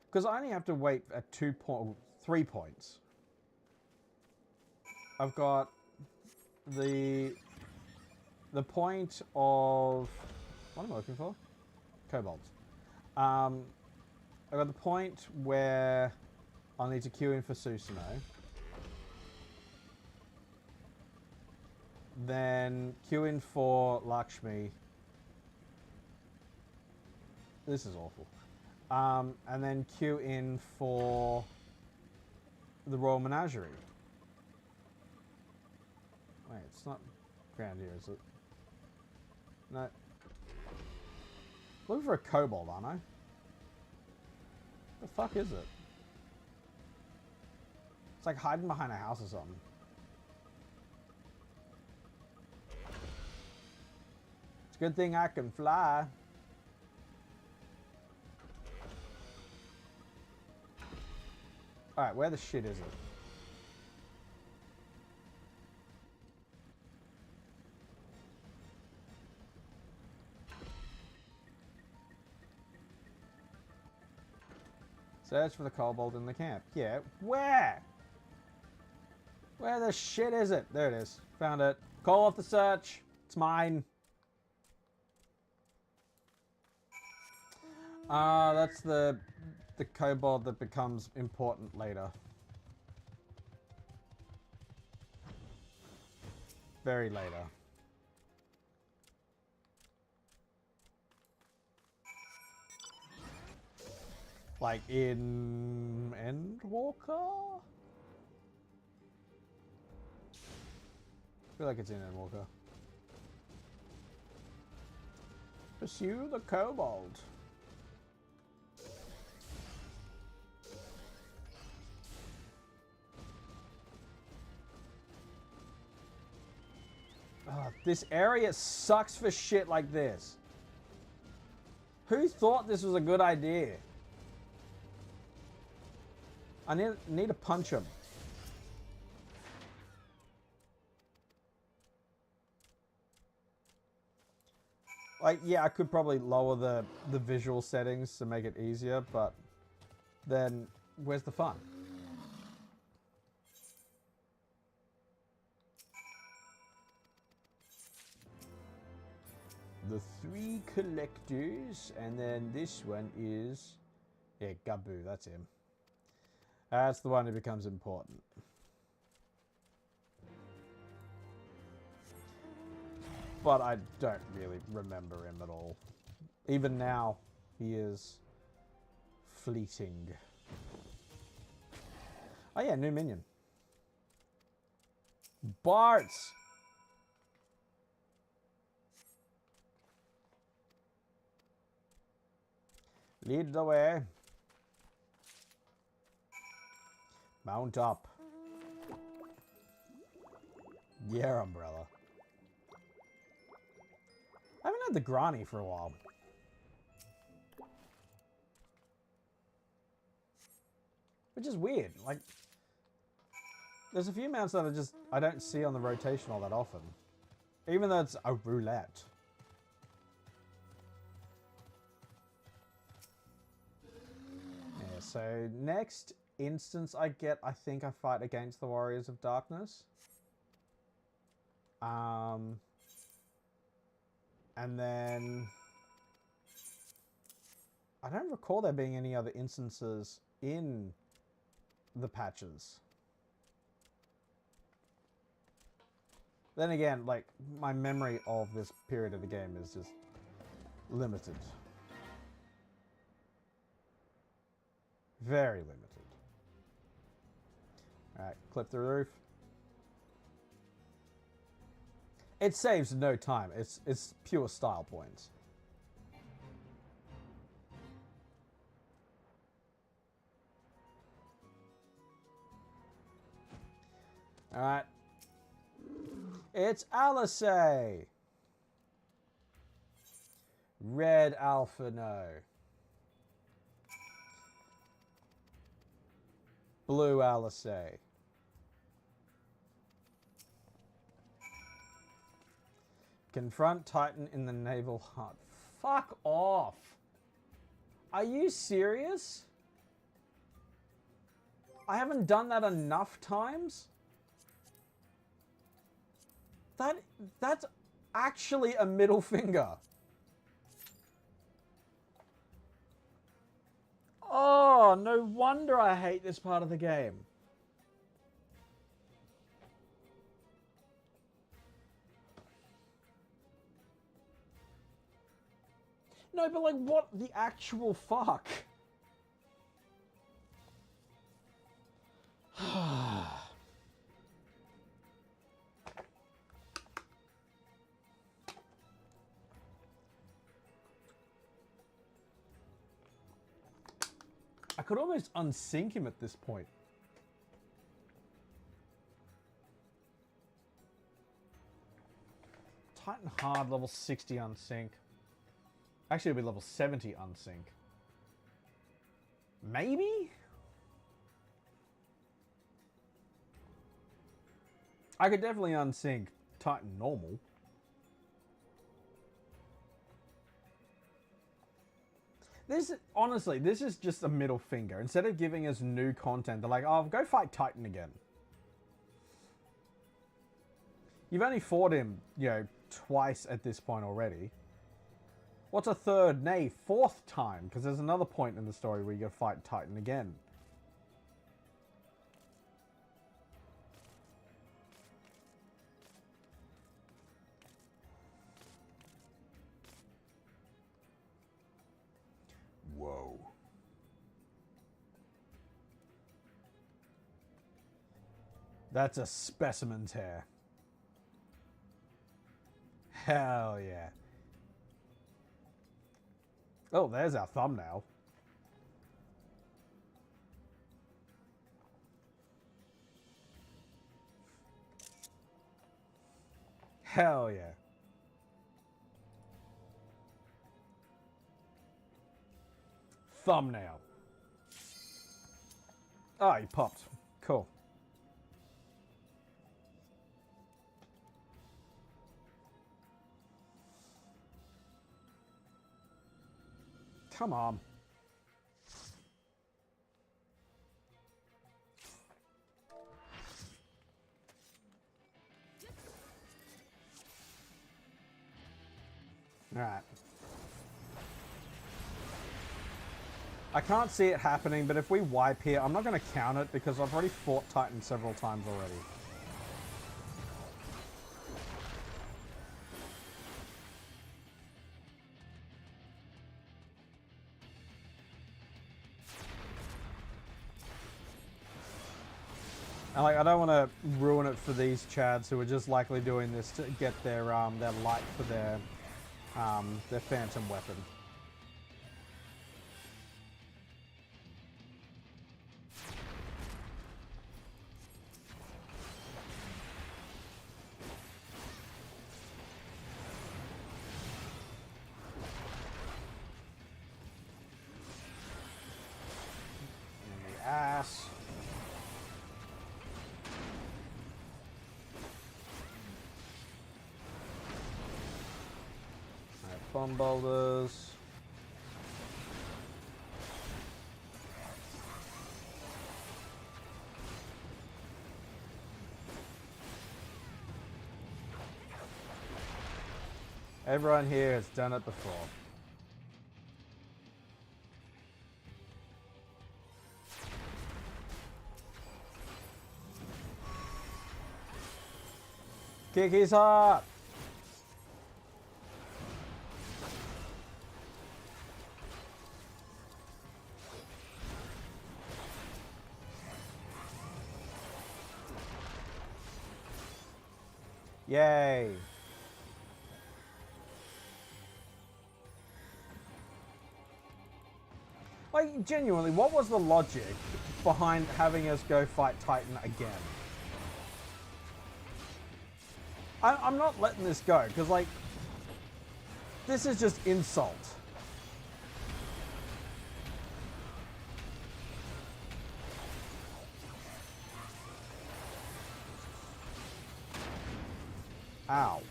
Because I only have to wait at 3 points. I've got the point of... What am I looking for? Kobolds. I've got the point where I'll need to queue in for Susanoo. Then queue in for Lakshmi. This is awful. And then queue in for the Royal Menagerie. Wait, it's not ground here, is it? No. Looking for a kobold, aren't I? The fuck is it? It's like hiding behind a house or something. It's a good thing I can fly. Alright, where the shit is it? Search for the kobold in the camp. Yeah, where? Where the shit is it? There it is. Found it. Call off the search. It's mine. That's the kobold that becomes important later. Very later. Like in Endwalker? I feel like it's in Endwalker. Pursue the kobold. Oh, this area sucks for shit like this. Who thought this was a good idea? I need to punch him. Like, yeah, I could probably lower the visual settings to make it easier, but then where's the fun? The 3 collectors, and then this one is, yeah, Gabu, that's him. That's the one who becomes important. But I don't really remember him at all. Even now, he is fleeting. Oh yeah, new minion. BLITZ! Lead the way. Mount up. Yeah, umbrella. I haven't had the Granny for a while. Which is weird. Like, there's a few mounts that I don't see on the rotation all that often. Even though it's a roulette. Yeah, so next instance I get, I think I fight against the Warriors of Darkness. And then I don't recall there being any other instances in the patches. Then again, like, my memory of this period of the game is just limited. Very limited. Alright, clip the roof. It saves no time. It's pure style points. Alright. It's Alice. Red Alpha No. Blue Alice. Confront Titan in the naval hut. Fuck off. Are you serious? I haven't done that enough times? That's actually a middle finger. Oh, no wonder I hate this part of the game. No, but like, what the actual fuck? I could almost unsync him at this point. Titan Hard, level 60 unsync. Actually, it'll be level 70 unsync. Maybe? I could definitely unsync Titan Normal. Honestly, this is just a middle finger. Instead of giving us new content, they're like, oh, go fight Titan again. You've only fought him, you know, twice at this point already. What's a third, nay, fourth time? Because there's another point in the story where you gotta fight Titan again. Whoa. That's a specimen's hair. Hell yeah. Oh, there's our thumbnail. Hell yeah. Thumbnail. Oh, he popped. Cool. Come on. Alright. I can't see it happening, but if we wipe here, I'm not going to count it because I've already fought Titan several times already. And like, I don't want to ruin it for these chads who are just likely doing this to get their light for their phantom weapon. In the ass. Bomb boulders. Everyone here has done it before. Kick his heart! Yay! Like, genuinely, what was the logic behind having us go fight Titan again? I'm not letting this go, because, like, this is just insult. Ow.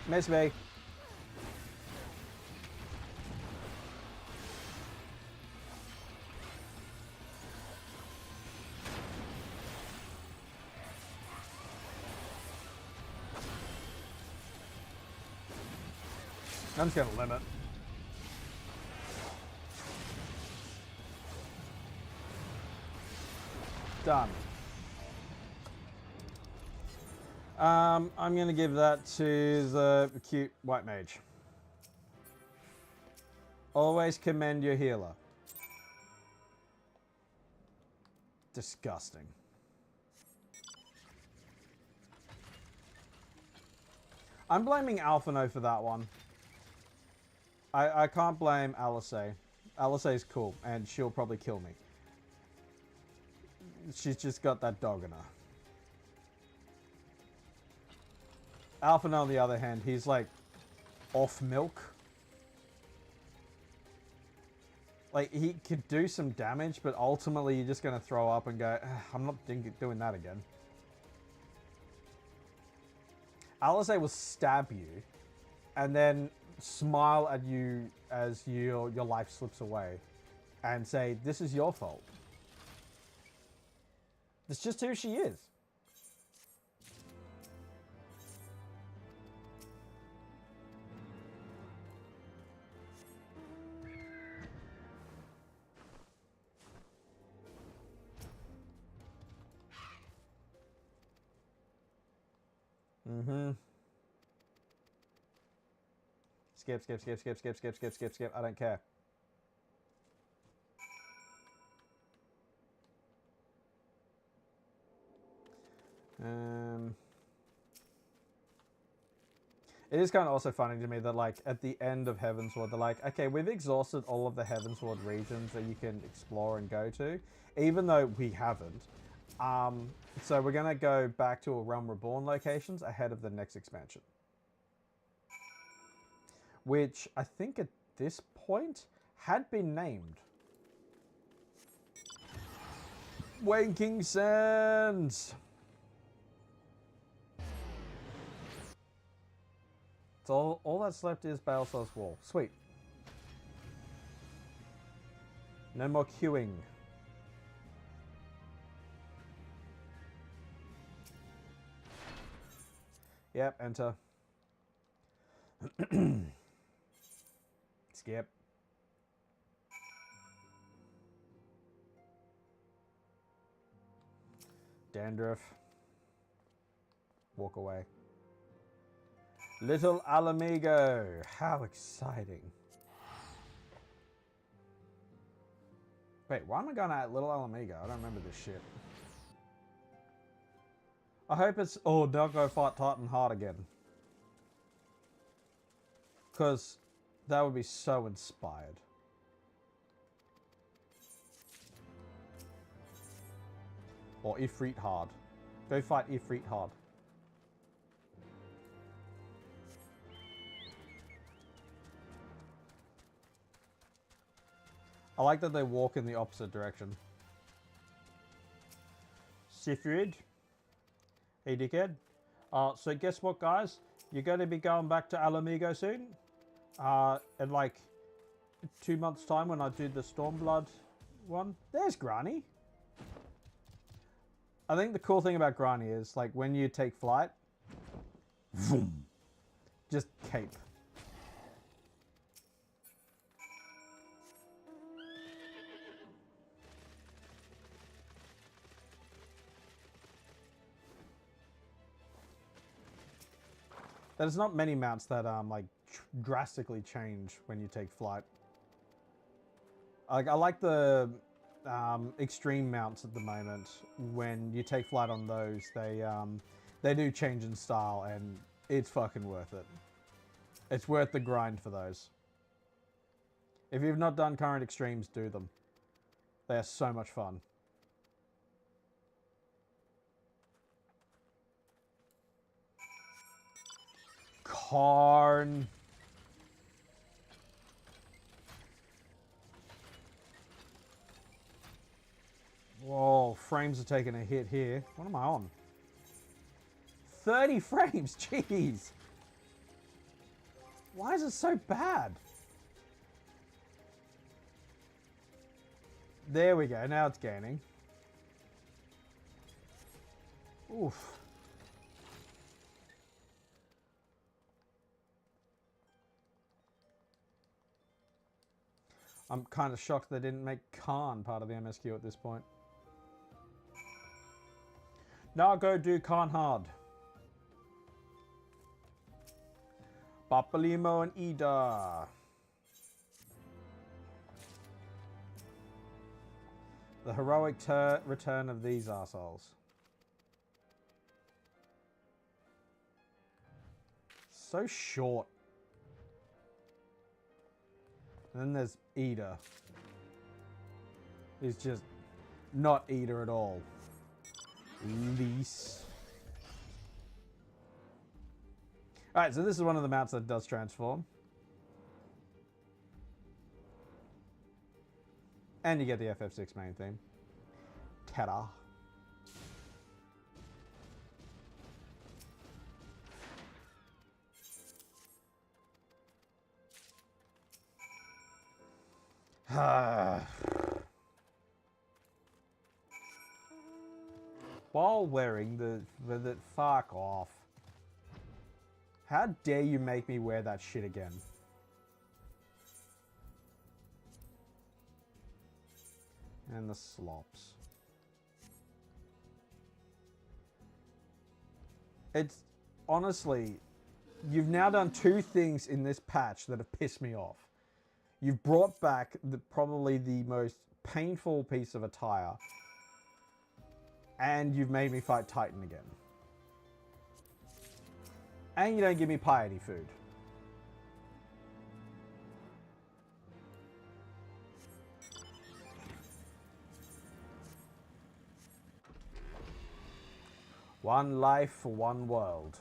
Miss me. I'm just gonna limit. Done. I'm gonna give that to the cute white mage. Always commend your healer. Disgusting. I'm blaming Alphino for that one. I can't blame Alice. Alice is cool, and she'll probably kill me. She's just got that dog in her. Alphino, on the other hand, he's like off milk. Like, he could do some damage, but ultimately you're just going to throw up and go, I'm not doing that again. Alice will stab you and then smile at you as your life slips away and say, this is your fault. That's just who she is. Mm-hmm. Skip. I don't care. It is kind of also funny to me that, like, at the end of Heavensward, they're like, okay, we've exhausted all of the Heavensward regions that you can explore and go to, even though we haven't. So we're going to go back to a Realm Reborn locations ahead of the next expansion. Which I think this point had been named. Waking Sands! So all that's left is Balthazar's Wall. Sweet. No more queuing. Yep, enter. Skip. Dandruff. Walk away. Little Alamigo. How exciting. Wait, why am I going at Little Alamigo? I don't remember this shit. I hope it's... Oh, don't go fight Titan hard again. Because that would be so inspired. Or Ifrit hard. Go fight Ifrit hard. I like that they walk in the opposite direction. Sifrid. Hey, dickhead. So guess what, guys? You're going to be going back to Alamigo soon. In like 2 months' time when I do the Stormblood one. There's Granny. I think the cool thing about Granny is, like, when you take flight, vroom, just cape. There's not many mounts that like drastically change when you take flight. I like the extreme mounts at the moment. When you take flight on those, they do change in style, and it's fucking worth it. It's worth the grind for those. If you've not done current extremes, do them. They are so much fun. Karn. Whoa, frames are taking a hit here. What am I on? 30 frames, jeez. Why is it so bad? There we go, now it's gaining. Oof. I'm kind of shocked they didn't make Khan part of the MSQ at this point. Now go do Khan hard. Papalimo and Ida. The heroic return of these arseholes. So short. And then there's Ida. He's just not Ida at all. Lease. Alright, so this is one of the mounts that does transform. And you get the FF6 main theme. Ta-da. While wearing the fuck off. How dare you make me wear that shit again? And the slops. It's honestly, you've now done two things in this patch that have pissed me off. You've brought back probably the most painful piece of attire, and you've made me fight Titan again. And you don't give me piety food. One life for one world.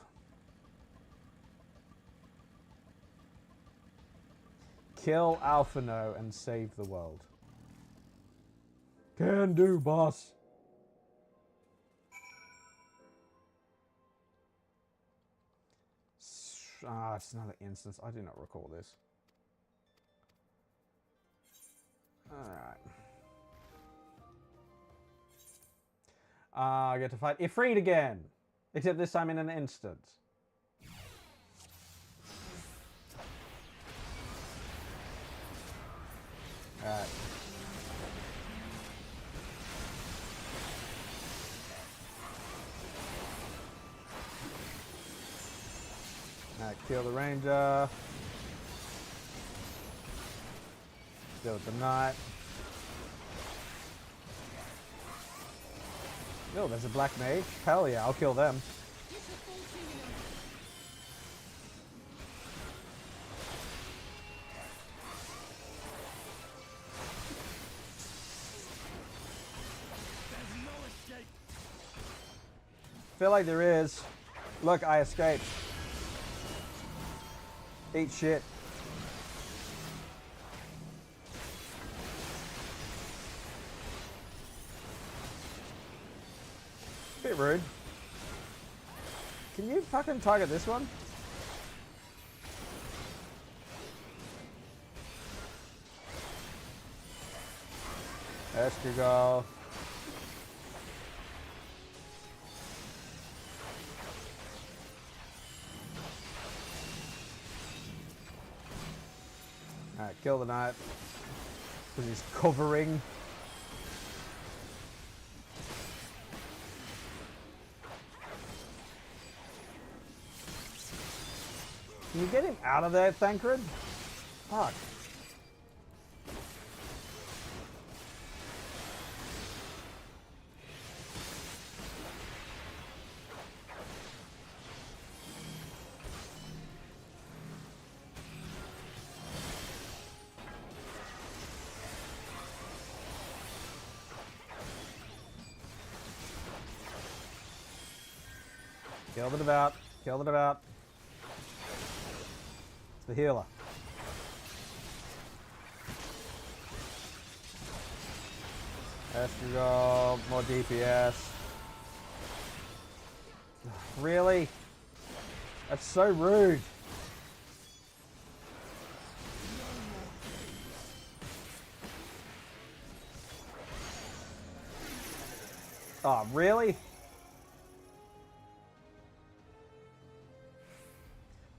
Kill Alphino and save the world. Can do, boss. Ah, it's another instance. I do not recall this. Alright. I get to fight Ifrit again. Except this time in an instance. Alright. Alright, kill the ranger. Deal with the knight. Oh, there's a black mage. Hell yeah, I'll kill them. Feel like there is. Look, I escaped. Eat shit. Bit rude. Can you fucking target this one? Escargot. Alright, kill the knight. Because he's covering. Can you get him out of there, Thancred? Fuck. Kill the devout. Kill the devout. It's the healer. Escargot, more DPS. Really? That's so rude. Oh, really?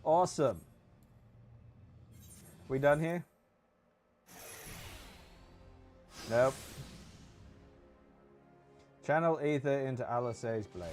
Awesome. We done here? Nope. Channel ether into Alisaie's blade.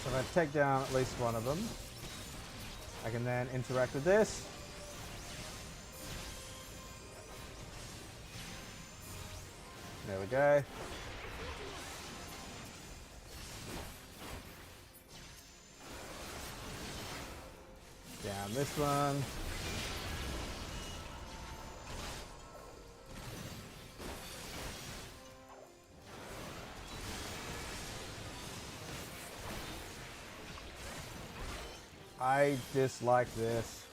So if I take down at least one of them, I can then interact with this. There we go. Down this one. I dislike this.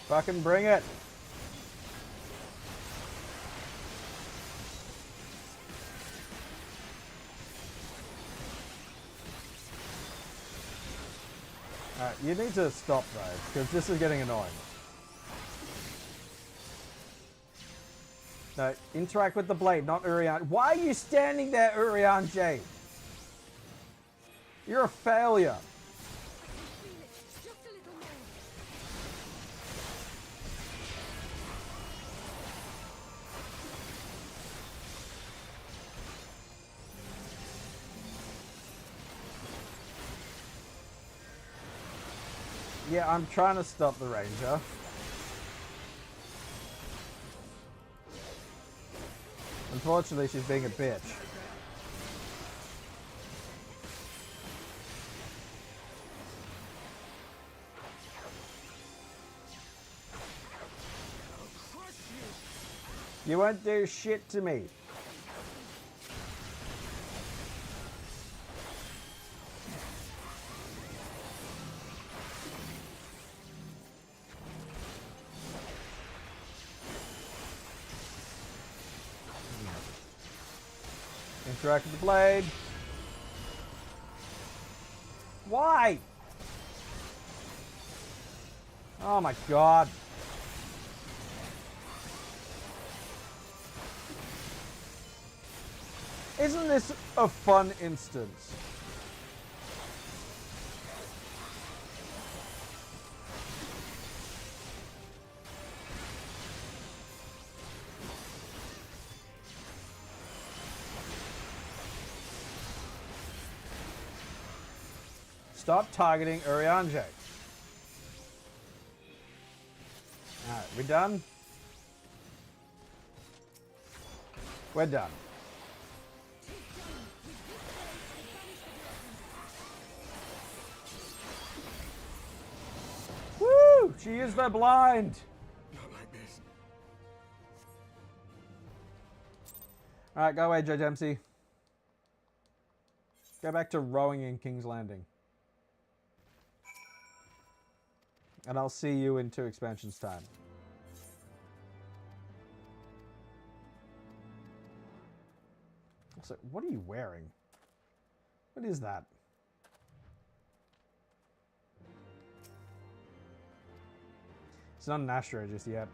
Fucking bring it. Alright, you need to stop though, because this is getting annoying. No, interact with the blade, not Urian. Why are you standing there, Urian J? You're a failure. Yeah, I'm trying to stop the ranger. Unfortunately, she's being a bitch. You won't do shit to me. Interact with the blade. Why? Oh my god. Isn't this a fun instance? Stop targeting Uriange. Alright, we done? We're done. Woo! She used her blind! Not like this. Alright, go away, Judge MC. Go back to rowing in King's Landing. And I'll see you in 2 expansions time. So, what are you wearing? What is that? It's not an Astro just yet.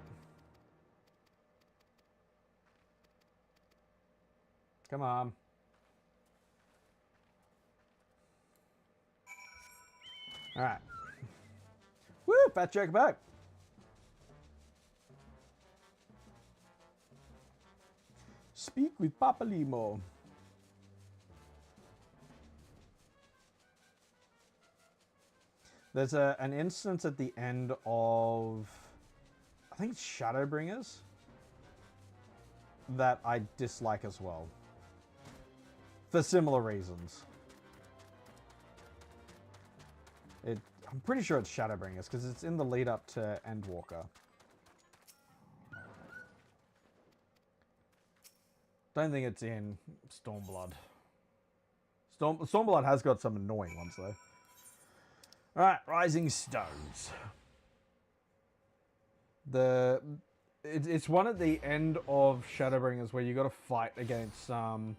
Come on. Alright. Woo! Fat joke back. Speak with Papa Limo. There's an instance at the end of, I think it's Shadowbringers, that I dislike as well. For similar reasons. I'm pretty sure it's Shadowbringers, because it's in the lead up to Endwalker. Don't think it's in Stormblood. Stormblood has got some annoying ones, though. Alright, Rising Stones. It's one at the end of Shadowbringers where you got to fight against the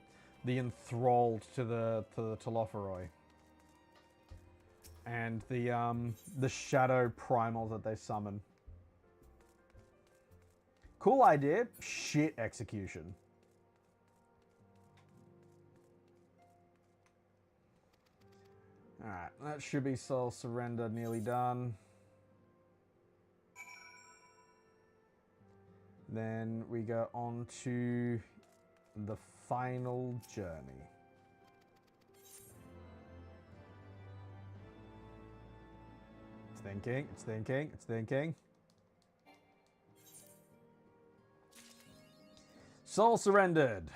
Enthralled to the Telophoroi. And the Shadow Primal that they summon. Cool idea, shit execution. Alright, that should be Soul Surrender nearly done. Then we go on to the final journey. It's thinking, it's thinking, it's thinking. Soul surrendered.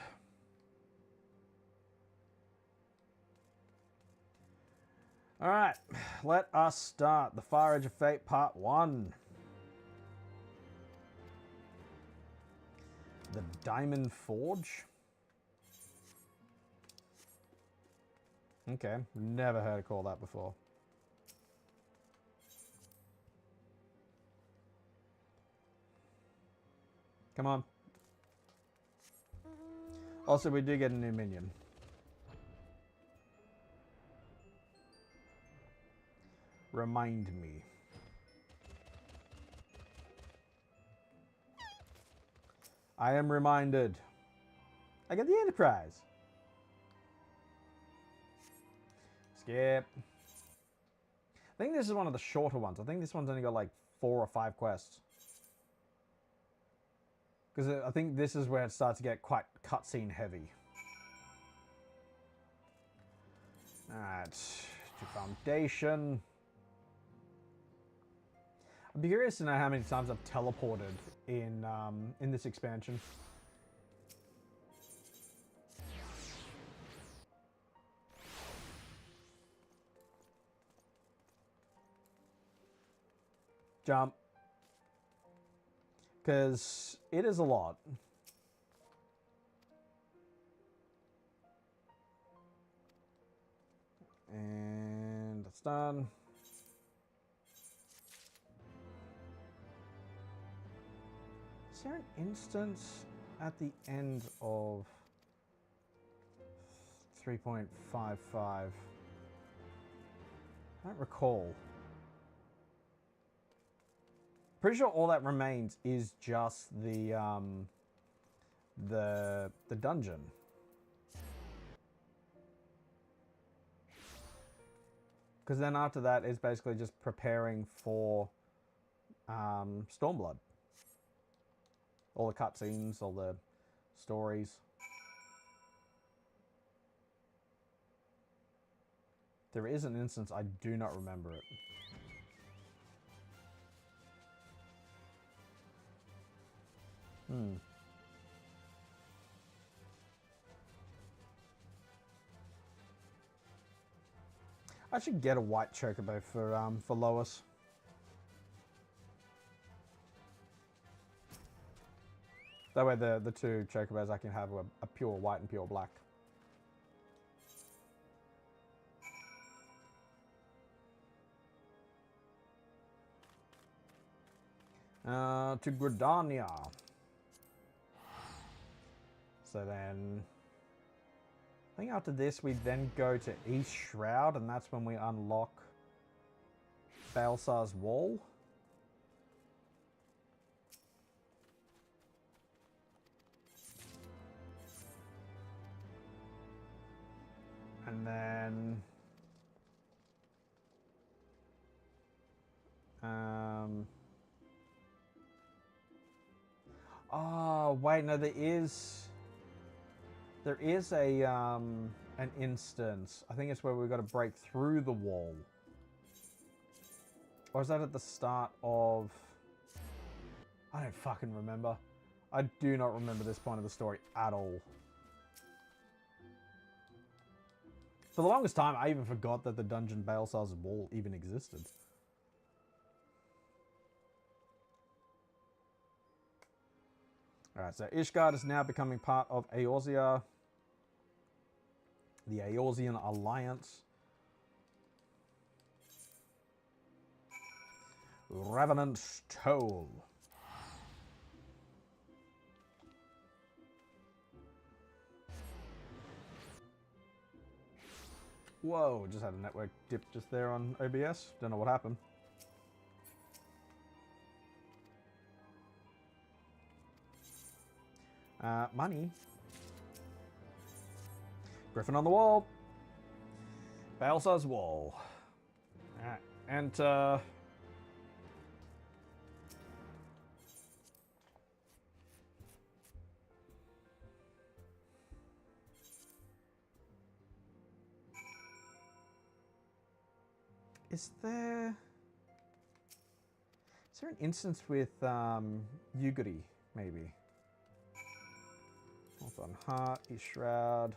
Alright, let us start the Fire Edge of Fate Part 1. The Diamond Forge. Okay, never heard it called that before. Come on. Also, we do get a new minion. Remind me. I am reminded. I get the Enterprise. Skip. I think this is one of the shorter ones. I think this one's only got like 4 or 5 quests. Because I think this is where it starts to get quite cutscene heavy. Alright, to Foundation. I'd be curious to know how many times I've teleported in this expansion. Jump. Because it is a lot. And that's done. Is there an instance at the end of 3.55? I don't recall. Pretty sure all that remains is just the dungeon. Because then after that is basically just preparing for Stormblood. All the cutscenes, all the stories. There is an instance, I do not remember it. I should get a white chocobo for Lois. That way the 2 chocobos I can have a pure white and pure black. To Gridania. So then, I think after this we then go to East Shroud, and that's when we unlock Balsar's Wall. And then oh wait, no, there is a an instance. I think it's where we've got to break through the wall. Or is that at the start of... I don't fucking remember. I do not remember this point of the story at all. For the longest time, I even forgot that the dungeon Balsar's Wall even existed. Alright, so Ishgard is now becoming part of Eorzea. The Eorzean Alliance. Revenant's Toll. Whoa, just had a network dip just there on OBS. Don't know what happened. Money. Griffin on the wall. Balsar's Wall. Enter. Is there an instance with Yuguri, maybe? Hold on, Heart, East Shroud.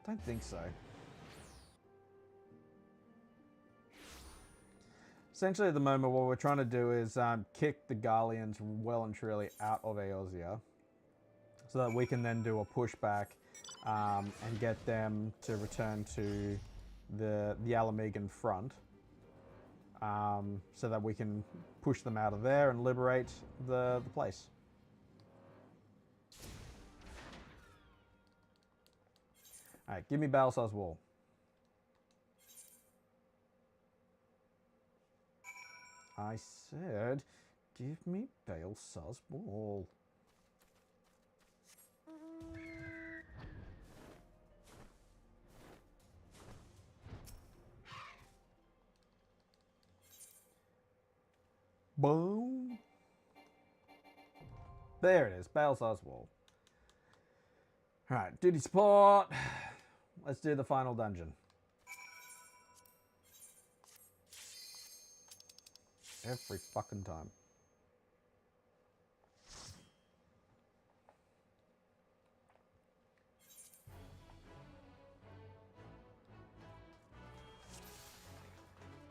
Don't think so. Essentially at the moment what we're trying to do is kick the Garleans well and truly out of Eorzea, so that we can then do a pushback and get them to return to the Alamegan front, so that we can push them out of there and liberate the place. Alright, give me Balsar's Wall. I said, give me BLITZ wall. Boom. There it is, BLITZ wall. Alright, duty support. Let's do the final dungeon. Every fucking time.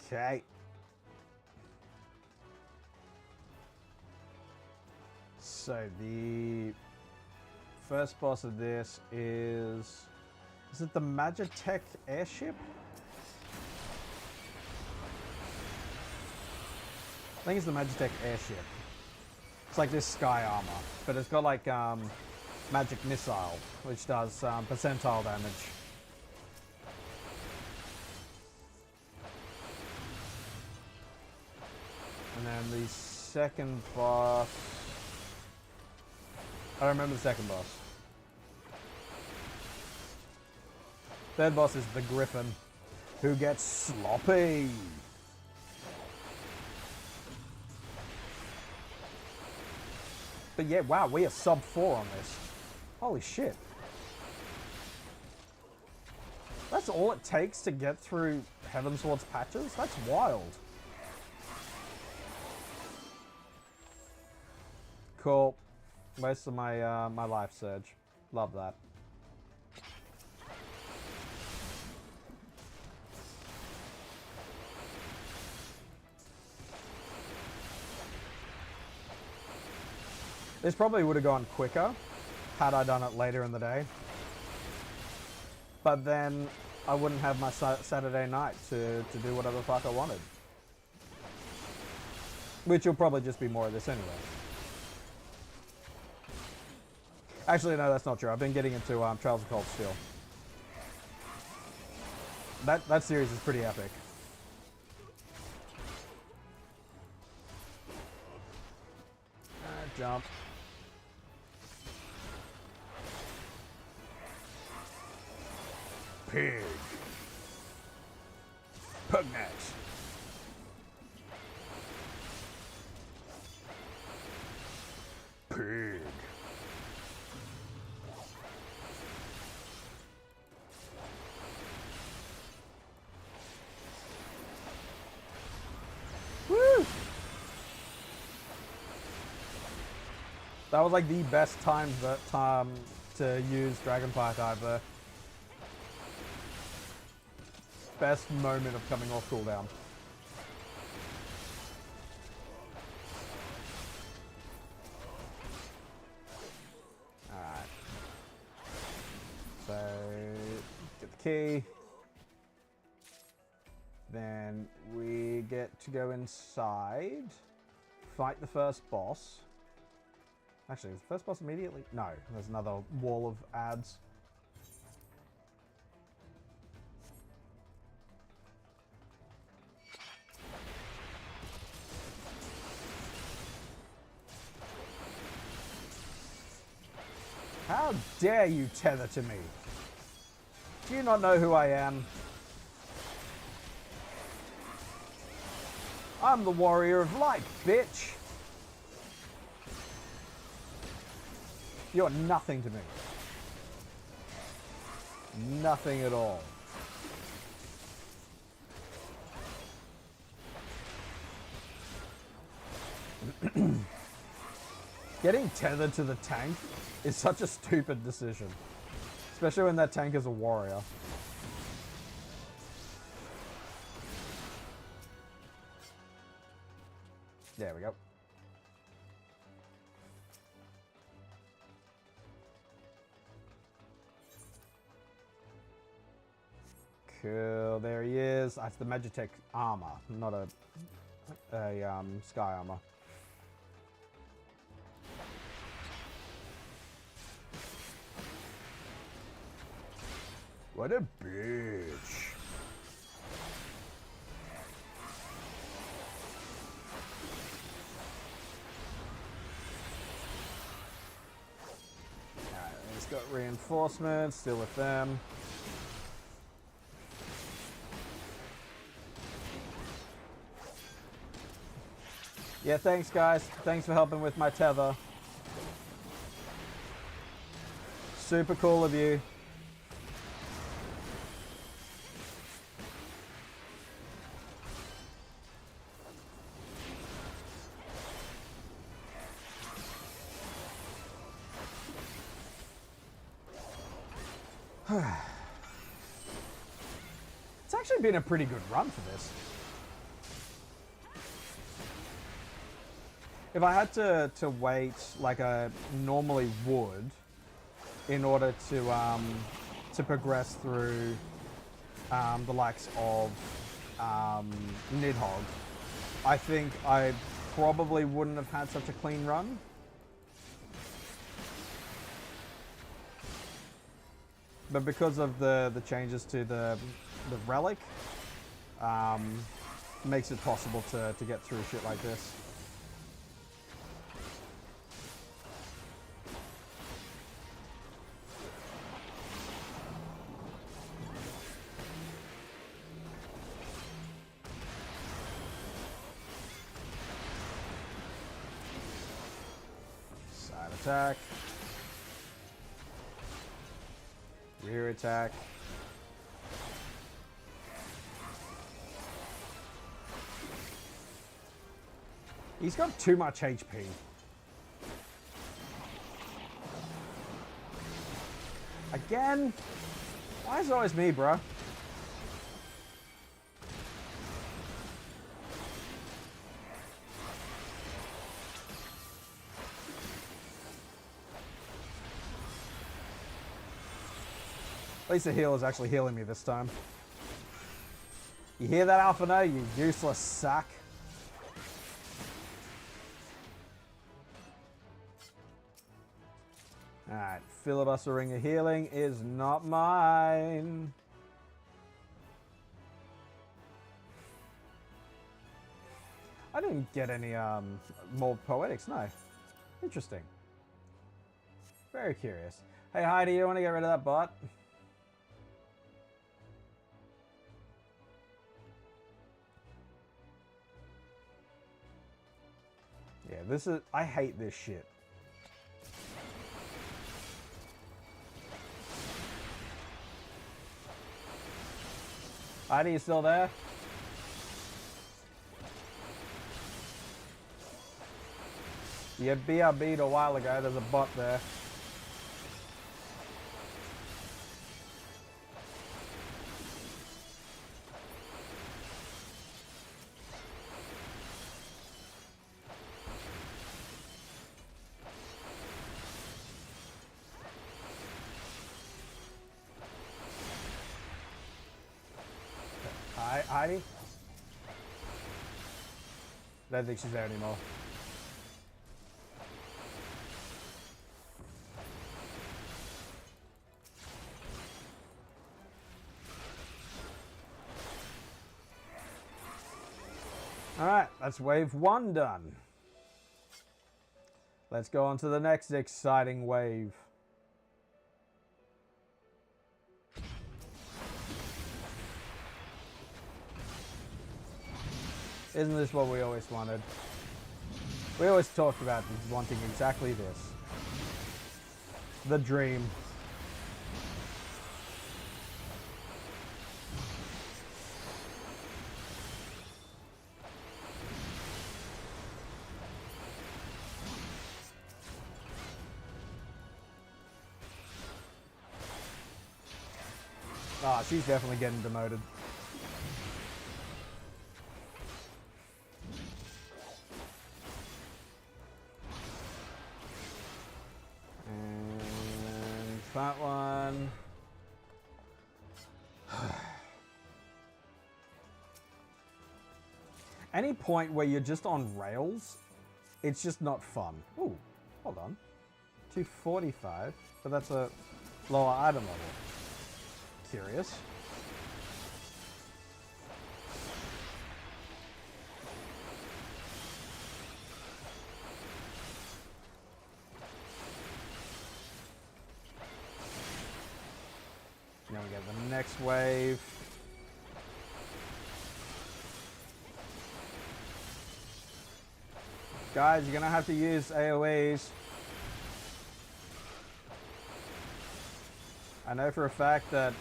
Okay. So the first boss of this is it the Magitech airship? I think it's the Magitech airship. It's like this sky armor, but it's got like magic missile, which does percentile damage. And then the second boss, I don't remember the second boss. Third boss is the Griffin, who gets sloppy. But yeah, wow, we are sub 4 on this. Holy shit. That's all it takes to get through Heavensward's patches? That's wild. Cool. Most of my my life surge. Love that. This probably would have gone quicker had I done it later in the day. But then I wouldn't have my Saturday night to do whatever the fuck I wanted. Which will probably just be more of this anyway. Actually, no, that's not true. I've been getting into Trials of Cold Steel. That series is pretty epic. Jump. Pig. Pugnax. Pig. Woo! That was like the best time to use Dragonfire Dive there. Best moment of coming off cooldown. Alright. So, get the key. Then we get to go inside, fight the first boss. Actually, is the first boss immediately? No, there's another wall of ads. How dare you tether to me? Do you not know who I am? I'm the warrior of light, bitch! You're nothing to me. Nothing at all. Getting tethered to the tank is such a stupid decision. Especially when that tank is a warrior. There we go. Cool, there he is. That's the Magitech armor, not a sky armor. What a bitch. got reinforcements, still with them. Yeah, thanks guys. Thanks for helping with my tether. Super cool of you. It's actually been a pretty good run for this. If I had to wait like I normally would in order to progress through the likes of Nidhogg, I think I probably wouldn't have had such a clean run. But because of the changes to the relic, makes it possible to get through shit like this. Side attack. Rear attack. He's got too much HP. Again? Why is it always me, bro? At least the healer's actually healing me this time. You hear that, Alphino, you useless sack? Alright, filibuster ring of healing is not mine. I didn't get any more poetics, no. Interesting. Very curious. Hey Heidi, you want to get rid of that bot? Yeah, this is... I hate this shit. Heidi, you still there? You BRB'd a while ago, there's a bot there. Heidi? I don't think she's there anymore. Alright, that's wave 1 done. Let's go on to the next exciting wave. Isn't this what we always wanted? We always talked about wanting exactly this. The dream. Ah, she's definitely getting demoted. That one. Any point where you're just on rails, it's just not fun. Ooh, hold on. 245, but that's a lower item level. Curious. gonna get the next wave. Guys, you're gonna have to use AoEs. I know for a fact that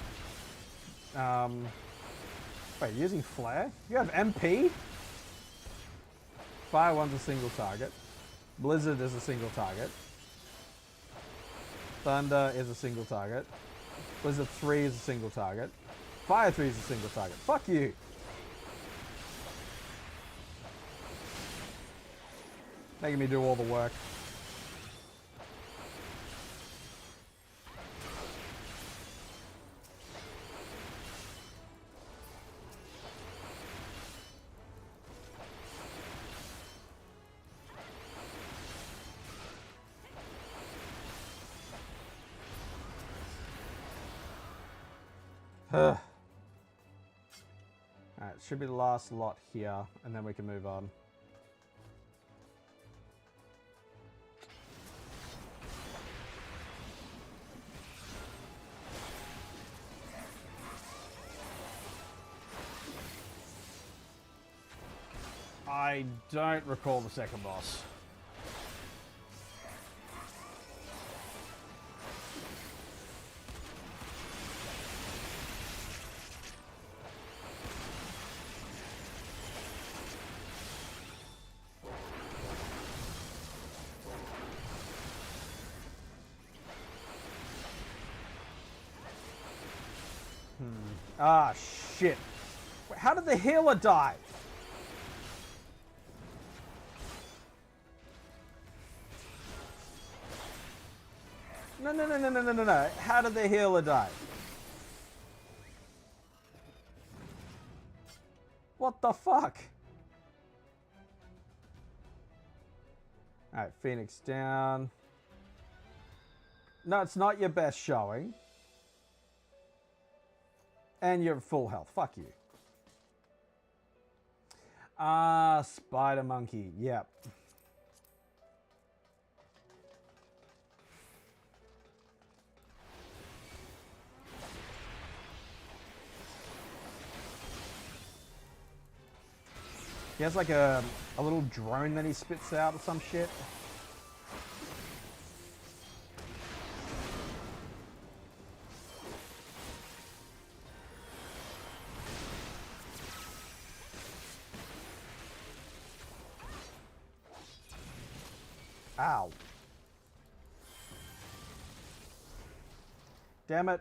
wait, using flare? You have MP? Fire 1's a single target. Blizzard is a single target. Thunder is a single target. Blizzard 3 is a single target. Fire 3 is a single target. Fuck you. Making me do all the work. Alright, should be the last lot here, and then we can move on. I don't recall the second boss. Ah, shit. Wait, how did the healer die? No. How did the healer die? What the fuck? Alright, Phoenix down. No, it's not your best showing. And you're full health. Fuck you. Ah, Spider Monkey. Yep. He has like a little drone that he spits out or some shit. Ow. Damn it.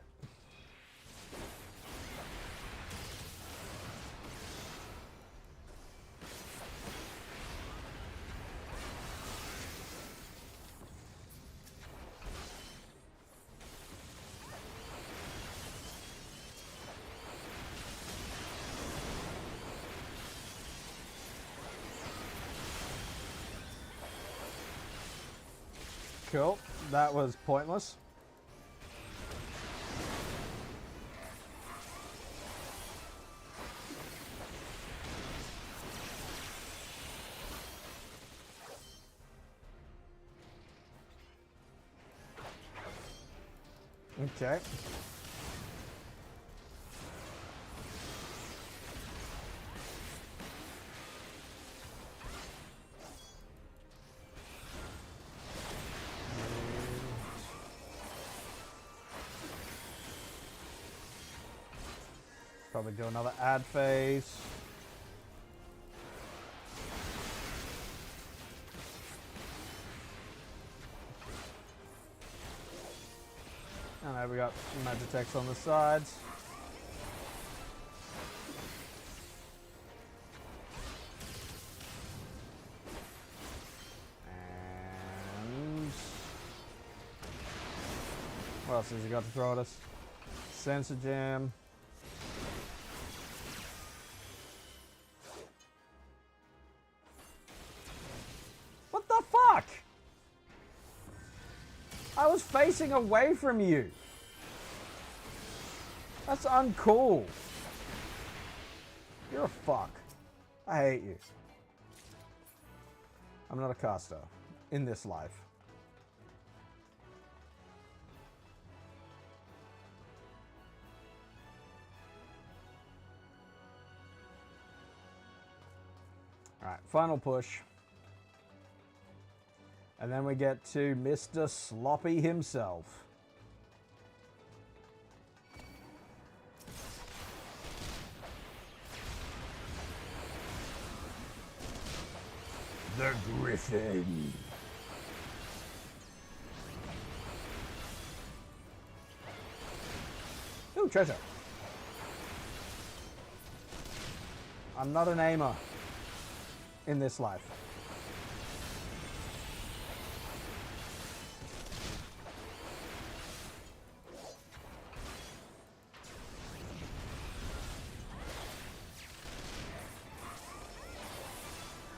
Cool. That was pointless. Okay. Probably do another ad phase. And there we got Magitex on the sides. And what else has he got to throw at us? Sensor Jam. I was facing away from you. That's uncool. You're a fuck. I hate you. I'm not a caster in this life. Alright, final push. And then we get to Mr. Sloppy himself. The Griffin. Ooh, treasure. I'm not an aimer in this life.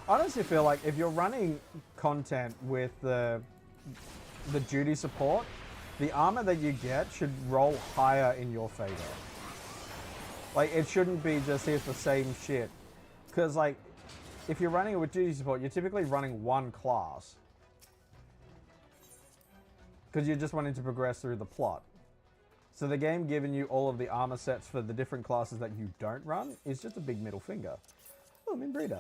I honestly feel like if you're running content with the duty support, the armor that you get should roll higher in your favor. Like, it shouldn't be just here's the same shit. Because, like, if you're running it with duty support, you're typically running one class. Because you're just wanting to progress through the plot. So the game giving you all of the armor sets for the different classes that you don't run is just a big middle finger. Oh, I'm in breeder.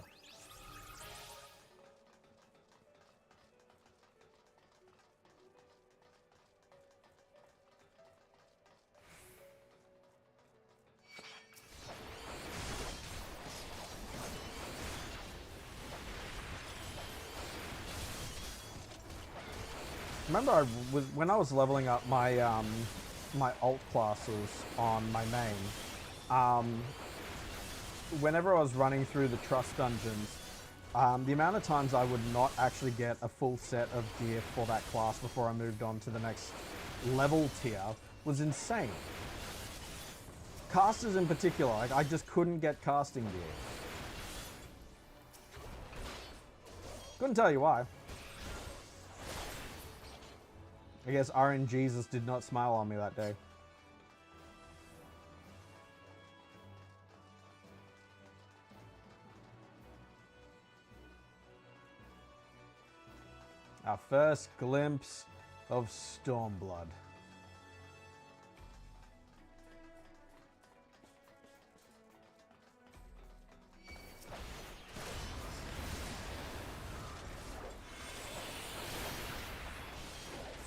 Remember, when I was leveling up my my alt classes on my main, whenever I was running through the trust dungeons, the amount of times I would not actually get a full set of gear for that class before I moved on to the next level tier was insane. Casters in particular, like, I just couldn't get casting gear. Couldn't tell you why. I guess RNGesus did not smile on me that day. Our first glimpse of Stormblood.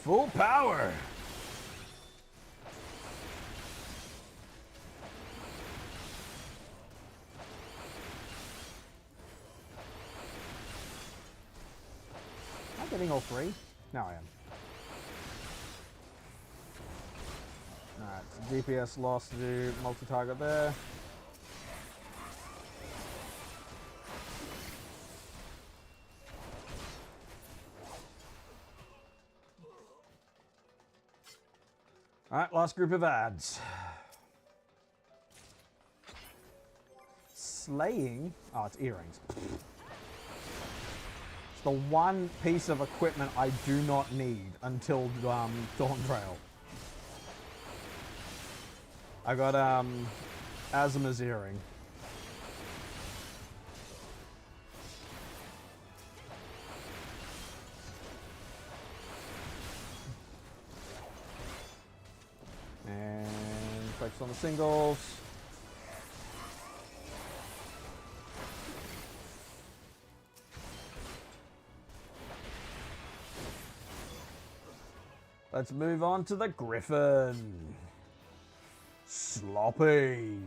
Full power! Am I getting all three? Now I am. Alright, so DPS lost to do multi-target there. Alright, last group of ads. Slaying. Oh, it's earrings. It's the one piece of equipment I do not need until Dawntrail. I got Azima's earring. And focus on the singles. Let's move on to the Griffin. Sloppy.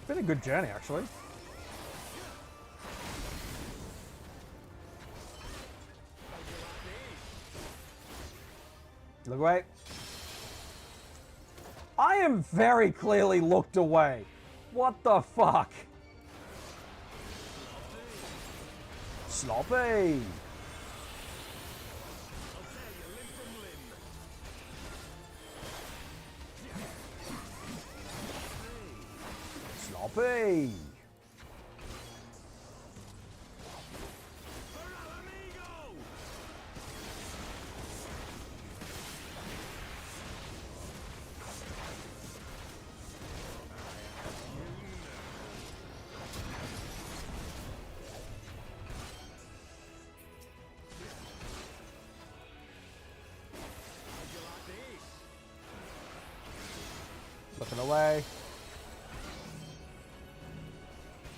Been a good journey, actually. Look away. I am very clearly looked away. What the fuck? Sloppy. Sloppy. Looking away.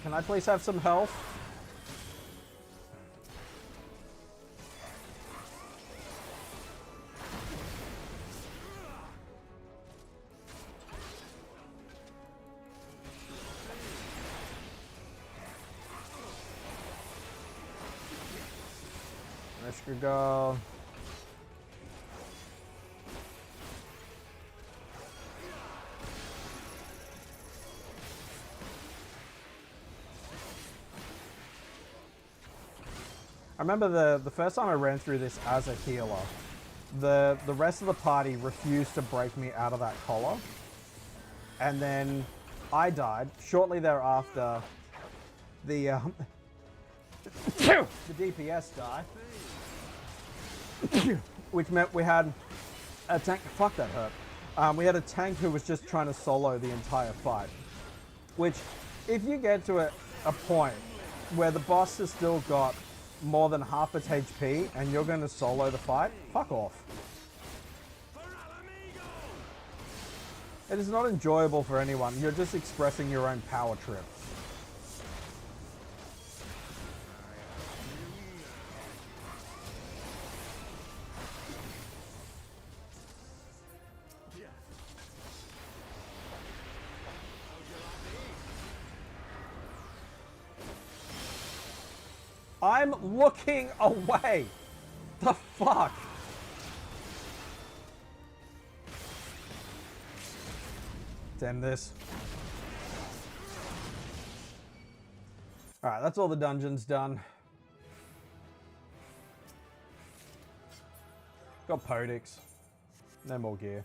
Can I please have some health? Extra go. I remember the first time I ran through this as a healer, the rest of the party refused to break me out of that collar. And then I died. Shortly thereafter, the DPS died. Which meant we had a tank. Fuck, that hurt. We had a tank who was just trying to solo the entire fight. Which, if you get to a point where the boss has still got more than half its HP and you're going to solo the fight, fuck off. It is not enjoyable for anyone. You're just expressing your own power trip. I'm looking away. The fuck? Damn this. Alright, that's all the dungeons done. Got Podix. No more gear.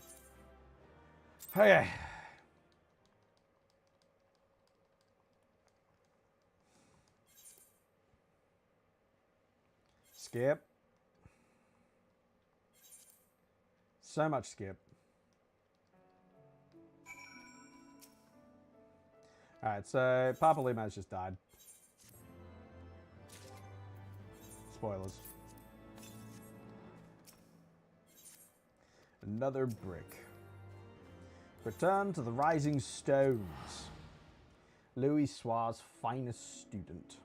Okay. Skip. So much skip. Alright, so Papa Lima's just died. Spoilers. Another brick. Return to the Rising Stones. Louis Soir's finest student.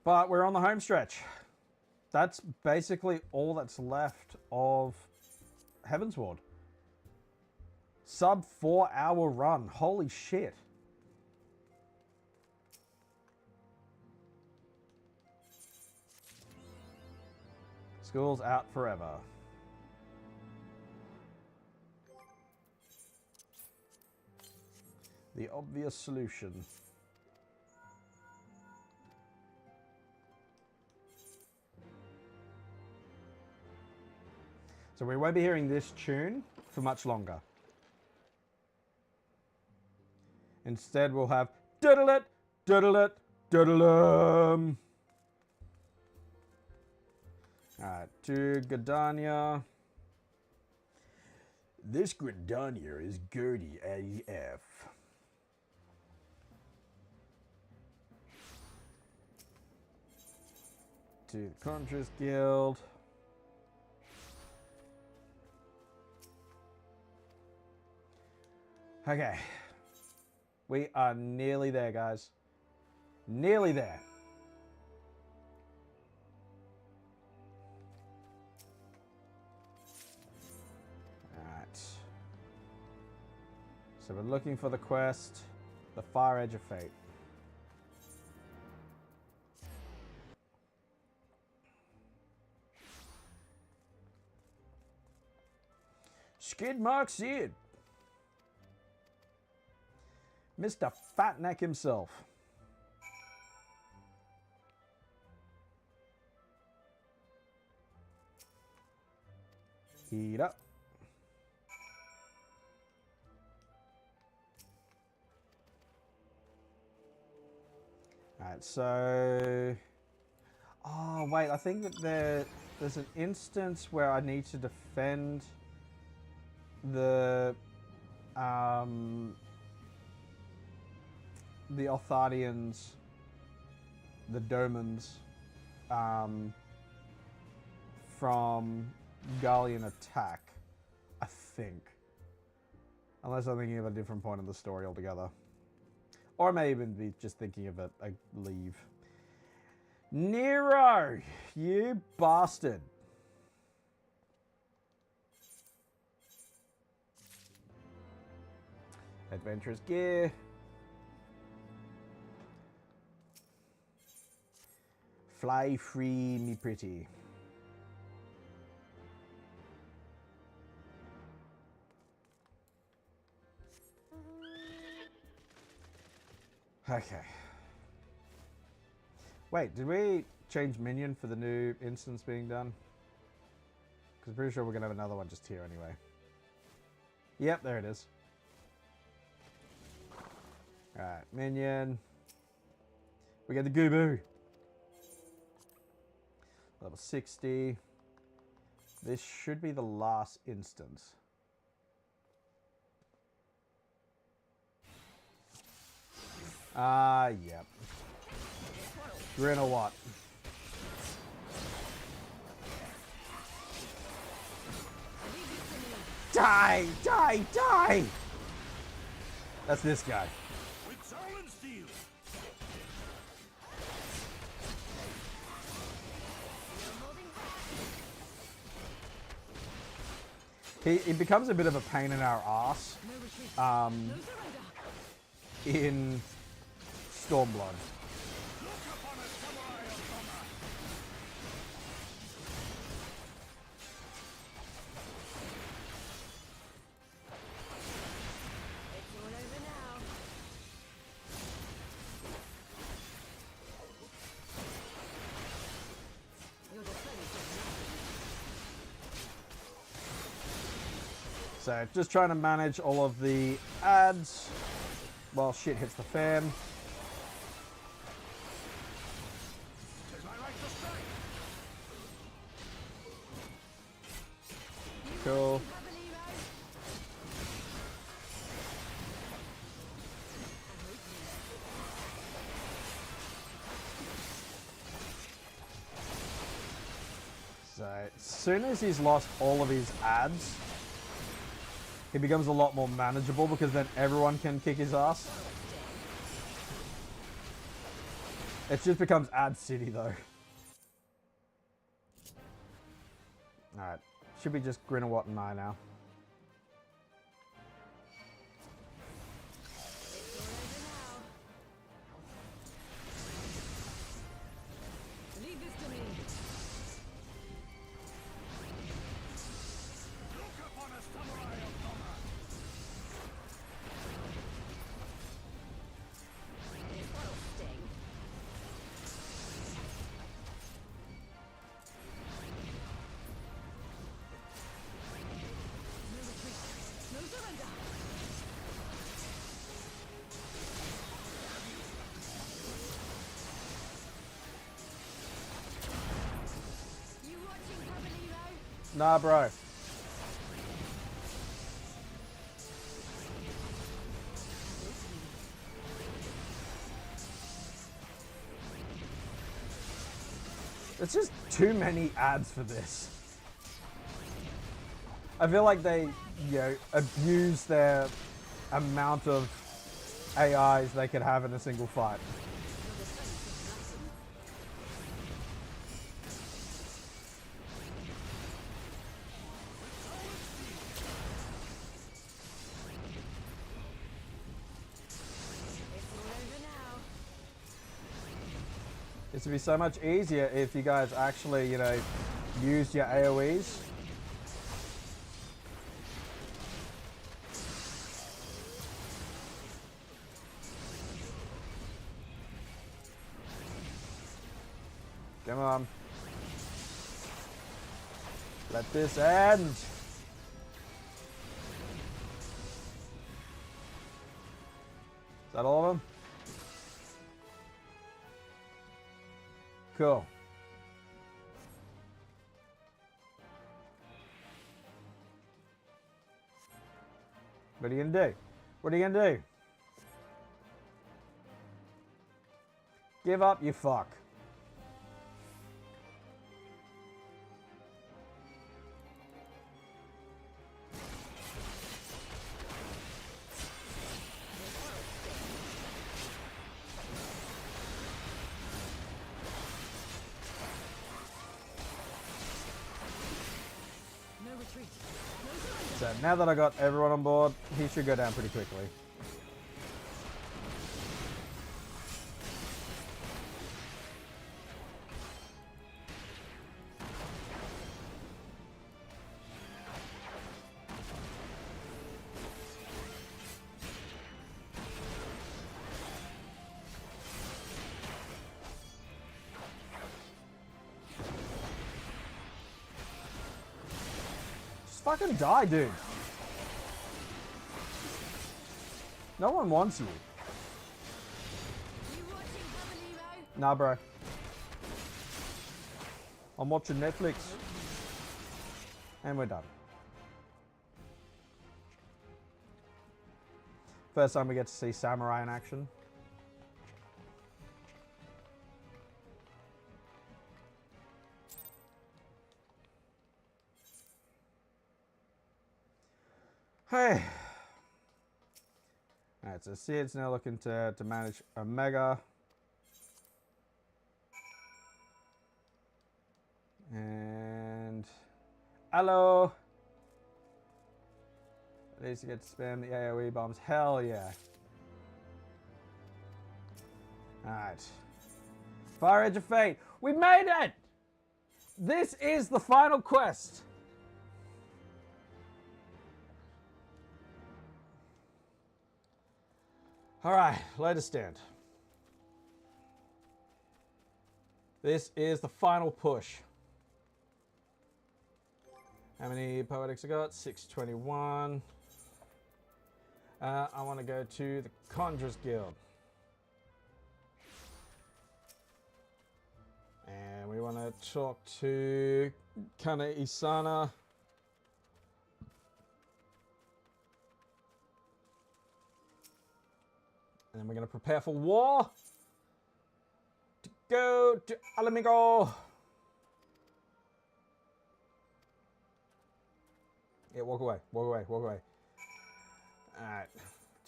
But we're on the home stretch. That's basically all that's left of Heavensward. Sub 4-hour run. Holy shit. School's out forever. The obvious solution. So we won't be hearing this tune for much longer. Instead, we'll have doodle-it, doodle-it, doodle-um. Alright, to Gridania. This Gridania is Gertie AF. To the Contras Guild. Okay. We are nearly there, guys. Nearly there. Alright. So we're looking for the quest, the Far Edge of Fate. Skid Mark Sid. Mr. Fatneck himself. Heat up. Alright, so... Oh, wait, I think that there's an instance where I need to defend the Othardians, the Domans, from Galleon attack. I think. Unless I'm thinking of a different point in the story altogether. Or I may even be just thinking of a leave. Nero! You bastard! Adventurous gear. Fly free, me pretty. Okay. Wait, did we change minion for the new instance being done? Because I'm pretty sure we're going to have another one just here anyway. Yep, there it is. Alright, minion. We get the Goo-Boo. Level 60. This should be the last instance. Yep. Grin or what? Die! Die! Die! That's this guy. With silent steel. He becomes a bit of a pain in our ass in Stormblood. So just trying to manage all of the ads while shit hits the fan. Cool. So as soon as he's lost all of his ads, he becomes a lot more manageable because then everyone can kick his ass. It just becomes ad city though. Alright. Should be just Grinawat and I now. Leave this to me. Look upon a samurai of Doma. This will sting. No retreat. No surrender. You watching, Cavalino? Nah, bro. It's just too many ads for this. I feel like they, you know, abuse their amount of AIs they could have in a single fight. It's all over now. This would be so much easier if you guys actually, you know, used your AoEs. Come on. Let this end. Is that all of them? Cool. What are you gonna do? What are you gonna do? Give up, you fuck. So now that I got everyone on board, he should go down pretty quickly. Just fucking die, dude. No one wants you. You watching Heavenly Row? Nah, bro. I'm watching Netflix. And we're done. First time we get to see Samurai in action. Hey. Alright, so Sid's now looking to manage Omega. And hello. At least you get to spam the AoE bombs. Hell yeah. Alright. Fire Edge of Fate. We made it! This is the final quest. Alright, latest stand. This is the final push. How many poetics I got? 621. I want to go to the Conjurer's Guild. And we want to talk to Kana Isana. And then we're going to prepare for war. To go to Alamigo. Yeah, walk away, walk away, walk away. Alright,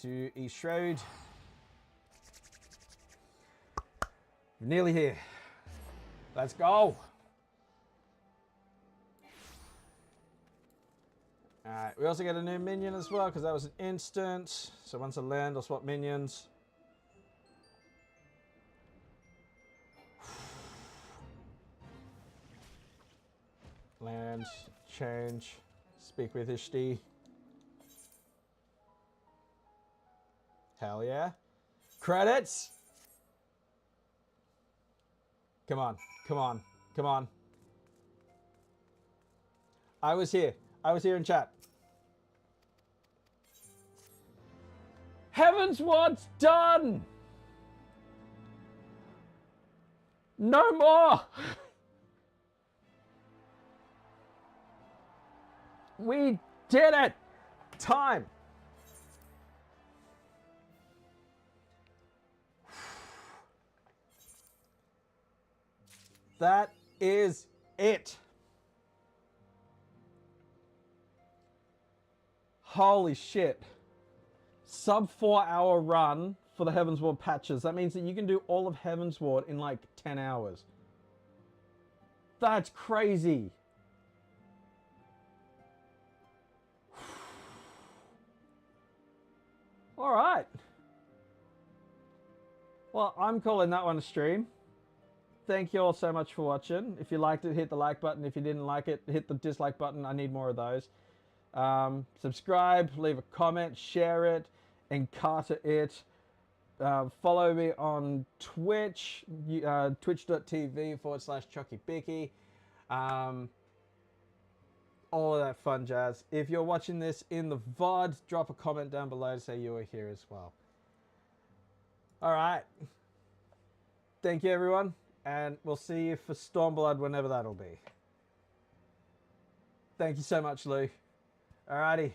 to East Shroud. We're nearly here. Let's go. Alright, we also get a new minion as well because that was an instant. So once I land, I'll swap minions. Land, change, speak with Ishti. Hell yeah. Credits! Come on, come on, come on. I was here in chat. Heavensward's done! No more! We did it! Time! That is it. Holy shit. Sub 4-hour run for the Heavensward patches. That means that you can do all of Heavensward in like 10 hours. That's crazy. All right. Well, I'm calling that one a stream. Thank you all so much for watching. If you liked it, hit the like button. If you didn't like it, hit the dislike button. I need more of those. Subscribe, leave a comment, share it, encarta it. Follow me on Twitch, twitch.tv/ChockyBicky. All of that fun jazz. If you're watching this in the VOD, drop a comment down below to say you were here as well. All right. Thank you, everyone. And we'll see you for Stormblood whenever that'll be. Thank you so much, Lou. Alrighty.